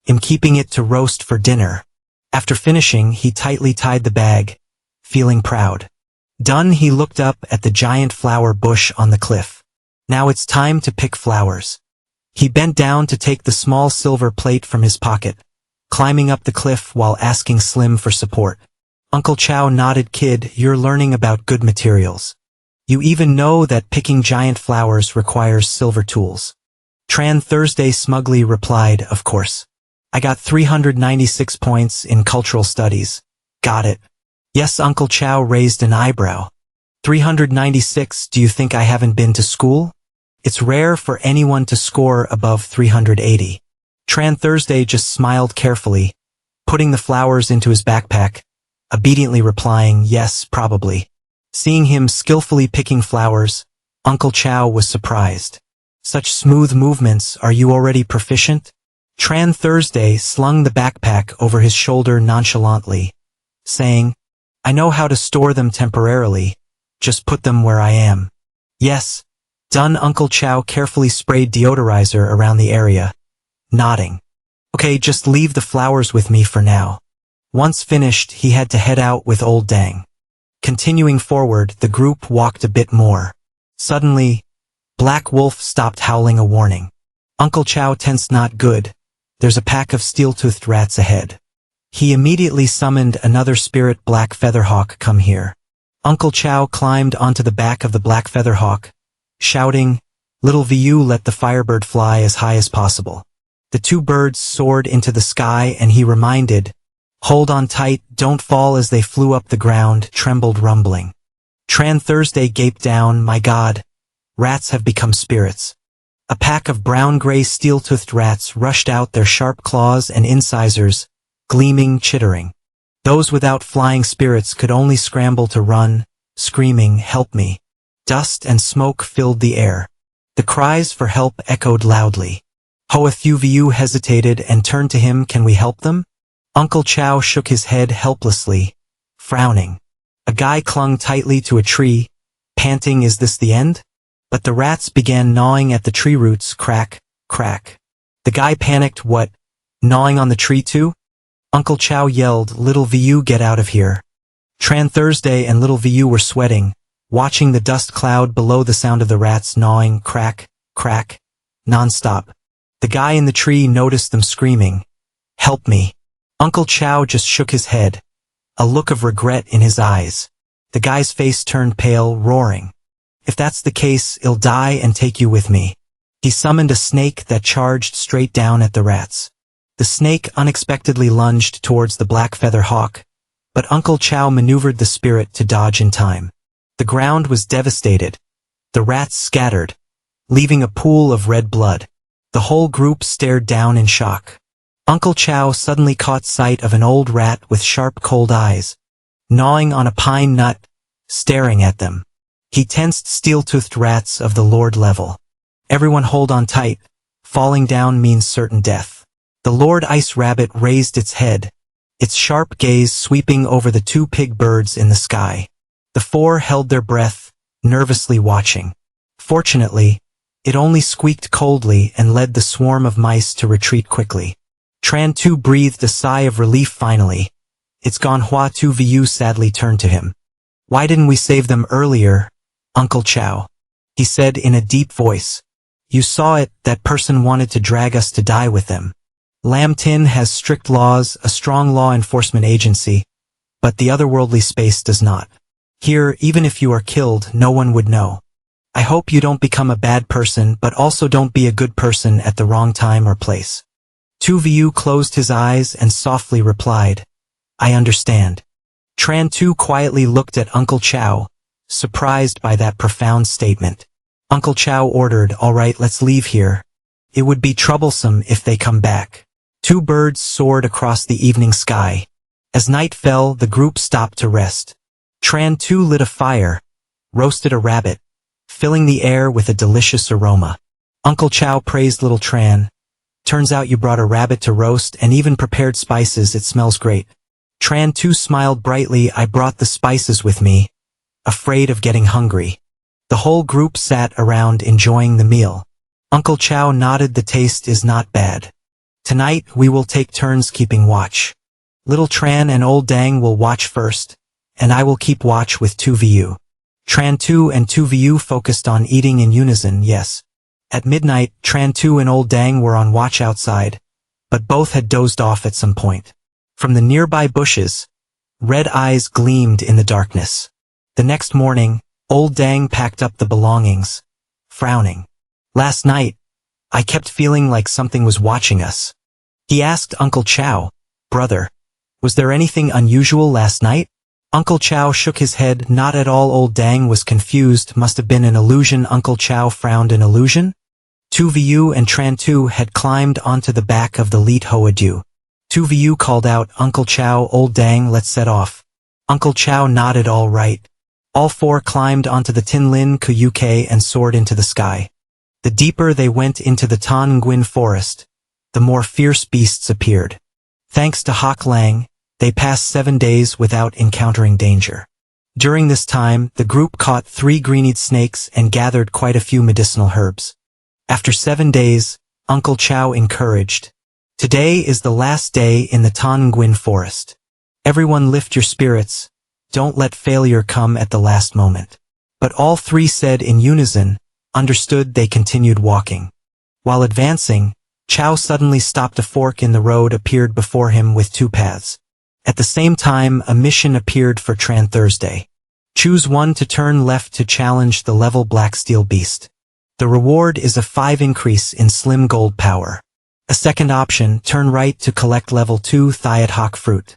"I'm keeping it to roast for dinner." After finishing, he tightly tied the bag, feeling proud. Done, he looked up at the giant flower bush on the cliff. Now it's time to pick flowers. He bent down to take the small silver plate from his pocket, climbing up the cliff while asking Slim for support. Uncle Chao nodded. "Kid, you're learning about good materials. You even know that picking giant flowers requires silver tools." Tran Thursday smugly replied, "Of course. I got 396 points in cultural studies." "Got it." "Yes." Uncle Chao raised an eyebrow. 396, do you think I haven't been to school? It's rare for anyone to score above 380. Tran Thursday just smiled carefully, putting the flowers into his backpack, obediently replying, "Yes, probably." Seeing him skillfully picking flowers, Uncle Chao was surprised. "Such smooth movements, are you already proficient?" Tran Thursday slung the backpack over his shoulder nonchalantly, saying, "I know how to store them temporarily, just put them where I am." "Yes." Done. Uncle Chao carefully sprayed deodorizer around the area, nodding. "Okay, just leave the flowers with me for now." Once finished, he had to head out with Old Dang. Continuing forward, the group walked a bit more. Suddenly, Black Wolf stopped howling a warning. Uncle Chow tensed. Not good. There's a pack of steel-toothed rats ahead. He immediately summoned another spirit. Black Featherhawk, come here. Uncle Chow climbed onto the back of the Black Featherhawk, shouting, Little Vu, let the firebird fly as high as possible. The two birds soared into the sky and he reminded, Hold on tight, don't fall. As they flew up, the ground trembled, rumbling. Tran Thursday gaped down. My God, rats have become spirits. A pack of brown-gray steel-toothed rats rushed out, their sharp claws and incisors gleaming, chittering. Those without flying spirits could only scramble to run, screaming, Help me. Dust and smoke filled the air. The cries for help echoed loudly. Hoa Thu Vu hesitated and turned to him. Can we help them? Uncle Chow shook his head helplessly, frowning. A guy clung tightly to a tree, panting, Is this the end? But the rats began gnawing at the tree roots. Crack, crack. The guy panicked. What? Gnawing on the tree too? Uncle Chow yelled, Little Vu, get out of here. Tran Thursday and Little Vu were sweating, watching the dust cloud below. The sound of the rats gnawing, crack, crack, non-stop. The guy in the tree noticed them screaming, Help me. Uncle Chow just shook his head, a look of regret in his eyes. The guy's face turned pale, roaring, If that's the case, I'll die and take you with me. He summoned a snake that charged straight down at the rats. The snake unexpectedly lunged towards the Black Feather Hawk, but Uncle Chow maneuvered the spirit to dodge in time. The ground was devastated. The rats scattered, leaving a pool of red blood. The whole group stared down in shock. Uncle Chow suddenly caught sight of an old rat with sharp, cold eyes, gnawing on a pine nut, staring at them. He tensed. Steel-toothed rats of the Lord level. Everyone hold on tight. Falling down means certain death. The Lord Ice Rabbit raised its head, its sharp gaze sweeping over the two pig birds in the sky. The four held their breath, nervously watching. Fortunately, it only squeaked coldly and led the swarm of mice to retreat quickly. Tran Tu breathed a sigh of relief finally. It's gone. Hoa Tu Vu sadly turned to him. Why didn't we save them earlier, Uncle Chow? He said in a deep voice. You saw it, that person wanted to drag us to die with them. Lam Tin has strict laws, a strong law enforcement agency, but the otherworldly space does not. Here, even if you are killed, no one would know. I hope you don't become a bad person, but also don't be a good person at the wrong time or place. Tu Vu closed his eyes and softly replied, I understand. Tran Tu quietly looked at Uncle Chow, surprised by that profound statement. Uncle Chow ordered, All right, let's leave here. It would be troublesome if they come back. Two birds soared across the evening sky. As night fell, the group stopped to rest. Tran Tu lit a fire, roasted a rabbit, filling the air with a delicious aroma. Uncle Chow praised little Tran. Turns out you brought a rabbit to roast and even prepared spices. It smells great. Tran Tu smiled brightly. I brought the spices with me, afraid of getting hungry. The whole group sat around enjoying the meal. Uncle Chow nodded. The taste is not bad. Tonight we will take turns keeping watch. Little Tran and Old Dang will watch first, and I will keep watch with Tu Vu. Tran Tu and Tu Vu focused on eating in unison, yes. At midnight, Tran Tu and Old Dang were on watch outside, but both had dozed off at some point. From the nearby bushes, red eyes gleamed in the darkness. The next morning, Old Dang packed up the belongings, frowning. Last night, I kept feeling like something was watching us. He asked Uncle Chow, Brother, was there anything unusual last night? Uncle Chow shook his head. Not at all. Old Dang was confused. Must have been an illusion. Uncle Chow frowned. An illusion? Tu Vu and Tran Tu had climbed onto the back of the Leet Hoa Du. Tu Vu called out, Uncle Chow, Old Dang, let's set off. Uncle Chow nodded. All right. All four climbed onto the Tin Lin Kuyuk and soared into the sky. The deeper they went into the Tan Nguyen forest, the more fierce beasts appeared. Thanks to Hak Lang, they passed 7 days without encountering danger. During this time, the group caught 3 green-eyed snakes and gathered quite a few medicinal herbs. After 7 days, Uncle Chow encouraged, Today is the last day in the Tan Nguyen forest. Everyone lift your spirits. Don't let failure come at the last moment. But all three said in unison, understood. They continued walking. While advancing, Chow suddenly stopped. A fork in the road appeared before him with two paths. At the same time, a mission appeared for Tran Thursday. Choose one to turn left to challenge the level Black Steel Beast. The reward is a 5 increase in Slim Gold Power. A second option, turn right to collect level 2 Thiat Hawk Fruit.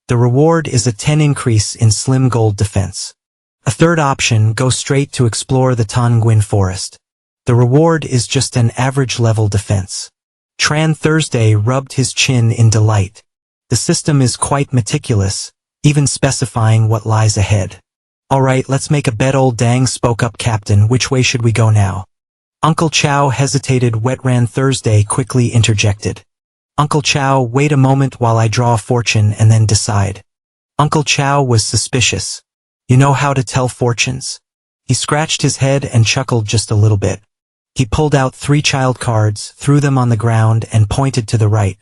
The reward is a 10 increase in Slim Gold Defense. A third option, go straight to explore the Tan Nguyen Forest. The reward is just an average level defense. Tran Thursday rubbed his chin in delight. The system is quite meticulous, even specifying what lies ahead. Alright, let's make a bet. Old Dang spoke up. Captain, which way should we go now? Uncle Chow hesitated. Wetran Thursday quickly interjected. Uncle Chow, wait a moment while I draw a fortune and then decide. Uncle Chow was suspicious. You know how to tell fortunes? He scratched his head and chuckled just a little bit. He pulled out 3 child cards, threw them on the ground and pointed to the right.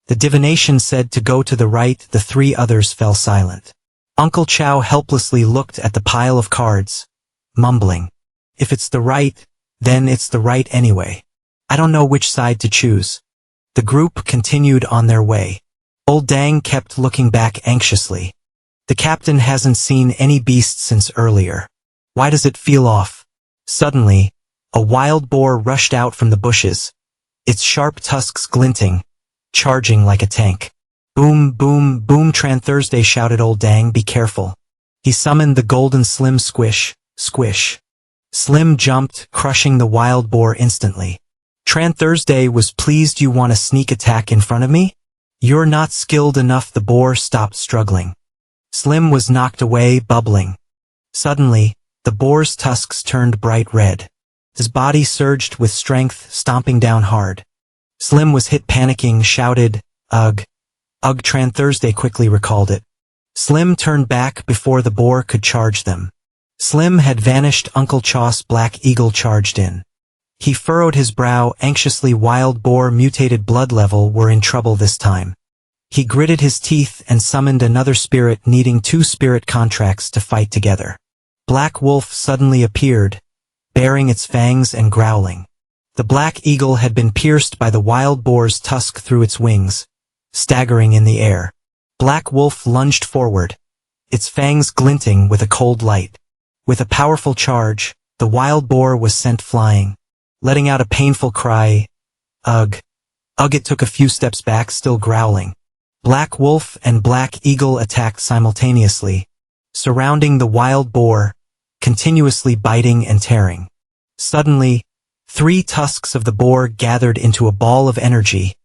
The divination said to go to the right. The 3 others fell silent. Uncle Chow helplessly looked at the pile of cards, mumbling. If it's the right, then it's the right anyway. I don't know which side to choose. The group continued on their way. Old Dang kept looking back anxiously. The captain hasn't seen any beast since earlier. Why does it feel off? Suddenly, a wild boar rushed out from the bushes, its sharp tusks glinting, charging like a tank. Boom, boom, boom. Tran Thursday shouted. Old Dang, be careful. He summoned the golden Slim. Squish, squish. Slim jumped, crushing the wild boar instantly. Tran Thursday was pleased. You want a sneak attack in front of me? You're not skilled enough. The boar stopped struggling. Slim was knocked away, bubbling. Suddenly, the boar's tusks turned bright red. His body surged with strength, stomping down hard. Slim was hit, panicking, shouted, "Ugh! Ugh!" Tran Thursday quickly recalled it. Slim turned back before the boar could charge them. Slim had vanished. Uncle Chaw's Black Eagle charged in. He furrowed his brow anxiously. Wild boar mutated blood level were in trouble this time. He gritted his teeth and summoned another spirit, needing 2 spirit contracts to fight together. Black Wolf suddenly appeared, baring its fangs and growling. The Black Eagle had been pierced by the wild boar's tusk through its wings, staggering in the air. Black Wolf lunged forward, its fangs glinting with a cold light. With a powerful charge, the wild boar was sent flying, letting out a painful cry, "Ugh! Ugh!" It took a few steps back, still growling. Black Wolf and Black Eagle attacked simultaneously, surrounding the wild boar, continuously biting and tearing. Suddenly, 3 tusks of the boar gathered into a ball of energy,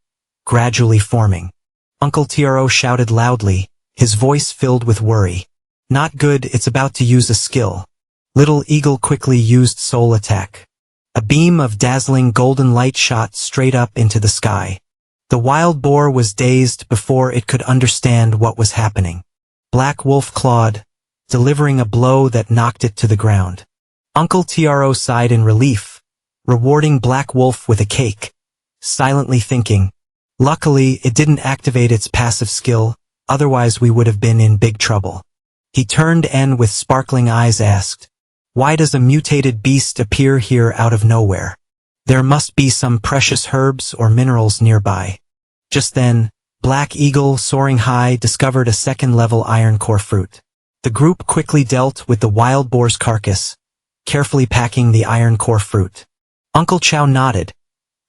gradually forming. Uncle Tro shouted loudly, his voice filled with worry. Not good, it's about to use a skill. Little Eagle quickly used Soul Attack. A beam of dazzling golden light shot straight up into the sky. The wild boar was dazed before it could understand what was happening. Black Wolf clawed, delivering a blow that knocked it to the ground. Uncle Tro sighed in relief, rewarding Black Wolf with a cake, silently thinking, luckily it didn't activate its passive skill, otherwise we would have been in big trouble. He turned and with sparkling eyes asked, why does a mutated beast appear here out of nowhere? There must be some precious herbs or minerals nearby. Just then, Black Eagle, soaring high, discovered a second-level iron core fruit. The group quickly dealt with the wild boar's carcass, carefully packing the iron core fruit. Uncle Chow nodded,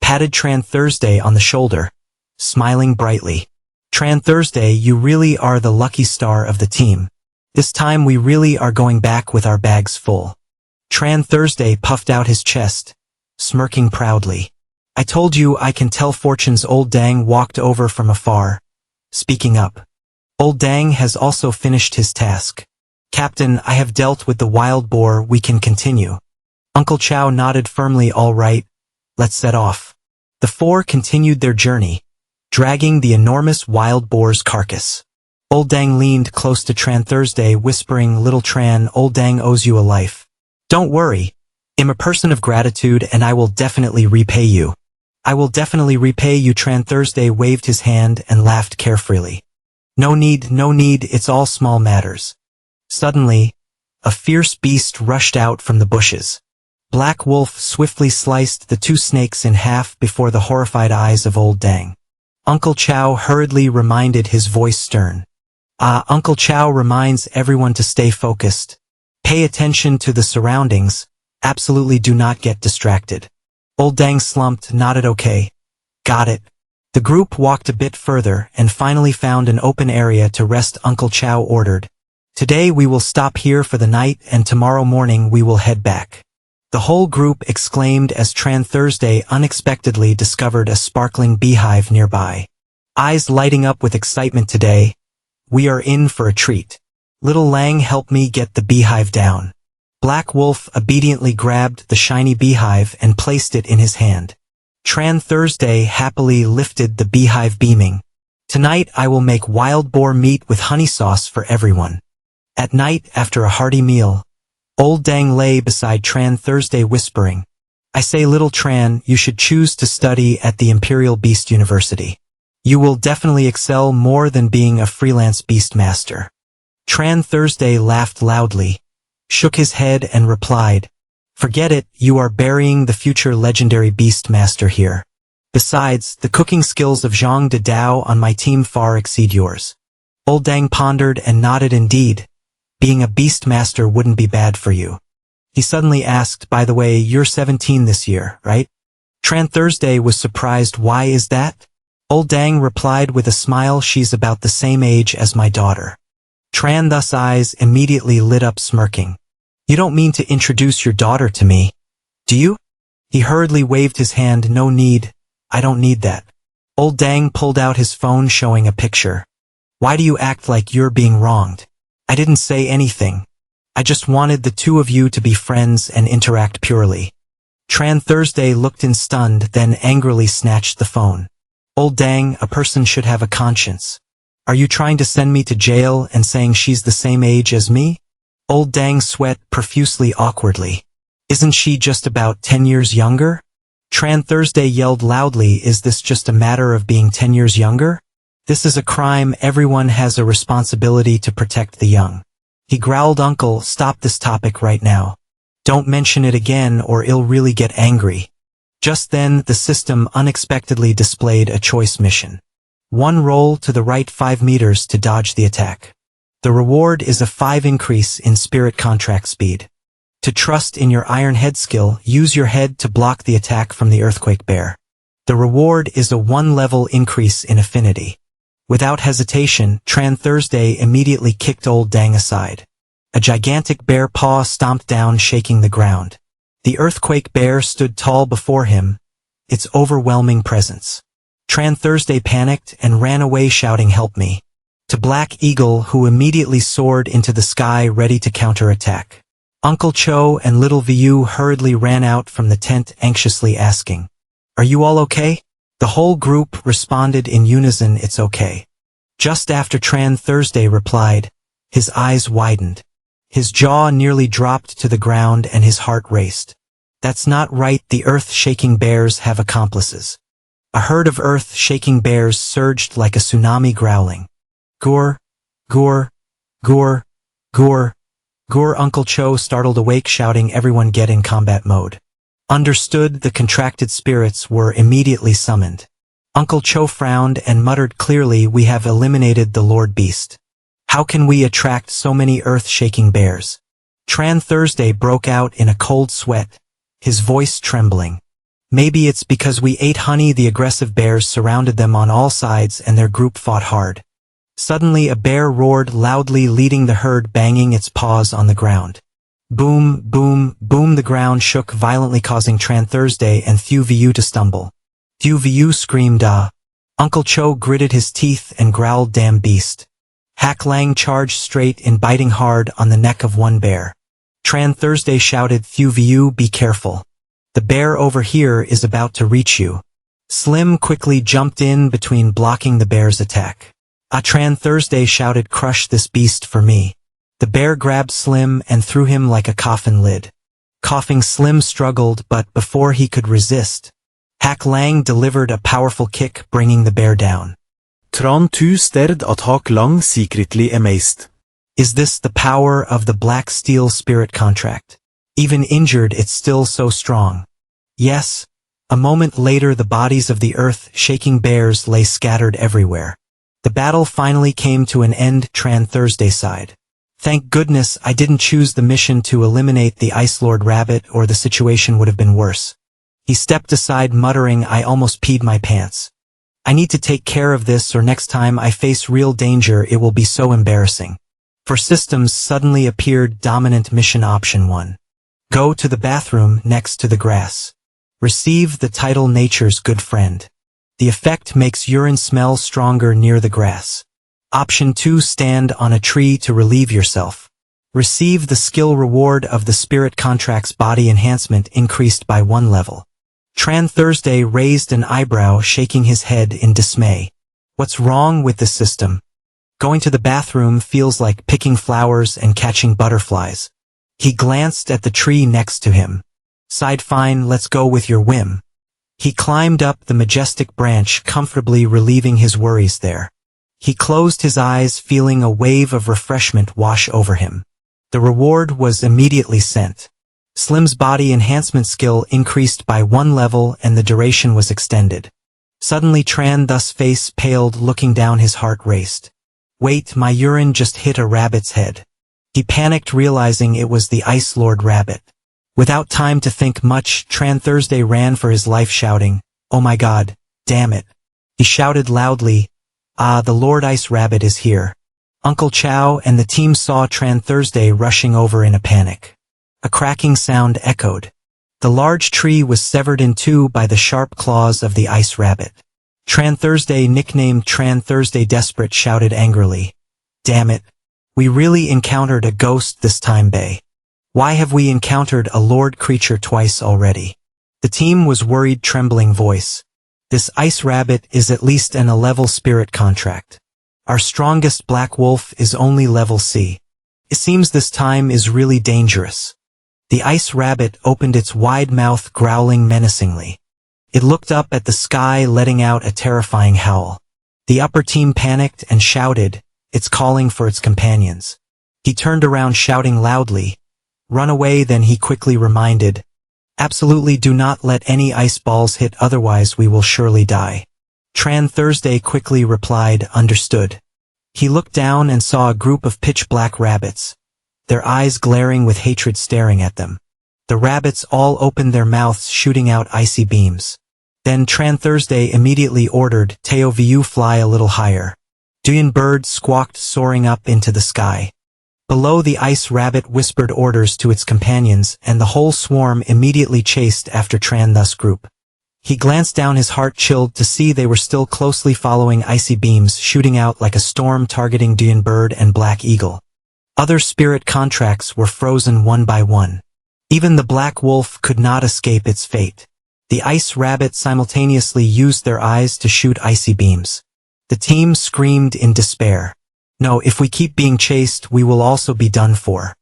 patted Tran Thursday on the shoulder, smiling brightly. Tran Thursday, you really are the lucky star of the team. This time we really are going back with our bags full. Tran Thursday puffed out his chest, smirking proudly. I told you I can tell fortunes. Old Dang walked over from afar, speaking up. Old Dang has also finished his task. Captain, I have dealt with the wild boar, we can continue. Uncle Chow nodded firmly. All right, let's set off. The 4 continued their journey, dragging the enormous wild boar's carcass. Old Dang leaned close to Tran Thursday, whispering, Little Tran, Old Dang owes you a life. Don't worry. I'm a person of gratitude and I will definitely repay you. I will definitely repay you. Tran Thursday waved his hand and laughed carefreely. No need, it's all small matters. Suddenly, a fierce beast rushed out from the bushes. Black Wolf swiftly sliced the two snakes in half before the horrified eyes of Old Dang. Uncle Chow hurriedly reminded, his voice stern. Uncle Chow reminds everyone to stay focused. Pay attention to the surroundings. Absolutely do not get distracted. Old Dang slumped, nodded okay. Got it. The group walked a bit further and finally found an open area to rest. Uncle Chow ordered. Today we will stop here for the night and tomorrow morning we will head back. The whole group exclaimed as Tran Thursday unexpectedly discovered a sparkling beehive nearby. Eyes lighting up with excitement. Today, we are in for a treat. Little Lang, help me get the beehive down. Black Wolf obediently grabbed the shiny beehive and placed it in his hand. Tran Thursday happily lifted the beehive, beaming. Tonight I will make wild boar meat with honey sauce for everyone. At night, after a hearty meal, Old Dang lay beside Tran Thursday whispering, I say, little Tran, you should choose to study at the Imperial Beast University. You will definitely excel more than being a freelance beast master. Tran Thursday laughed loudly, shook his head and replied, forget it, you are burying the future legendary beast master here. Besides, the cooking skills of Zhang de Dao on my team far exceed yours. Old Dang pondered and nodded. Indeed. Being a beast master wouldn't be bad for you. He suddenly asked, by the way, you're 17 this year, right? Tran Thursday was surprised. Why is that? Old Dang replied with a smile, she's about the same age as my daughter. Tran thus eyes immediately lit up, smirking. You don't mean to introduce your daughter to me, do you? He hurriedly waved his hand. No need, I don't need that. Old Dang pulled out his phone showing a picture. Why do you act like you're being wronged? I didn't say anything. I just wanted the two of you to be friends and interact purely. Tran Thursday looked in stunned, then angrily snatched the phone. Old Dang, a person should have a conscience. Are you trying to send me to jail and saying she's the same age as me? Old Dang sweat profusely awkwardly. Isn't she just about 10 years younger? Tran Thursday yelled loudly, is this just a matter of being 10 years younger? This is a crime. Everyone has a responsibility to protect the young. He growled, uncle, stop this topic right now. Don't mention it again or I'll really get angry. Just then, the system unexpectedly displayed a choice mission. 1 roll to the right 5 meters to dodge the attack. The reward is a 5 increase in spirit contract speed. To trust in your iron head skill, use your head to block the attack from the earthquake bear. The reward is a 1 level increase in affinity. Without hesitation, Tran Thursday immediately kicked Old Dang aside. A gigantic bear paw stomped down, shaking the ground. The earthquake bear stood tall before him, its overwhelming presence. Tran Thursday panicked and ran away, shouting, help me, to Black Eagle, who immediately soared into the sky ready to counterattack. Uncle Cho and Little Vu hurriedly ran out from the tent, anxiously asking, are you all okay? The whole group responded in unison, it's okay. Just after Tran Thursday replied, his eyes widened. His jaw nearly dropped to the ground and his heart raced. That's not right, the earth-shaking bears have accomplices. A herd of earth-shaking bears surged like a tsunami, growling. Gore, gore, gore, gore, gore. Uncle Cho startled awake, shouting, everyone get in combat mode. Understood. The contracted spirits were immediately summoned. Uncle Cho frowned and muttered clearly, we have eliminated the Lord Beast. How can we attract so many earth-shaking bears? Tran Thursday broke out in a cold sweat, his voice trembling. Maybe it's because we ate honey. The aggressive bears surrounded them on all sides and their group fought hard. Suddenly a bear roared loudly, leading the herd, banging its paws on the ground. Boom, boom, boom. The ground shook violently, causing Tran Thursday and Thu Vu to stumble. Thu Vu screamed, ah. Uncle Cho gritted his teeth and growled, damn beast. Hak Lang charged straight in, biting hard on the neck of one bear. Tran Thursday shouted, Thu Vu, be careful. The bear over here is about to reach you. Slim quickly jumped in between, blocking the bear's attack. Tran Thursday shouted, crush this beast for me. The bear grabbed Slim and threw him like a coffin lid. Coughing, Slim struggled, but before he could resist, Hak Lang delivered a powerful kick, bringing the bear down. Tran tu stared at Hak Lang secretly amazed. Is this the power of the black steel spirit contract? Even injured, it's still so strong. Yes. A moment later, the bodies of the earth-shaking bears lay scattered everywhere. The battle finally came to an end. Tran Thursday sighed. Thank goodness I didn't choose the mission to eliminate the Ice Lord Rabbit, or the situation would have been worse. He stepped aside, muttering, I almost peed my pants. I need to take care of this, or next time I face real danger it will be so embarrassing. For systems suddenly appeared dominant mission option 1. Go to the bathroom next to the grass. Receive the title Nature's Good Friend. The effect makes urine smell stronger near the grass. Option 2. Stand on a tree to relieve yourself. Receive the skill reward of the spirit contract's body enhancement increased by 1 level. Tran Thursday raised an eyebrow, shaking his head in dismay. What's wrong with the system? Going to the bathroom feels like picking flowers and catching butterflies. He glanced at the tree next to him. Sighed. Fine, let's go with your whim. He climbed up the majestic branch, comfortably relieving his worries there. He closed his eyes, feeling a wave of refreshment wash over him. The reward was immediately sent. Slim's body enhancement skill increased by 1 level and the duration was extended. Suddenly Tran thus face paled, looking down, his heart raced. Wait, my urine just hit a rabbit's head. He panicked, realizing it was the Ice Lord Rabbit. Without time to think much, Tran Thursday ran for his life, shouting, Oh my God, damn it. He shouted loudly, Ah, the Lord Ice Rabbit is here. Uncle Chow and the team saw Tran Thursday rushing over in a panic. A cracking sound echoed. The large tree was severed in 2 by the sharp claws of the Ice Rabbit. Tran Thursday, nicknamed Tran Thursday Desperate, shouted angrily, Damn it. We really encountered a ghost this time, Bae. Why have we encountered a lord creature twice already? The team was worried, trembling voice. This Ice Rabbit is at least an A-level spirit contract. Our strongest black wolf is only level C. It seems this time is really dangerous. The Ice Rabbit opened its wide mouth, growling menacingly. It looked up at the sky, letting out a terrifying howl. The upper team panicked and shouted, It's calling for its companions. He turned around, shouting loudly, Run away. Then he quickly reminded, Absolutely do not let any ice balls hit, otherwise we will surely die. Tran Thursday quickly replied, Understood. He looked down and saw a group of pitch-black rabbits, their eyes glaring with hatred, staring at them. The rabbits all opened their mouths, shooting out icy beams. Then Tran Thursday immediately ordered, Teo Vu, fly a little higher. Duyan bird squawked, soaring up into the sky. Below, the Ice Rabbit whispered orders to its companions, and the whole swarm immediately chased after Tran Thus group. He glanced down, his heart chilled to see they were still closely following, icy beams shooting out like a storm, targeting Duyan bird and Black Eagle. Other spirit contracts were frozen 1 by 1. Even the Black Wolf could not escape its fate. The Ice Rabbit simultaneously used their eyes to shoot icy beams. The team screamed in despair. No, if we keep being chased, we will also be done for.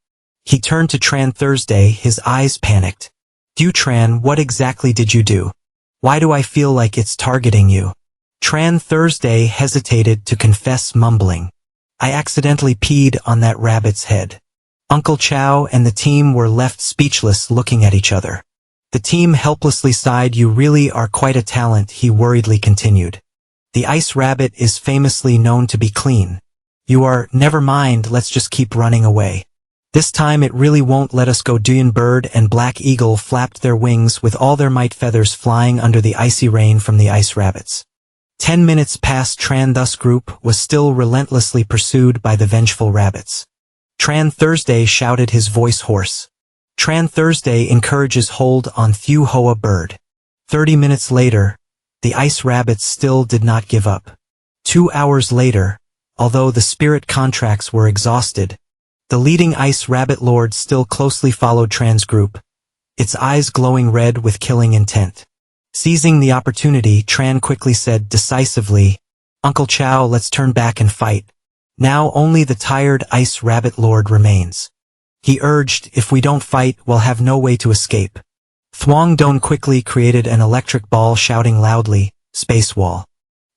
He turned to Tran Thursday, his eyes panicked. Tran, what exactly did you do? Why do I feel like it's targeting you? Tran Thursday hesitated to confess, mumbling, I accidentally peed on that rabbit's head. Uncle Chow and the team were left speechless, looking at each other. The team helplessly sighed. You really are quite a talent, he worriedly continued. The Ice Rabbit is famously known to be clean. You are, never mind, let's just keep running away. This time it really won't let us go. Duyan bird and Black Eagle flapped their wings with all their might, feathers flying under the icy rain from the Ice Rabbits. 10 minutes passed. Tran Thus group was still relentlessly pursued by the vengeful rabbits. Tran Thursday shouted, his voice hoarse. Tran Thursday encourages hold on Thu Hoa bird. 30 minutes later, the Ice Rabbits still did not give up. 2 hours later, although the spirit contracts were exhausted, the leading Ice Rabbit Lord still closely followed Tran's group, its eyes glowing red with killing intent. Seizing the opportunity, Tran quickly said decisively, Uncle Chow, let's turn back and fight. Now only the tired Ice Rabbit Lord remains. He urged, if we don't fight, we'll have no way to escape. Thuong Don quickly created an electric ball, shouting loudly, Space Wall.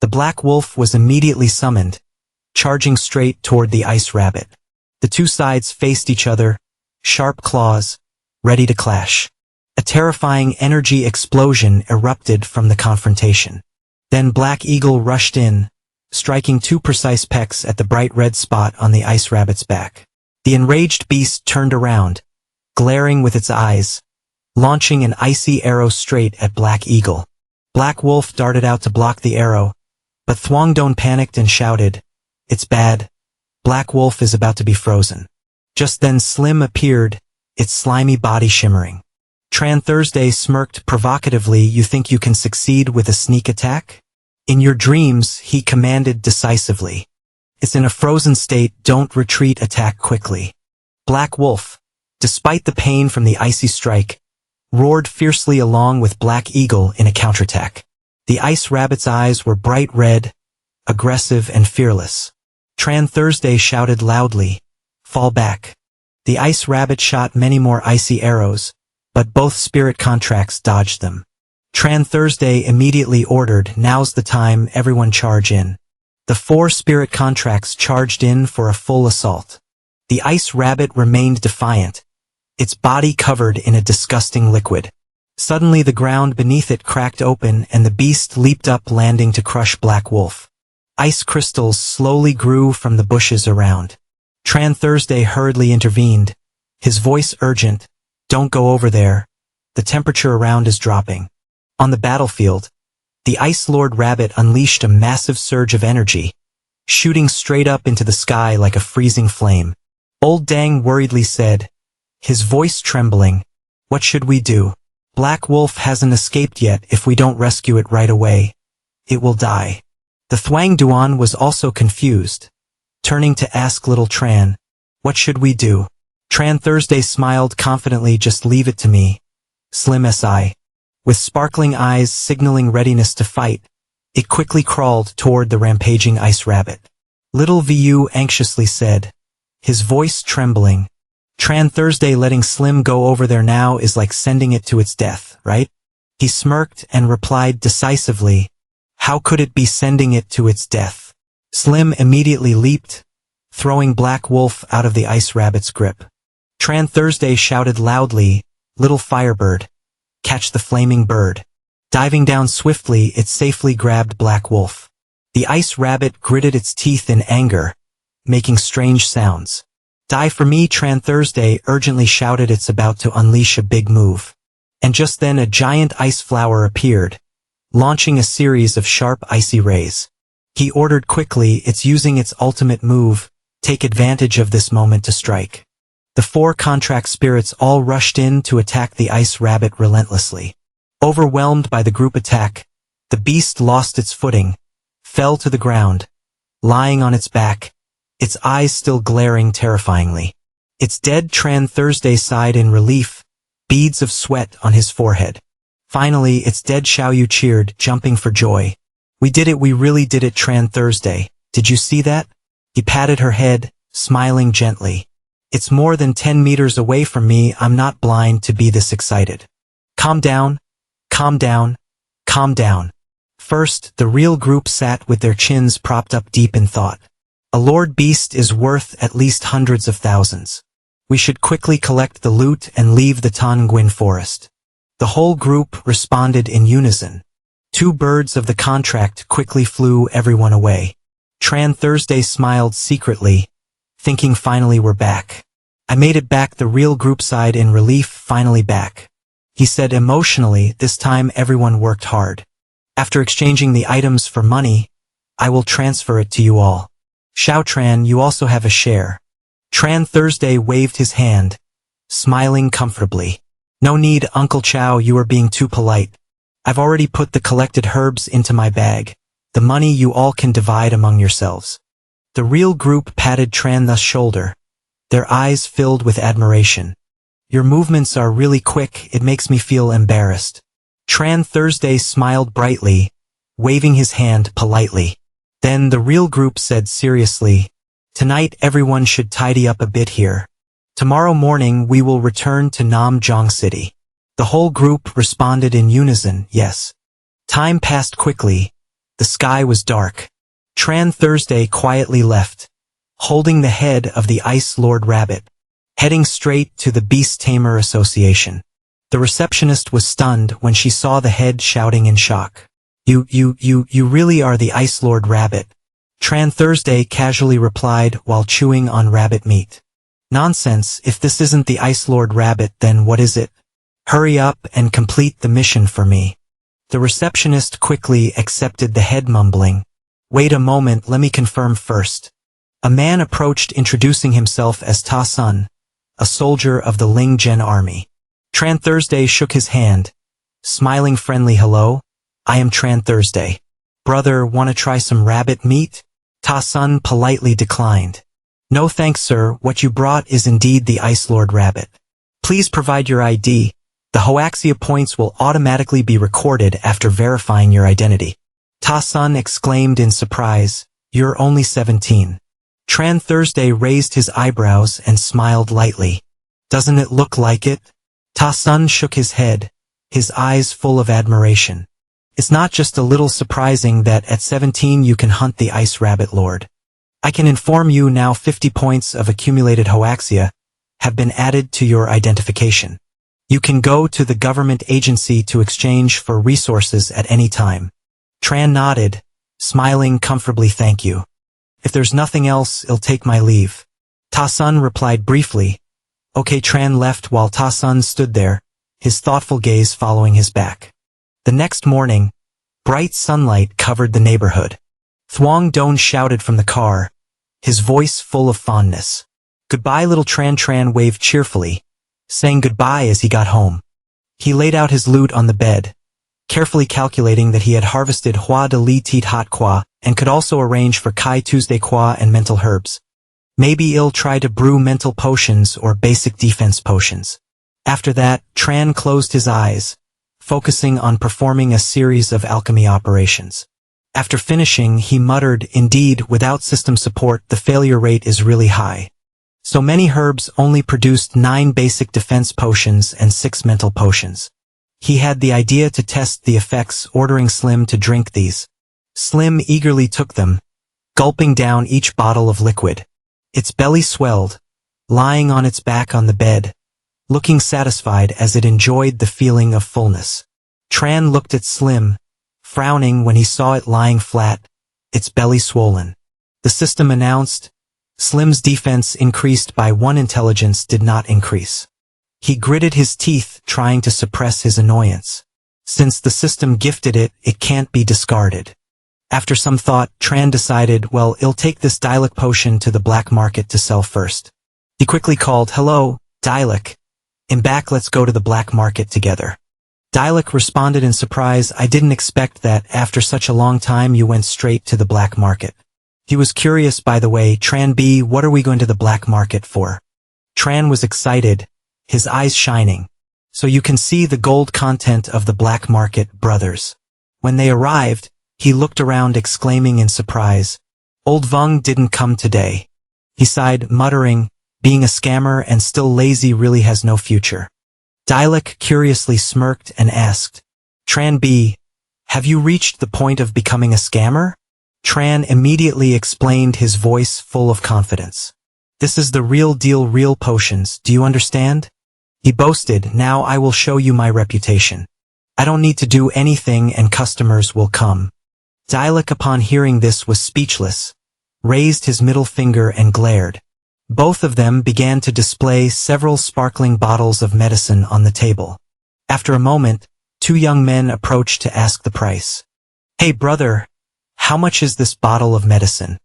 The Black Wolf was immediately summoned, charging straight toward the Ice Rabbit. The two sides faced each other, sharp claws, ready to clash. A terrifying energy explosion erupted from the confrontation. Then Black Eagle rushed in, striking 2 precise pecks at the bright red spot on the ice rabbit's back. The enraged beast turned around, glaring with its eyes, launching an icy arrow straight at Black Eagle. Black Wolf darted out to block the arrow, but Thwangdon panicked and shouted, "It's bad. Black Wolf is about to be frozen." Just then Slim appeared, its slimy body shimmering. Tran Thursday smirked provocatively. "You think you can succeed with a sneak attack?" "In your dreams," he commanded decisively. "It's in a frozen state, don't retreat, attack quickly." Black Wolf, despite the pain from the icy strike, roared fiercely along with Black Eagle in a counterattack. The ice rabbit's eyes were bright red, aggressive and fearless. Tran Thursday shouted loudly, "Fall back." The ice rabbit shot many more icy arrows, but both spirit contracts dodged them. Tran Thursday immediately ordered, "Now's the time, everyone charge in." The 4 spirit contracts charged in for a full assault. The ice rabbit remained defiant, its body covered in a disgusting liquid. Suddenly the ground beneath it cracked open and the beast leaped up, landing to crush Black Wolf. Ice crystals slowly grew from the bushes around. Tran Thursday hurriedly intervened, his voice urgent, "Don't go over there. The temperature around is dropping." On the battlefield, the Ice Lord Rabbit unleashed a massive surge of energy, shooting straight up into the sky like a freezing flame. Old Dang worriedly said, his voice trembling, "What should we do? Black Wolf hasn't escaped yet. If we don't rescue it right away, it will die." The Thwangduan was also confused, turning to ask little Tran, "What should we do?" Tran Thursday smiled confidently, "Just leave it to me." Slim S.I. With sparkling eyes signaling readiness to fight, it quickly crawled toward the rampaging ice rabbit. Little Vu anxiously said, his voice trembling, "Tran Thursday, letting Slim go over there now is like sending it to its death, right?" He smirked and replied decisively, "How could it be sending it to its death?" Slim immediately leaped, throwing Black Wolf out of the ice rabbit's grip. Tran Thursday shouted loudly, "Little Firebird, catch the flaming bird." Diving down swiftly, it safely grabbed Black Wolf. The ice rabbit gritted its teeth in anger, making strange sounds. "Die for me," Tran Thursday urgently shouted. It's about to unleash a big move. And just then a giant ice flower appeared, launching a series of sharp icy rays. He ordered quickly, "It's using its ultimate move. Take advantage of this moment to strike." The 4 contract spirits all rushed in to attack the ice rabbit relentlessly. Overwhelmed by the group attack, the beast lost its footing, fell to the ground, lying on its back, its eyes still glaring terrifyingly. Its dead Tran Thursday sighed in relief, beads of sweat on his forehead. Finally, its dead Xiaoyu cheered, jumping for joy. "We did it, we really did it, Tran Thursday. Did you see that?" He patted her head, smiling gently. "It's more than 10 meters away from me. I'm not blind to be this excited." "Calm down, calm down, calm down." First, the real group sat with their chins propped up deep in thought. "A lord beast is worth at least hundreds of thousands. We should quickly collect the loot and leave the Tonguin forest." The whole group responded in unison. 2 birds of the contract quickly flew everyone away. Tran Thursday smiled secretly, thinking, "Finally we're back. I made it back." The real group sighed in relief, "Finally back." He said emotionally, "This time everyone worked hard. After exchanging the items for money, I will transfer it to you all. Xiao Tran, you also have a share." Tran Thursday waved his hand, smiling comfortably. "No need, Uncle Chow, you are being too polite. I've already put the collected herbs into my bag. The money you all can divide among yourselves." The real group patted Tran Thu's shoulder, their eyes filled with admiration. "Your movements are really quick, it makes me feel embarrassed." Tran Thursday smiled brightly, waving his hand politely. Then the real group said seriously, "Tonight everyone should tidy up a bit here. Tomorrow morning we will return to Namjong City." The whole group responded in unison, "Yes." Time passed quickly. The sky was dark. Tran Thursday quietly left, holding the head of the Ice Lord Rabbit, heading straight to the Beast Tamer Association. The receptionist was stunned when she saw the head, shouting in shock. You really are the Ice Lord Rabbit," Tran Thursday casually replied while chewing on rabbit meat. "Nonsense, if this isn't the Ice Lord Rabbit, then what is it? Hurry up and complete the mission for me." The receptionist quickly accepted the head, mumbling, "Wait a moment, let me confirm first." A man approached, introducing himself as Ta Sun, a soldier of the Ling Gen army. Tran Thursday shook his hand, smiling friendly. "Hello, I am Tran Thursday. Brother, wanna try some rabbit meat?" Ta Sun politely declined. "No thanks, sir, what you brought is indeed the Ice Lord Rabbit. Please provide your ID. The Hoaxia points will automatically be recorded after verifying your identity." Ta Sun exclaimed in surprise, "You're only 17. Tran Thursday raised his eyebrows and smiled lightly. "Doesn't it look like it?" Ta Sun shook his head, his eyes full of admiration. "It's not just a little surprising that at 17 you can hunt the Ice Rabbit Lord. I can inform you now 50 points of accumulated Hoaxia have been added to your identification. You can go to the government agency to exchange for resources at any time." Tran nodded, smiling comfortably. "Thank you. If there's nothing else, I'll take my leave." Ta Sun replied briefly. Okay. Tran left while Ta Sun stood there, his thoughtful gaze following his back. The next morning, bright sunlight covered the neighborhood. Thuong Don shouted from the car, his voice full of fondness. "Goodbye, little Tran." Tran waved cheerfully, saying goodbye as he got home. He laid out his loot on the bed, carefully calculating that he had harvested Hua de Li Tit Hot Qua and could also arrange for Kai Tuesday Qua and mental herbs. Maybe he'll try to brew mental potions or basic defense potions. After that, Tran closed his eyes, focusing on performing a series of alchemy operations. After finishing, he muttered, "Indeed, without system support, the failure rate is really high." So many herbs only produced 9 basic defense potions and 6 mental potions. He had the idea to test the effects, ordering Slim to drink these. Slim eagerly took them, gulping down each bottle of liquid. Its belly swelled, lying on its back on the bed, looking satisfied as it enjoyed the feeling of fullness. Tran looked at Slim, frowning when he saw it lying flat, its belly swollen. The system announced, Slim's defense increased by 1, intelligence did not increase. He gritted his teeth, trying to suppress his annoyance. Since the system gifted it, it can't be discarded. After some thought, Tran decided, well, he'll take this Dialect potion to the black market to sell first. He quickly called, "Hello, Dialect. I'm back, let's go to the black market together." Dialect responded in surprise, "I didn't expect that after such a long time you went straight to the black market." He was curious, by the way, "Tran B, what are we going to the black market for?" Tran was excited, his eyes shining. "So you can see the gold content of the black market, brothers." When they arrived, he looked around, exclaiming in surprise, "Old Vung didn't come today." He sighed, muttering, "Being a scammer and still lazy really has no future." Dialect curiously smirked and asked, "Tran B, have you reached the point of becoming a scammer?" Tran immediately explained, his voice full of confidence. "This is the real deal, real potions, do you understand?" He boasted, "Now I will show you my reputation. I don't need to do anything and customers will come." Dialect, upon hearing this, was speechless, raised his middle finger and glared. Both of them began to display several sparkling bottles of medicine on the table. After a moment, 2 young men approached to ask the price. "Hey brother, how much is this bottle of medicine?"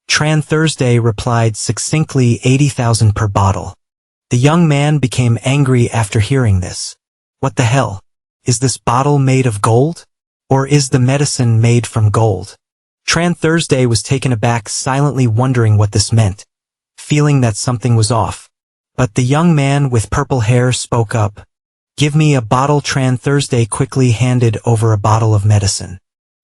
Tran Thursday replied succinctly, 80,000 per bottle. The young man became angry after hearing this. What the hell? Is this bottle made of gold? Or is the medicine made from gold? Tran Thursday was taken aback, silently wondering what this meant, feeling that something was off. But the young man with purple hair spoke up. "Give me a bottle." Tran Thursday quickly handed over a bottle of medicine.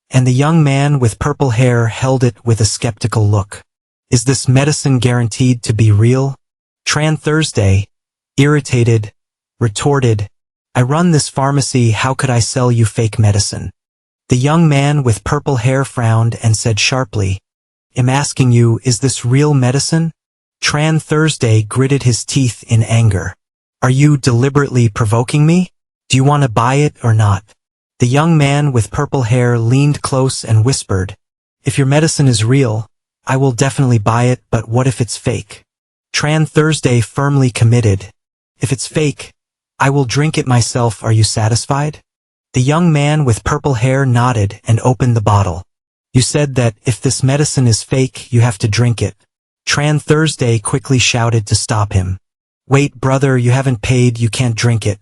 And the young man with purple hair held it with a skeptical look. "Is this medicine guaranteed to be real?" Tran Thursday, irritated, retorted, "I run this pharmacy, how could I sell you fake medicine?" The young man with purple hair frowned and said sharply, am asking you, is this real medicine? Tran Thursday gritted his teeth in anger. Are you deliberately provoking me? Do you want to buy it or not? The young man with purple hair leaned close and whispered, if your medicine is real, I will definitely buy it, but what if it's fake? Tran Thursday firmly committed. If it's fake, I will drink it myself. Are you satisfied? The young man with purple hair nodded and opened the bottle. You said that if this medicine is fake, you have to drink it. Tran Thursday quickly shouted to stop him. Wait, brother, you haven't paid, you can't drink it.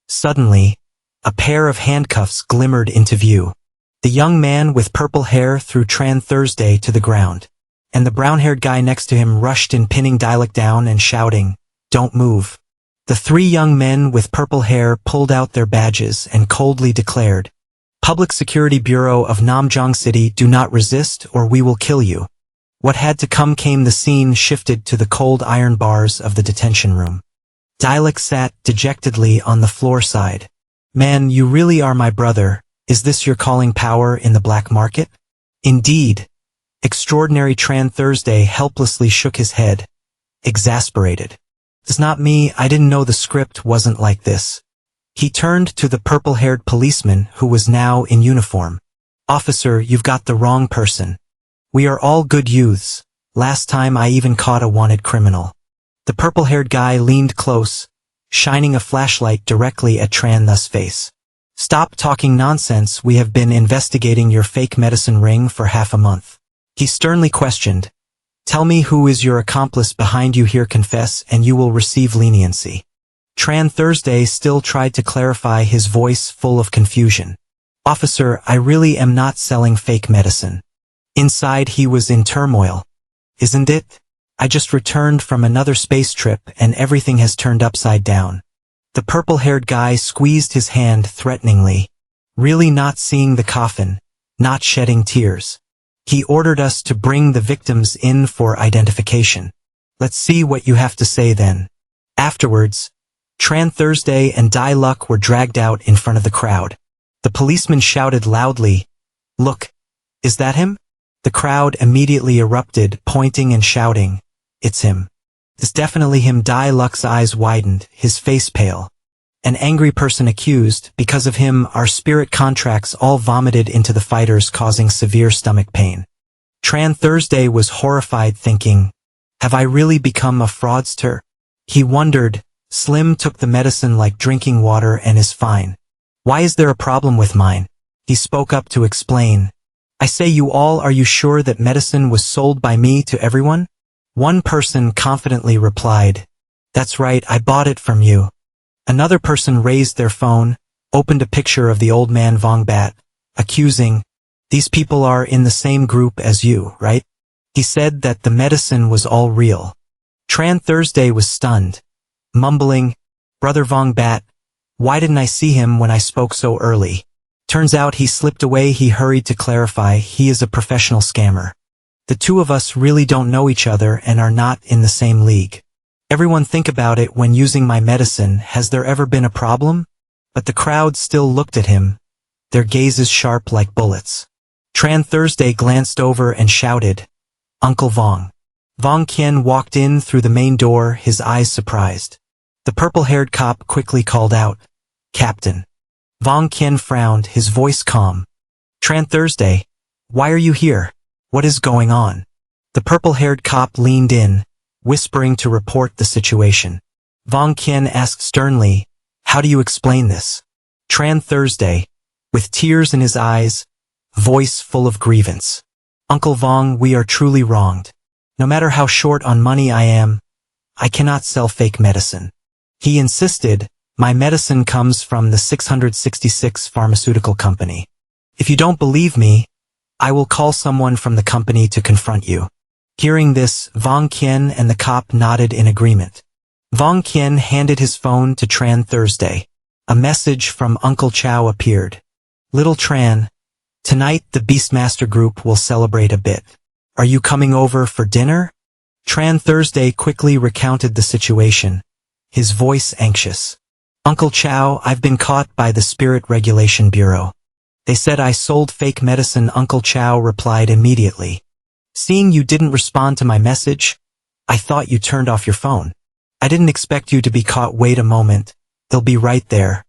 Suddenly, a pair of handcuffs glimmered into view. The young man with purple hair threw Tran Thursday to the ground, and the brown-haired guy next to him rushed in, pinning Dialect down and shouting, don't move. The three young men with purple hair pulled out their badges and coldly declared, Public Security Bureau of Namjong City, do not resist or we will kill you. What had to come came. The scene shifted to the cold iron bars of the detention room. Dialect sat dejectedly on the floor side. Man, you really are my brother. Is this your calling power in the black market? Indeed. Extraordinary. Tran Thursday helplessly shook his head, exasperated. It's not me, I didn't know the script wasn't like this. He turned to the purple-haired policeman who was now in uniform. Officer, you've got the wrong person. We are all good youths. Last time I even caught a wanted criminal. The purple-haired guy leaned close, shining a flashlight directly at Tran Thu's face. Stop talking nonsense, we have been investigating your fake medicine ring for half a month. He sternly questioned. Tell me who is your accomplice behind you here, confess and you will receive leniency. Tran Thursday still tried to clarify, his voice full of confusion. Officer, I really am not selling fake medicine. Inside he was in turmoil. Isn't it? I just returned from another space trip and everything has turned upside down. The purple-haired guy squeezed his hand threateningly. Really not seeing the coffin, not shedding tears. He ordered us to bring the victims in for identification. Let's see what you have to say then. Afterwards, Tran Thursday and Dai Luck were dragged out in front of the crowd. The policeman shouted loudly, Look, is that him? The crowd immediately erupted, pointing and shouting, It's him. It's definitely him. Dai Luck's eyes widened, his face pale. An angry person accused, because of him our spirit contracts all vomited into the fighters, causing severe stomach pain. Tran Thursday was horrified, thinking, have I really become a fraudster? He wondered. Slim took the medicine like drinking water and is fine. Why is there a problem with mine? He spoke up to explain. I say, you all, are you sure that medicine was sold by me to everyone? One person confidently replied, That's right, I bought it from you. Another person raised their phone, opened a picture of the old man Vongbat, accusing, These people are in the same group as you, right? He said that the medicine was all real. Tran Thursday was stunned, mumbling, Brother Vongbat, why didn't I see him when I spoke so early? Turns out he slipped away. He hurried to clarify, he is a professional scammer. The two of us really don't know each other and are not in the same league. Everyone think about it when using my medicine. Has there ever been a problem? But the crowd still looked at him, their gazes sharp like bullets. Tran Thursday glanced over and shouted, Uncle Vong. Vong Qian walked in through the main door, his eyes surprised. The purple-haired cop quickly called out, Captain. Vong Qian frowned, his voice calm. Tran Thursday, why are you here? What is going on? The purple-haired cop leaned in, whispering to report the situation. Vong Qian asked sternly, how do you explain this? Tran Thursday, with tears in his eyes, voice full of grievance. Uncle Vong, we are truly wronged. No matter how short on money I am, I cannot sell fake medicine. He insisted, my medicine comes from the 666 pharmaceutical company. If you don't believe me, I will call someone from the company to confront you. Hearing this, Vong Qian and the cop nodded in agreement. Vong Qian handed his phone to Tran Thursday. A message from Uncle Chow appeared. Little Tran, tonight the Beastmaster group will celebrate a bit. Are you coming over for dinner? Tran Thursday quickly recounted the situation, his voice anxious. Uncle Chow, I've been caught by the Spirit Regulation Bureau. They said I sold fake medicine. Uncle Chow replied immediately. Seeing you didn't respond to my message, I thought you turned off your phone. I didn't expect you to be caught. Wait a moment, they'll be right there.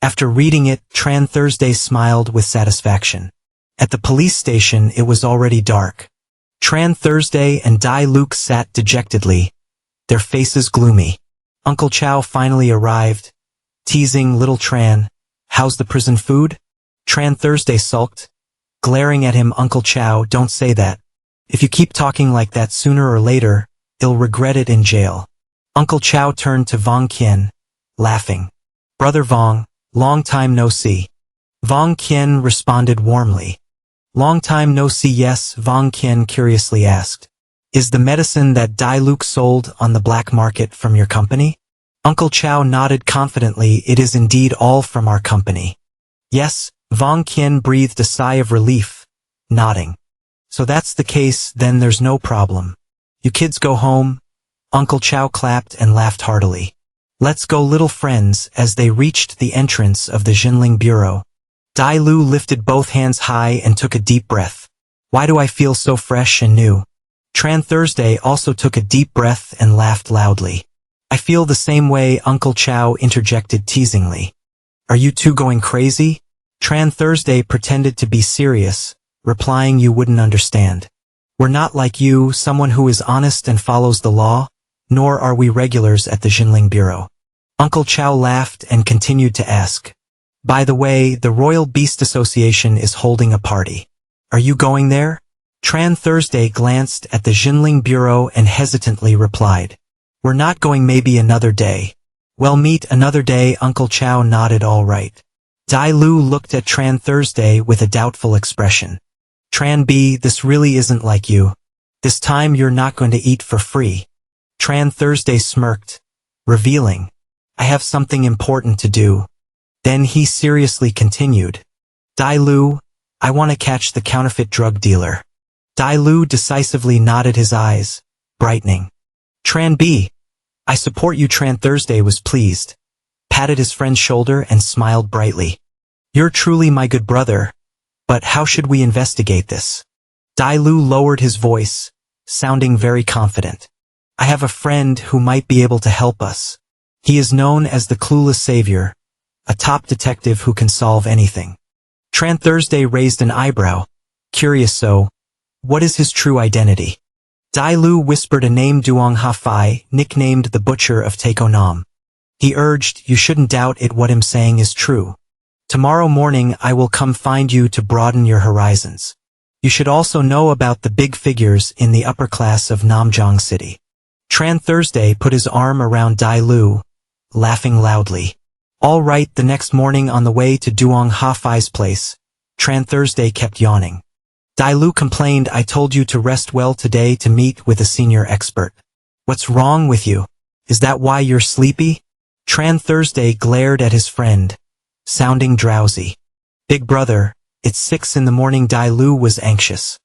After reading it, Tran Thursday smiled with satisfaction. At the police station, it was already dark. Tran Thursday and Dai Luke sat dejectedly, their faces gloomy. Uncle Chow finally arrived, teasing little Tran. How's the prison food? Tran Thursday sulked, glaring at him. Uncle Chow, don't say that. If you keep talking like that, sooner or later, you'll regret it in jail. Uncle Chow turned to Vong Qian, laughing. Brother Vong, long time no see. Vong Qian responded warmly. Long time no see. Yes, Vong Qian curiously asked. Is the medicine that Dai Luke sold on the black market from your company? Uncle Chow nodded confidently. It is indeed all from our company. Yes, Vong Qian breathed a sigh of relief, nodding. So that's the case, then there's no problem. You kids go home. Uncle Chow clapped and laughed heartily. Let's go, little friends. As they reached the entrance of the Jinling Bureau, Dai Lu lifted both hands high and took a deep breath. Why do I feel so fresh and new? Tran Thursday also took a deep breath and laughed loudly. I feel the same way, Uncle Chow interjected teasingly. Are you two going crazy? Tran Thursday pretended to be serious, replying, you wouldn't understand. We're not like you, someone who is honest and follows the law, nor are we regulars at the Jinling Bureau. Uncle Chow laughed and continued to ask. By the way, the Royal Beast Association is holding a party. Are you going there? Tran Thursday glanced at the Jinling Bureau and hesitantly replied. We're not going, maybe another day. Well, meet another day. Uncle Chow nodded. All right. Dai Lu looked at Tran Thursday with a doubtful expression. Tran B, this really isn't like you. This time you're not going to eat for free. Tran Thursday smirked, revealing, I have something important to do. Then he seriously continued. Dai Lu, I want to catch the counterfeit drug dealer. Dai Lu decisively nodded, his eyes brightening. Tran B, I support you. Tran Thursday was pleased, patted his friend's shoulder and smiled brightly. You're truly my good brother. But how should we investigate this? Dai Lu lowered his voice, sounding very confident. I have a friend who might be able to help us. He is known as the Clueless Savior, a top detective who can solve anything. Tran Thursday raised an eyebrow, curious. So, what is his true identity? Dai Lu whispered a name, Duong Ha-Fai, nicknamed the Butcher of Taiko Nam. He urged, you shouldn't doubt it, what I'm saying is true. Tomorrow morning I will come find you to broaden your horizons. You should also know about the big figures in the upper class of Namjong City. Tran Thursday put his arm around Dai Lu, laughing loudly. All right. The next morning on the way to Duong Ha-Fai's place, Tran Thursday kept yawning. Dai Lu complained, I told you to rest well today to meet with a senior expert. What's wrong with you? Is that why you're sleepy? Tran Thursday glared at his friend, sounding drowsy. Big brother, it's 6 in the morning. Dai Lu was anxious.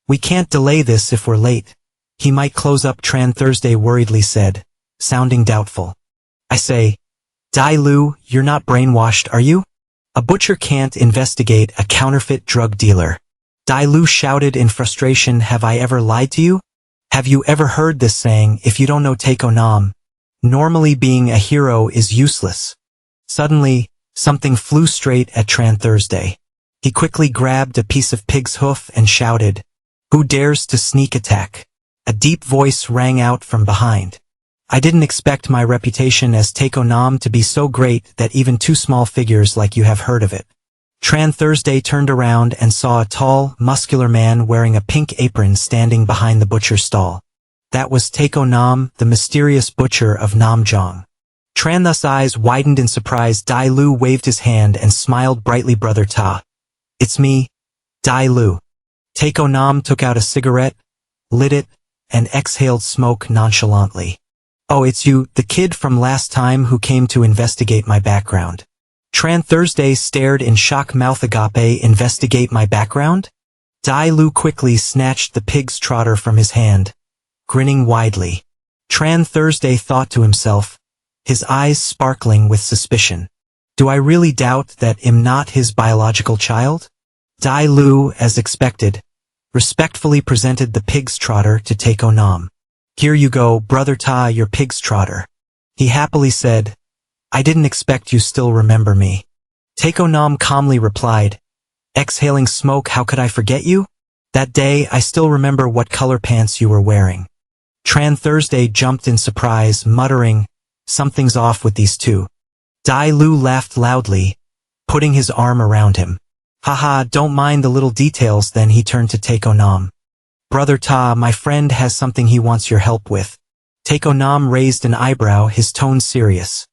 We can't delay this if we're late. He might close up. Tran Thursday worriedly said, sounding doubtful. I say, Dai Lu, you're not brainwashed, are you? A butcher can't investigate a counterfeit drug dealer. Dai Lu shouted in frustration, have I ever lied to you? Have you ever heard this saying, if you don't know Taiko Nam, normally being a hero is useless? Suddenly, something flew straight at Tran Thursday. He quickly grabbed a piece of pig's hoof and shouted, who dares to sneak attack? A deep voice rang out from behind. I didn't expect my reputation as Taiko Nam to be so great that even two small figures like you have heard of it. Tran Thursday turned around and saw a tall, muscular man wearing a pink apron standing behind the butcher's stall. That was Taiko Nam, the mysterious butcher of Namjong. Tran's eyes widened in surprise. Dai Lu waved his hand and smiled brightly. Brother Ta. It's me, Dai Lu. Taiko Nam took out a cigarette, lit it, and exhaled smoke nonchalantly. Oh, it's you, the kid from last time who came to investigate my background. Tran Thursday stared in shock. Mouth agape, investigate my background? Dai Lu quickly snatched the pig's trotter from his hand, grinning widely. Tran Thursday thought to himself, his eyes sparkling with suspicion. Do I really doubt that I'm not his biological child? Dai Lu, as expected, respectfully presented the pig's trotter to Taeko Nam. Here you go, brother Ta, your pig's trotter. He happily said, I didn't expect you still remember me. Taeko Nam calmly replied, exhaling smoke, how could I forget you? That day, I still remember what color pants you were wearing. Tran Thursday jumped in surprise, muttering, something's off with these two. Dai Lu laughed loudly, putting his arm around him. Haha, don't mind the little details. Then he turned to Taeko Nam. Brother Ta, my friend has something he wants your help with. Taeko Nam raised an eyebrow, his tone serious.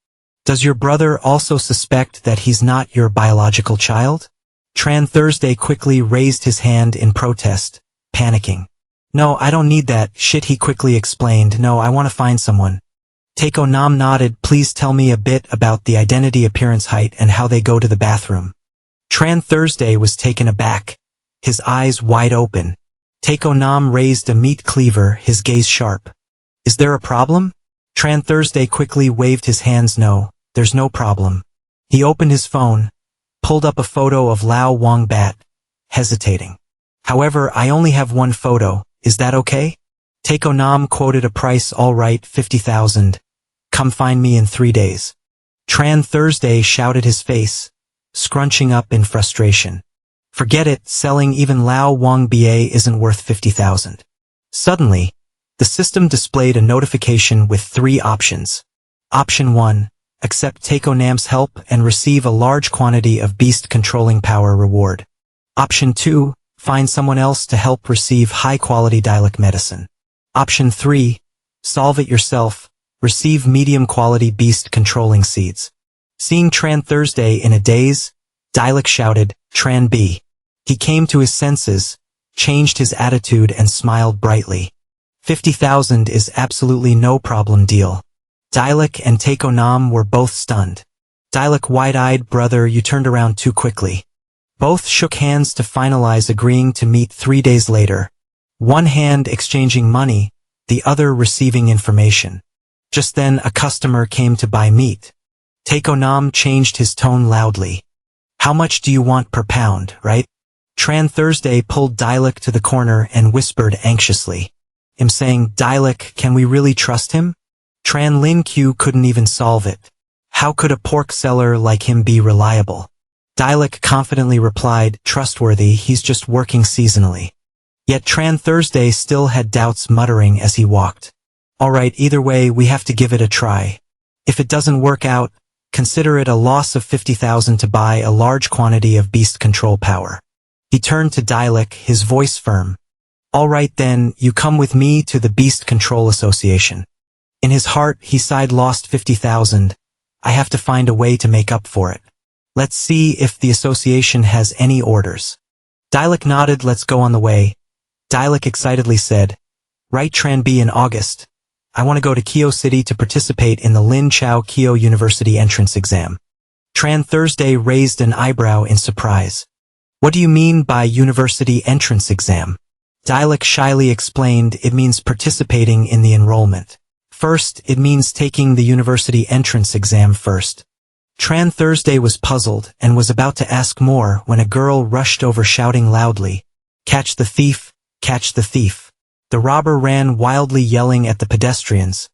Does your brother also suspect that he's not your biological child? Tran Thursday quickly raised his hand in protest, panicking. No, I don't need that shit, he quickly explained. No, I want to find someone. Taeko Nam nodded. Please tell me a bit about the identity, appearance, height, and how they go to the bathroom. Tran Thursday was taken aback, his eyes wide open. Taeko Nam raised a meat cleaver, his gaze sharp. Is there a problem? Tran Thursday quickly waved his hands. No, there's no problem. He opened his phone, pulled up a photo of Lao Wang Bat, hesitating. However, I only have one photo, is that okay? Taeko Nam quoted a price. All right, 50,000. Come find me in 3 days. Tran Thursday shouted, his face scrunching up in frustration. Forget it, selling even Lao Wang Ba isn't worth 50,000. Suddenly, the system displayed a notification with 3 options. Option 1. Accept Taeko Nam's help and receive a large quantity of beast controlling power reward. Option 2. Find someone else to help, receive high-quality dialect medicine. Option 3. Solve it yourself, receive medium-quality beast controlling seeds. Seeing Tran Thursday in a daze, Dialect shouted, Tran B. He came to his senses, changed his attitude and smiled brightly. 50,000 is absolutely no problem deal. Dialect and Taeko Nam were both stunned. Dialect wide-eyed, brother, you turned around too quickly. Both shook hands to finalize, agreeing to meet 3 days later. One hand exchanging money, the other receiving information. Just then a customer came to buy meat. Taeko Nam changed his tone loudly. How much do you want per pound, right? Tran Thursday pulled Dialect to the corner and whispered anxiously. Him saying, Dialect, can we really trust him? Tran Lin Q couldn't even solve it. How could a pork seller like him be reliable? Dialect confidently replied, trustworthy, he's just working seasonally. Yet Tran Thursday still had doubts, muttering as he walked. Alright, either way, we have to give it a try. If it doesn't work out, consider it a loss of 50,000 to buy a large quantity of beast control power. He turned to Dialect, his voice firm. Alright then, you come with me to the Beast Control Association. In his heart, he sighed, lost 50,000. I have to find a way to make up for it. Let's see if the association has any orders. Dialect nodded, let's go on the way. Dialect excitedly said, right, Tran B, in August. I want to go to Kyo City to participate in the Lin Chao Kyo University entrance exam. Tran Thursday raised an eyebrow in surprise. What do you mean by university entrance exam? Dialect shyly explained, it means participating in the enrollment. First, it means taking the university entrance exam first. Tran Thursday was puzzled and was about to ask more when a girl rushed over shouting loudly, catch the thief, catch the thief. The robber ran wildly, yelling at the pedestrians,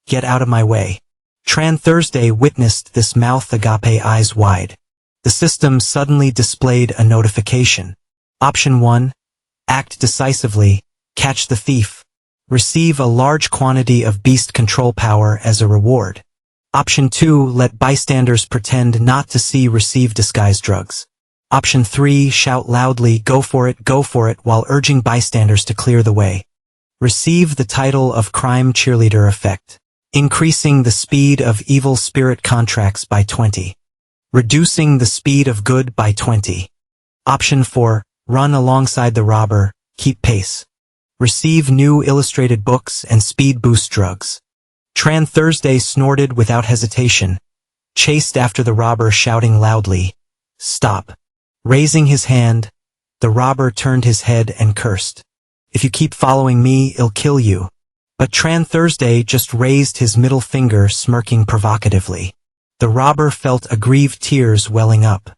get out of my way. Tran Thursday witnessed this, mouth agape, eyes wide. The system suddenly displayed a notification. Option 1. Act decisively, catch the thief. Receive a large quantity of beast control power as a reward. Option 2. Let bystanders pretend not to see, receive disguised drugs. Option 3. Shout loudly, go for it, while urging bystanders to clear the way. Receive the title of crime cheerleader effect. Increasing the speed of evil spirit contracts by 20. Reducing the speed of good by 20. Option 4. Run alongside the robber, keep pace. Receive new illustrated books and speed boost drugs. Tran Thursday snorted without hesitation, chased after the robber, shouting loudly, stop. Raising his hand, the robber turned his head and cursed. If you keep following me, I'll kill you. But Tran Thursday just raised his middle finger, smirking provocatively. The robber felt aggrieved, tears welling up.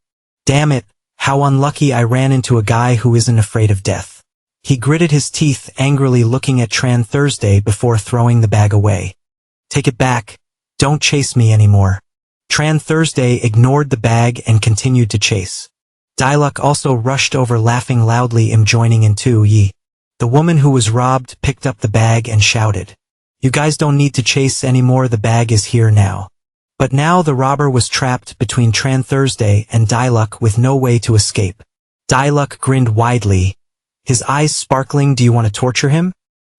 Damn it, how unlucky, I ran into a guy who isn't afraid of death. He gritted his teeth angrily looking at Tran Thursday before throwing the bag away. Take it back. Don't chase me anymore. Tran Thursday ignored the bag and continued to chase. Diluc also rushed over laughing loudly joining in too. The woman who was robbed picked up the bag and shouted, "You guys don't need to chase anymore, the bag is here now." But now the robber was trapped between Tran Thursday and Diluc with no way to escape. Diluc grinned widely, his eyes sparkling. Do you want to torture him?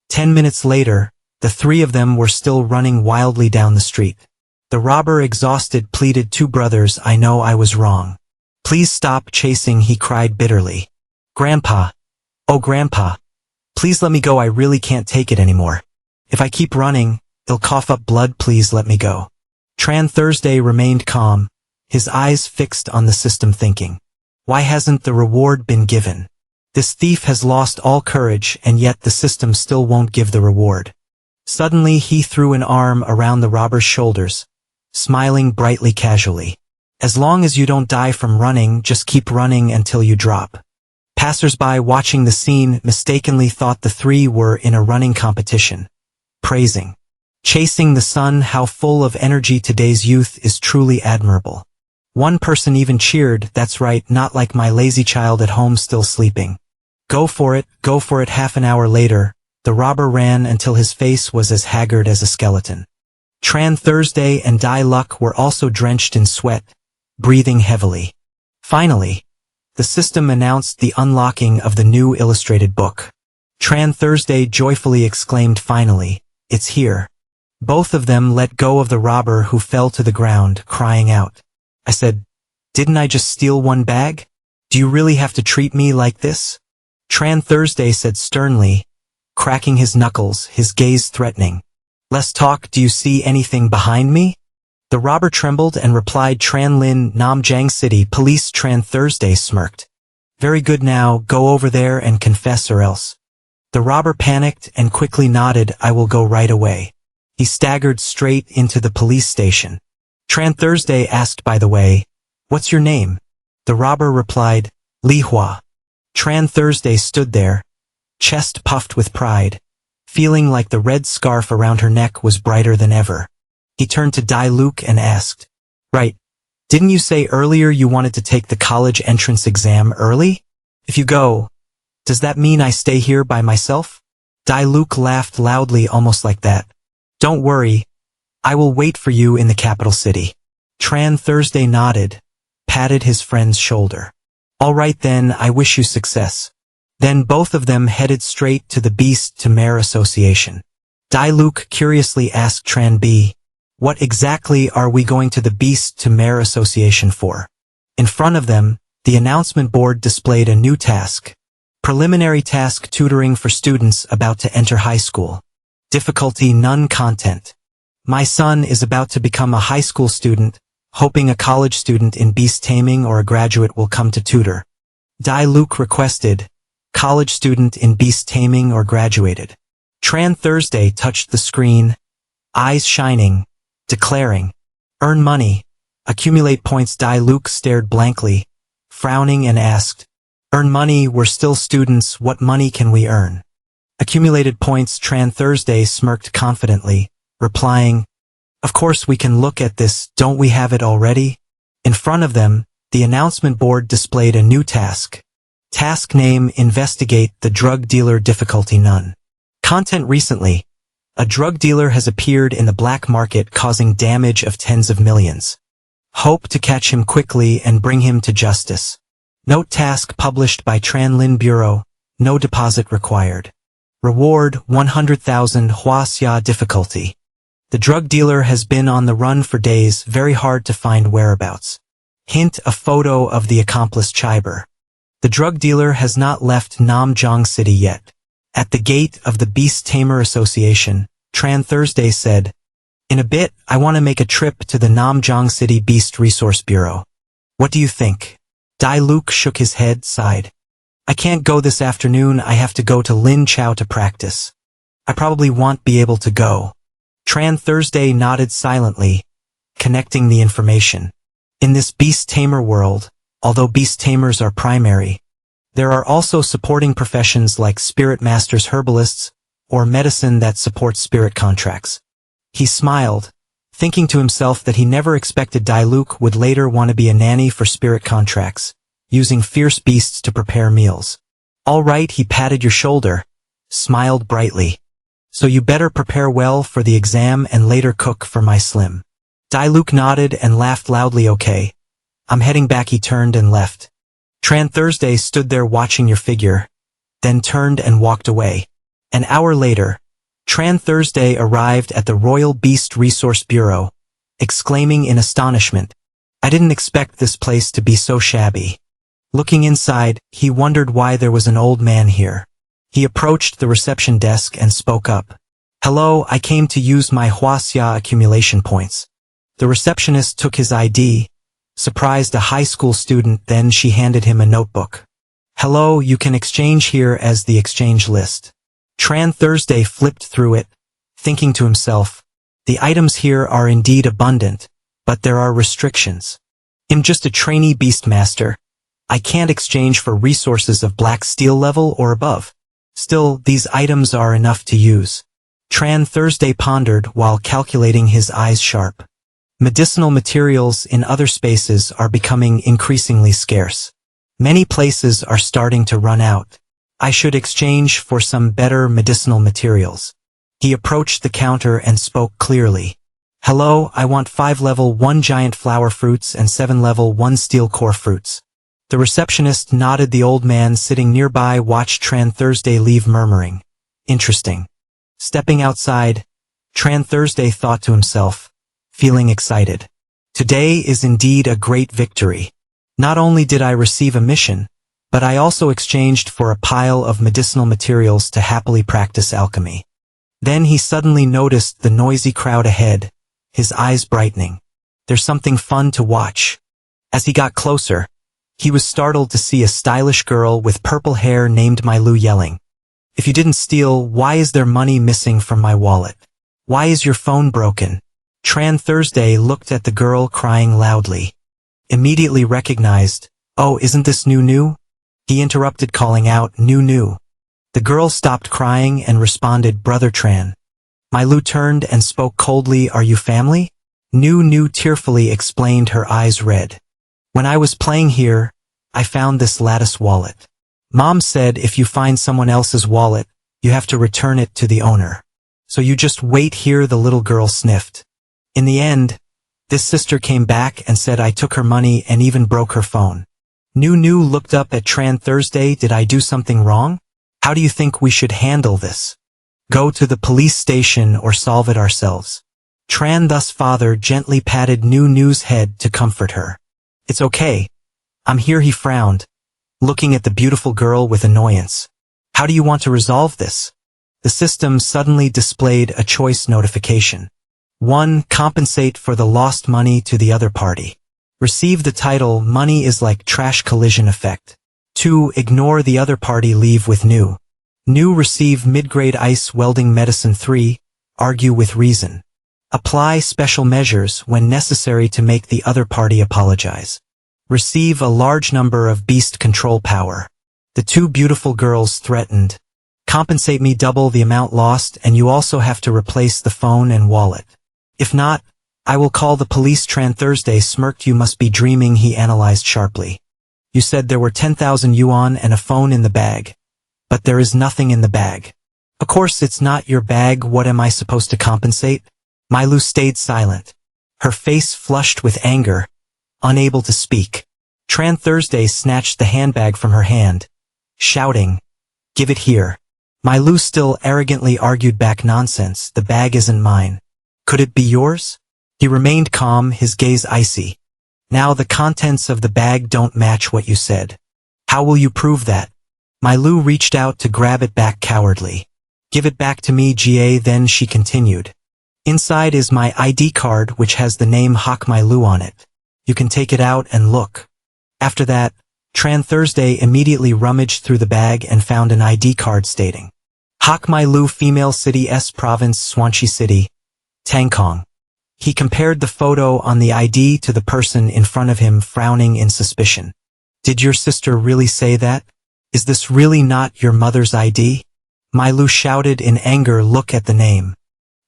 10 minutes later, the three of them were still running wildly down the street. The robber, exhausted, pleaded, "Two brothers, I know I was wrong. Please stop chasing," he cried bitterly. "Grandpa. Oh Grandpa. Please let me go, I really can't take it anymore. If I keep running, I'll cough up blood, please let me go." Tran Thursday remained calm, his eyes fixed on the system, thinking, why hasn't the reward been given? This thief has lost all courage and yet the system still won't give the reward. Suddenly he threw an arm around the robber's shoulders, smiling brightly casually. "As long as you don't die from running, just keep running until you drop." Passers-by watching the scene mistakenly thought the three were in a running competition, praising, "Chasing the sun, how full of energy today's youth is, truly admirable." One person even cheered, "That's right, not like my lazy child at home still sleeping. Go for it, go for it." Half an hour later, the robber ran until his face was as haggard as a skeleton. Tran Thursday and Diluc were also drenched in sweat, breathing heavily. Finally, the system announced the unlocking of the new illustrated book. Tran Thursday joyfully exclaimed, "Finally, it's here." Both of them let go of the robber, who fell to the ground, crying out, "I said, didn't I just steal one bag? Do you really have to treat me like this?" Tran Thursday said sternly, cracking his knuckles, his gaze threatening, "Less talk, do you see anything behind me?" The robber trembled and replied, "Tran Lin, Namjang City Police." Tran Thursday smirked. "Very good, now go over there and confess or else." The robber panicked and quickly nodded, "I will go right away." He staggered straight into the police station. Tran Thursday asked, "By the way, what's your name?" The robber replied, "Li Hua." Tran Thursday stood there, chest puffed with pride, feeling like the red scarf around her neck was brighter than ever. He turned to Diluc and asked, "Right, didn't you say earlier you wanted to take the college entrance exam early? If you go, does that mean I stay here by myself?" Diluc laughed loudly, almost like that. "Don't worry, I will wait for you in the capital city." Tran Thursday nodded, patted his friend's shoulder. "All right then, I wish you success." Then both of them headed straight to the Beast Tamer Association. Diluc curiously asked Tran B, "What exactly are we going to the Beast Tamer Association for?" In front of them, the announcement board displayed a new task. Preliminary task: tutoring for students about to enter high school. Difficulty: none. Content: my son is about to become a high school student, hoping a college student in beast taming or a graduate will come to tutor. Diluc requested, college student in beast taming or graduated. Tran Thursday touched the screen, eyes shining, declaring, "Earn money. Accumulate points." Diluc stared blankly, frowning and asked, "Earn money? We're still students, what money can we earn?" "Accumulated points." Tran Thursday smirked confidently, replying, "Of course we can look at this, don't we have it already?" In front of them, the announcement board displayed a new task. Task name: investigate the drug dealer. Difficulty: none. Content: recently, a drug dealer has appeared in the black market causing damage of tens of millions. Hope to catch him quickly and bring him to justice. Note: task published by Tran Lin Bureau, no deposit required. Reward: 100,000 Hua. Difficulty: the drug dealer has been on the run for days, very hard to find whereabouts. Hint: a photo of the accomplice Chiber. The drug dealer has not left Namjang City yet. At the gate of the Beast Tamer Association, Tran Thursday said, "In a bit, I want to make a trip to the Namjang City Beast Resource Bureau. What do you think?" Diluc shook his head, sighed. "I can't go this afternoon, I have to go to Lin Chao to practice. I probably won't be able to go." Tran Thursday nodded silently, connecting the information. In this beast tamer world, although beast tamers are primary, There are also supporting professions like spirit masters, herbalists, or medicine that supports spirit contracts. He smiled, thinking to himself that he never expected Dailuk would later want to be a nanny for spirit contracts, using fierce beasts to prepare meals. All right, he patted your shoulder, smiled brightly. So you better prepare well for the exam and later cook for my slim. Dailuk nodded and laughed loudly. Okay, I'm heading back. He turned and left. Tran Thursday stood there watching your figure, then turned and walked away. An hour later, Tran Thursday arrived at the Royal Beast Resource Bureau, exclaiming in astonishment, I didn't expect this place to be so shabby. Looking inside, he wondered why there was an old man here. He approached the reception desk and spoke up. Hello, I came to use my Huaxia accumulation points. The receptionist took his ID, surprised a high school student, then she handed him a notebook. Hello, you can exchange here as the exchange list. Tran Thursday flipped through it, thinking to himself, the items here are indeed abundant, but there are restrictions. I'm just a trainee beastmaster. I can't exchange for resources of black steel level or above. Still, these items are enough to use. Tran Thursday pondered while calculating, his eyes sharp. Medicinal materials in other spaces are becoming increasingly scarce. Many places are starting to run out. I should exchange for some better medicinal materials. He approached the counter and spoke clearly. Hello, I want 5 level 1 giant flower fruits and 7 level 1 steel core fruits. The receptionist nodded. The old man sitting nearby watched Tran Thursday leave, murmuring, interesting. Stepping outside, Tran Thursday thought to himself, feeling excited. Today is indeed a great victory. Not only did I receive a mission, but I also exchanged for a pile of medicinal materials to happily practice alchemy. Then he suddenly noticed the noisy crowd ahead, his eyes brightening. There's something fun to watch. As he got closer, he was startled to see a stylish girl with purple hair named Mailu yelling, if you didn't steal, why is there money missing from my wallet? Why is your phone broken? Tran Thursday looked at the girl crying loudly. Immediately recognized, oh, isn't this new? He interrupted, calling out, new. The girl stopped crying and responded, Brother Tran. Mailu turned and spoke coldly, are you family? New tearfully explained, her eyes red. When I was playing here, I found this lattice wallet. Mom said if you find someone else's wallet, you have to return it to the owner. So you just wait here, the little girl sniffed. In the end, this sister came back and said I took her money and even broke her phone. New looked up at Tran Thursday. Did I do something wrong? How do you think we should handle this? Go to the police station or solve it ourselves. Tran thus father gently patted New's head to comfort her. It's okay. I'm here. He frowned, looking at the beautiful girl with annoyance. How do you want to resolve this? The system suddenly displayed a choice notification. 1. Compensate for the lost money to the other party. Receive the title, Money is like trash, collision effect. 2. Ignore the other party, leave with New. Receive mid-grade ice welding medicine. 3. Argue with reason. Apply special measures when necessary to make the other party apologize. Receive a large number of beast control power. The two beautiful girls threatened. Compensate me double the amount lost, and you also have to replace the phone and wallet. If not, I will call the police. Tran Thursday smirked. You must be dreaming, he analyzed sharply. You said there were 10,000 yuan and a phone in the bag. But there is nothing in the bag. Of course it's not your bag. What am I supposed to compensate? Mailu stayed silent. Her face flushed with anger, unable to speak. Tran Thursday snatched the handbag from her hand, shouting, give it here. Mailu still arrogantly argued back, nonsense, the bag isn't mine. Could it be yours? He remained calm, his gaze icy. Now the contents of the bag don't match what you said. How will you prove that? Mailu reached out to grab it back cowardly. Give it back to me, Ga. Then she continued. Inside is my ID card which has the name Hak Mailu on it. You can take it out and look. After that, Tran Thursday immediately rummaged through the bag and found an ID card stating Hak Mailu, female, city S province, Swansea City, Tangkong. He compared the photo on the ID to the person in front of him, frowning in suspicion. Did your sister really say that? Is this really not your mother's ID? My Lu shouted in anger. Look at the name.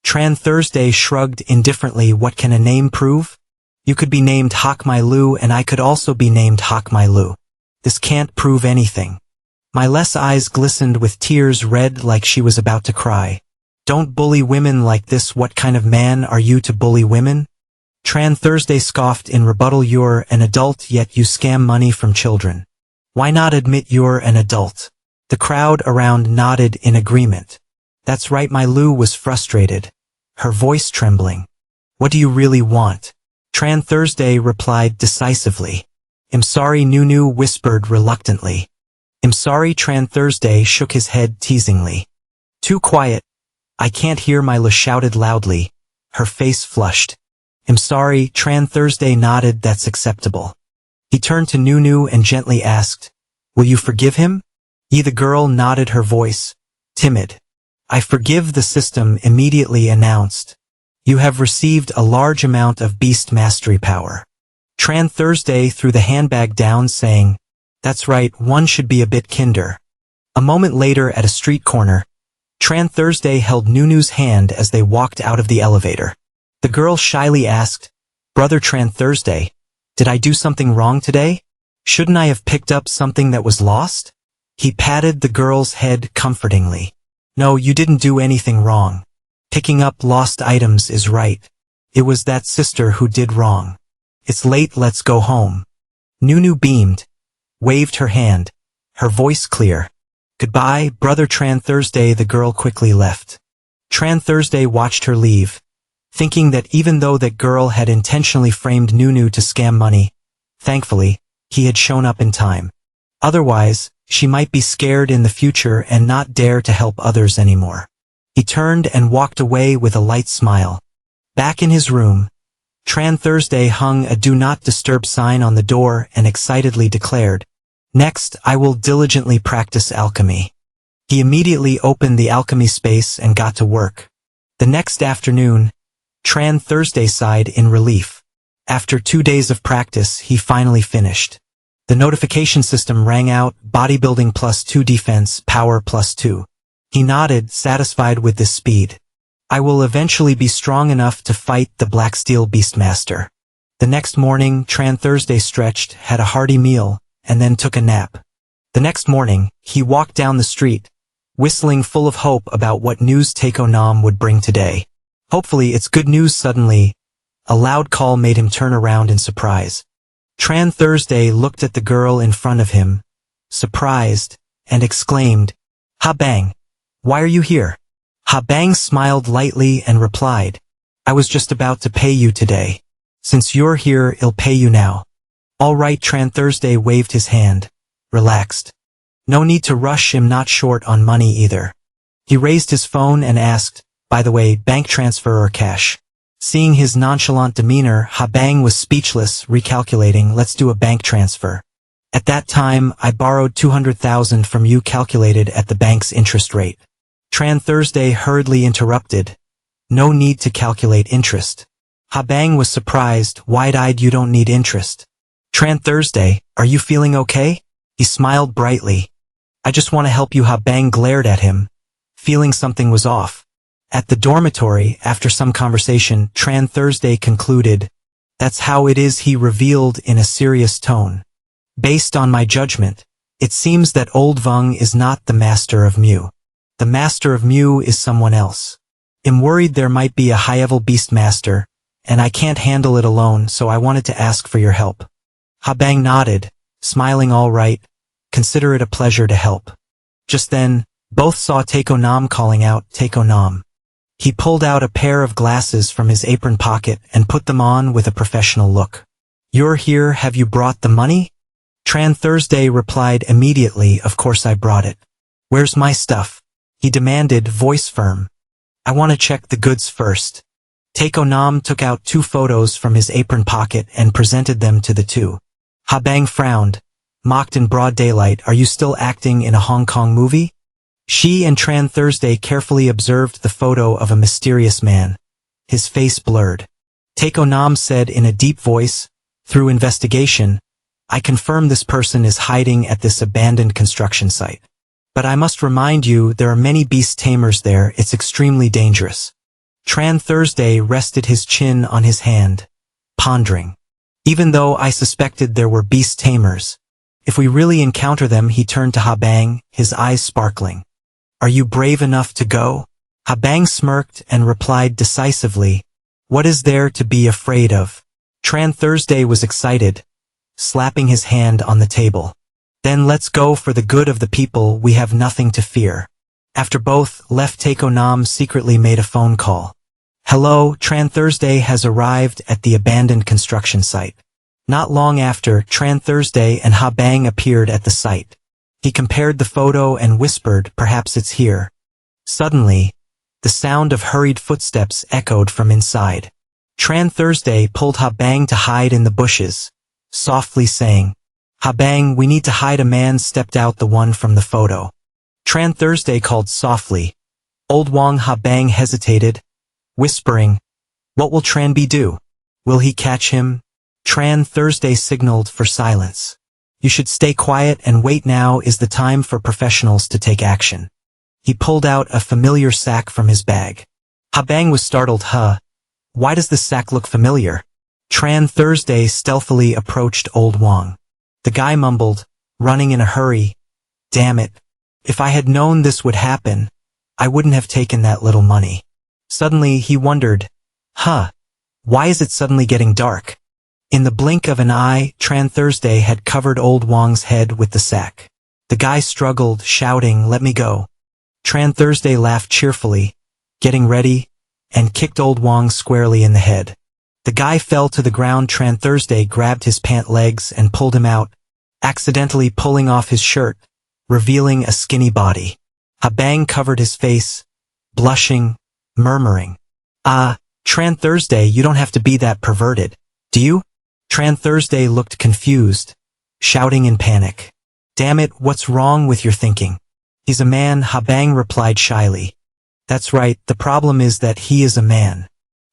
Tran Thursday shrugged indifferently. What can a name prove? You could be named Hak My Lu and I could also be named Hak My Lu. This can't prove anything. My Le's eyes glistened with tears red like she was about to cry. Don't bully women like this. What kind of man are you to bully women? Tran Thursday scoffed in rebuttal. You're an adult yet you scam money from children. Why not admit you're an adult? The crowd around nodded in agreement. That's right. My Lu was frustrated, her voice trembling. What do you really want? Tran Thursday replied decisively. I'm sorry, Nunu whispered reluctantly. I'm sorry. Tran Thursday shook his head teasingly. Too quiet. I can't hear. My Lu shouted loudly, her face flushed. I'm sorry. Tran Thursday nodded. That's acceptable. He turned to Nunu and gently asked, will you forgive him? The girl nodded, her voice timid. I forgive the system, immediately announced. You have received a large amount of beast mastery power. Tran Thursday threw the handbag down, saying, that's right, one should be a bit kinder. A moment later at a street corner, Tran Thursday held Nunu's hand as they walked out of the elevator. The girl shyly asked, Brother Tran Thursday, did I do something wrong today? Shouldn't I have picked up something that was lost? He patted the girl's head comfortingly. No, you didn't do anything wrong. Picking up lost items is right. It was that sister who did wrong. It's late, let's go home. Nunu beamed, waved her hand, her voice clear. Goodbye, Brother Tran Thursday. The girl quickly left. Tran Thursday watched her leave, thinking that even though that girl had intentionally framed Nunu to scam money, thankfully, he had shown up in time. Otherwise, she might be scared in the future and not dare to help others anymore. He turned and walked away with a light smile. Back in his room, Tran Thursday hung a do not disturb sign on the door and excitedly declared, next, I will diligently practice alchemy. He immediately opened the alchemy space and got to work. The next afternoon, Tran Thursday sighed in relief. After 2 days of practice, he finally finished. The notification system rang out, bodybuilding +2 defense, power +2. He nodded, satisfied with this speed. I will eventually be strong enough to fight the Black Steel Beastmaster. The next morning, Tran Thursday stretched, had a hearty meal, and then took a nap. The next morning, he walked down the street, whistling, full of hope about what news Taeko Nam would bring today. Hopefully it's good news. Suddenly, a loud call made him turn around in surprise. Tran Thursday looked at the girl in front of him, surprised, and exclaimed, Ha Bang! Why are you here? Ha Bang smiled lightly and replied, I was just about to pay you today. Since you're here, I'll pay you now. All right. Tran Thursday waved his hand, relaxed. No need to rush, I'm not short on money either. He raised his phone and asked, by the way, bank transfer or cash? Seeing his nonchalant demeanor, Ha Bang was speechless, recalculating, let's do a bank transfer. At that time, I borrowed 200,000 from you, calculated at the bank's interest rate. Tran Thursday hurriedly interrupted, no need to calculate interest. Ha Bang was surprised, wide-eyed, you don't need interest. Tran Thursday, are you feeling okay? He smiled brightly. I just want to help you. Ha Bang glared at him, feeling something was off. At the dormitory, after some conversation, Tran Thursday concluded, that's how it is, he revealed in a serious tone. Based on my judgment, it seems that old Vung is not the master of Mu. The master of Mu is someone else. I'm worried there might be a high-level beast master, and I can't handle it alone, so I wanted to ask for your help. Ha Bang nodded, smiling. All right, consider it a pleasure to help. Just then, both saw Taeko Nam calling out, Taeko Nam. He pulled out a pair of glasses from his apron pocket and put them on with a professional look. You're here, have you brought the money? Tran Thursday replied immediately, of course I brought it. Where's my stuff? He demanded, voice firm. I want to check the goods first. Taeko Nam took out 2 photos from his apron pocket and presented them to the two. Ha Bang frowned, mocked in broad daylight, are you still acting in a Hong Kong movie? She and Tran Thursday carefully observed the photo of a mysterious man, his face blurred. Taeko Nam said in a deep voice, through investigation, I confirm this person is hiding at this abandoned construction site. But I must remind you there are many beast tamers there, it's extremely dangerous. Tran Thursday rested his chin on his hand, pondering. Even though I suspected there were beast tamers, if we really encounter them, he turned to Habang, his eyes sparkling. Are you brave enough to go? Habang smirked and replied decisively, what is there to be afraid of? Tran Thursday was excited, slapping his hand on the table. Then let's go, for the good of the people, we have nothing to fear. After both left, Taeko Nam secretly made a phone call. Hello, Tran Thursday has arrived at the abandoned construction site. Not long after, Tran Thursday and Habang appeared at the site. He compared the photo and whispered, perhaps it's here. Suddenly, the sound of hurried footsteps echoed from inside. Tran Thursday pulled Habang to hide in the bushes, softly saying, Habang, we need to hide. A man stepped out, the one from the photo. Tran Thursday called softly. Old Wang. Habang hesitated, whispering, what will Tranby do? Will he catch him? Tran Thursday signaled for silence. You should stay quiet and wait. Now is the time for professionals to take action. He pulled out a familiar sack from his bag. Habang was startled. Why does this sack look familiar? Tran Thursday stealthily approached Old Wang. The guy mumbled, running in a hurry. Damn it. If I had known this would happen, I wouldn't have taken that little money. Suddenly he wondered, why is it suddenly getting dark? In the blink of an eye, Tran Thursday had covered Old Wang's head with the sack. The guy struggled, shouting, let me go. Tran Thursday laughed cheerfully, getting ready, and kicked Old Wang squarely in the head. The guy fell to the ground. Tran Thursday grabbed his pant legs and pulled him out, accidentally pulling off his shirt, revealing a skinny body. Habang covered his face, blushing, murmuring, Tran Thursday, you don't have to be that perverted, do you? Tran Thursday looked confused, shouting in panic. Damn it, what's wrong with your thinking? He's a man, Habang replied shyly. That's right, the problem is that he is a man.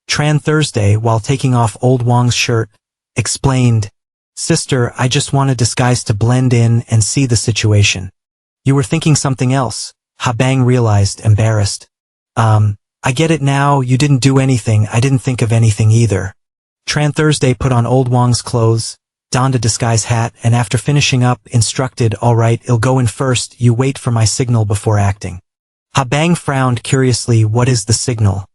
Tran Thursday, while taking off Old Wang's shirt, explained, Sister, I just want a disguise to blend in and see the situation. You were thinking something else, Habang realized, embarrassed. I get it now, you didn't do anything. I didn't think of anything either. Tran Thursday put on Old Wang's clothes, donned a disguise hat, and after finishing up, instructed, all right, I'll go in first, you wait for my signal before acting. Habang frowned curiously. What is the signal?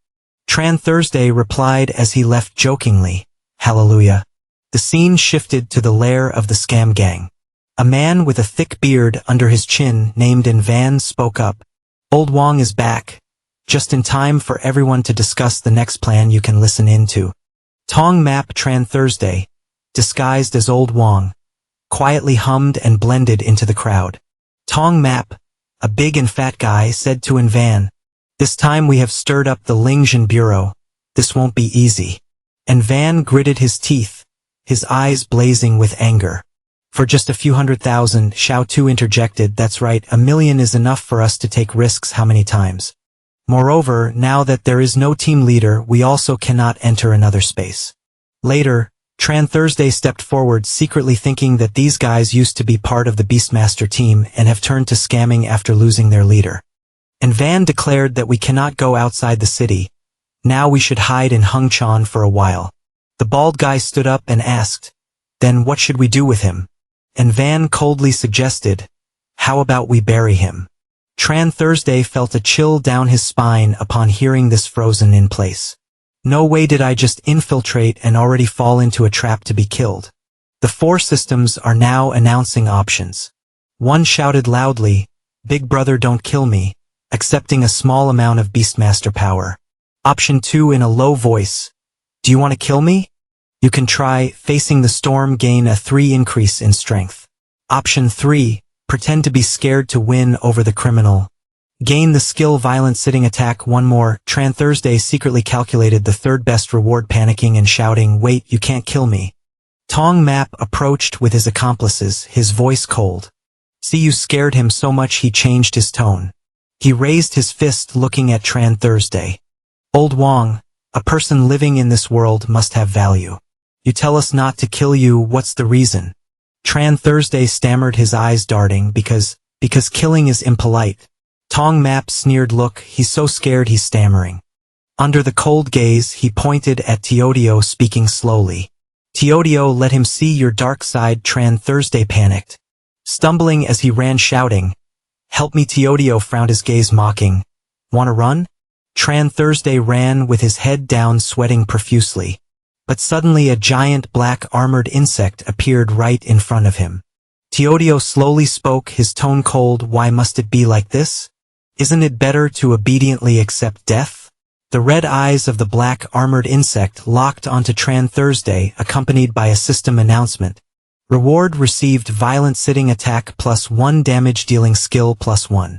Tran Thursday replied as he left jokingly, Hallelujah. The scene shifted to the lair of the scam gang. A man with a thick beard under his chin named In Van spoke up. Old Wang is back. Just in time for everyone to discuss the next plan you can listen into. Tong Map. Tran Thursday, disguised as Old Wang, quietly hummed and blended into the crowd. Tong Map, a big and fat guy, said to In Van, this time we have stirred up the Lingjin Bureau. This won't be easy. In Van gritted his teeth, his eyes blazing with anger. For just a few 100,000, Xiao Tu interjected, that's right, $1 million is enough for us to take risks how many times. Moreover, now that there is no team leader, we also cannot enter another space. Later, Tran Thursday stepped forward, secretly thinking that these guys used to be part of the Beastmaster team and have turned to scamming after losing their leader. And Van declared that we cannot go outside the city. Now we should hide in Hengchan for a while. The bald guy stood up and asked, then what should we do with him? And Van coldly suggested, how about we bury him? Tran Thursday felt a chill down his spine upon hearing this. Frozen in place. No way did I just infiltrate and already fall into a trap to be killed. The 4 systems are now announcing options. One shouted loudly, Big Brother don't kill me, accepting a small amount of Beastmaster power. Option 2 in a low voice, do you want to kill me? You can try, facing the storm, gain a 3 increase in strength. Option 3, pretend to be scared to win over the criminal. Gain the skill violent sitting attack 1 more. Tran Thursday secretly calculated the 3rd best reward, panicking and shouting, wait, you can't kill me. Tong Map approached with his accomplices, his voice cold. See, you scared him so much he changed his tone. He raised his fist, looking at Tran Thursday. Old Wang, a person living in this world must have value. You tell us not to kill you, what's the reason? Tran Thursday stammered, his eyes darting, because killing is impolite. Tong Map sneered, look, he's so scared he's stammering. Under the cold gaze, he pointed at Teodio, speaking slowly. Teodio, let him see your dark side. Tran Thursday panicked, stumbling as he ran, shouting, help me. Teodio frowned, his gaze mocking. Wanna run? Tran Thursday ran with his head down, sweating profusely. But suddenly a giant black armored insect appeared right in front of him. Teodio slowly spoke, his tone cold, why must it be like this? Isn't it better to obediently accept death? The red eyes of the black armored insect locked onto Tran Thursday, accompanied by a system announcement. Reward received, violent sitting attack +1, damage dealing skill +1.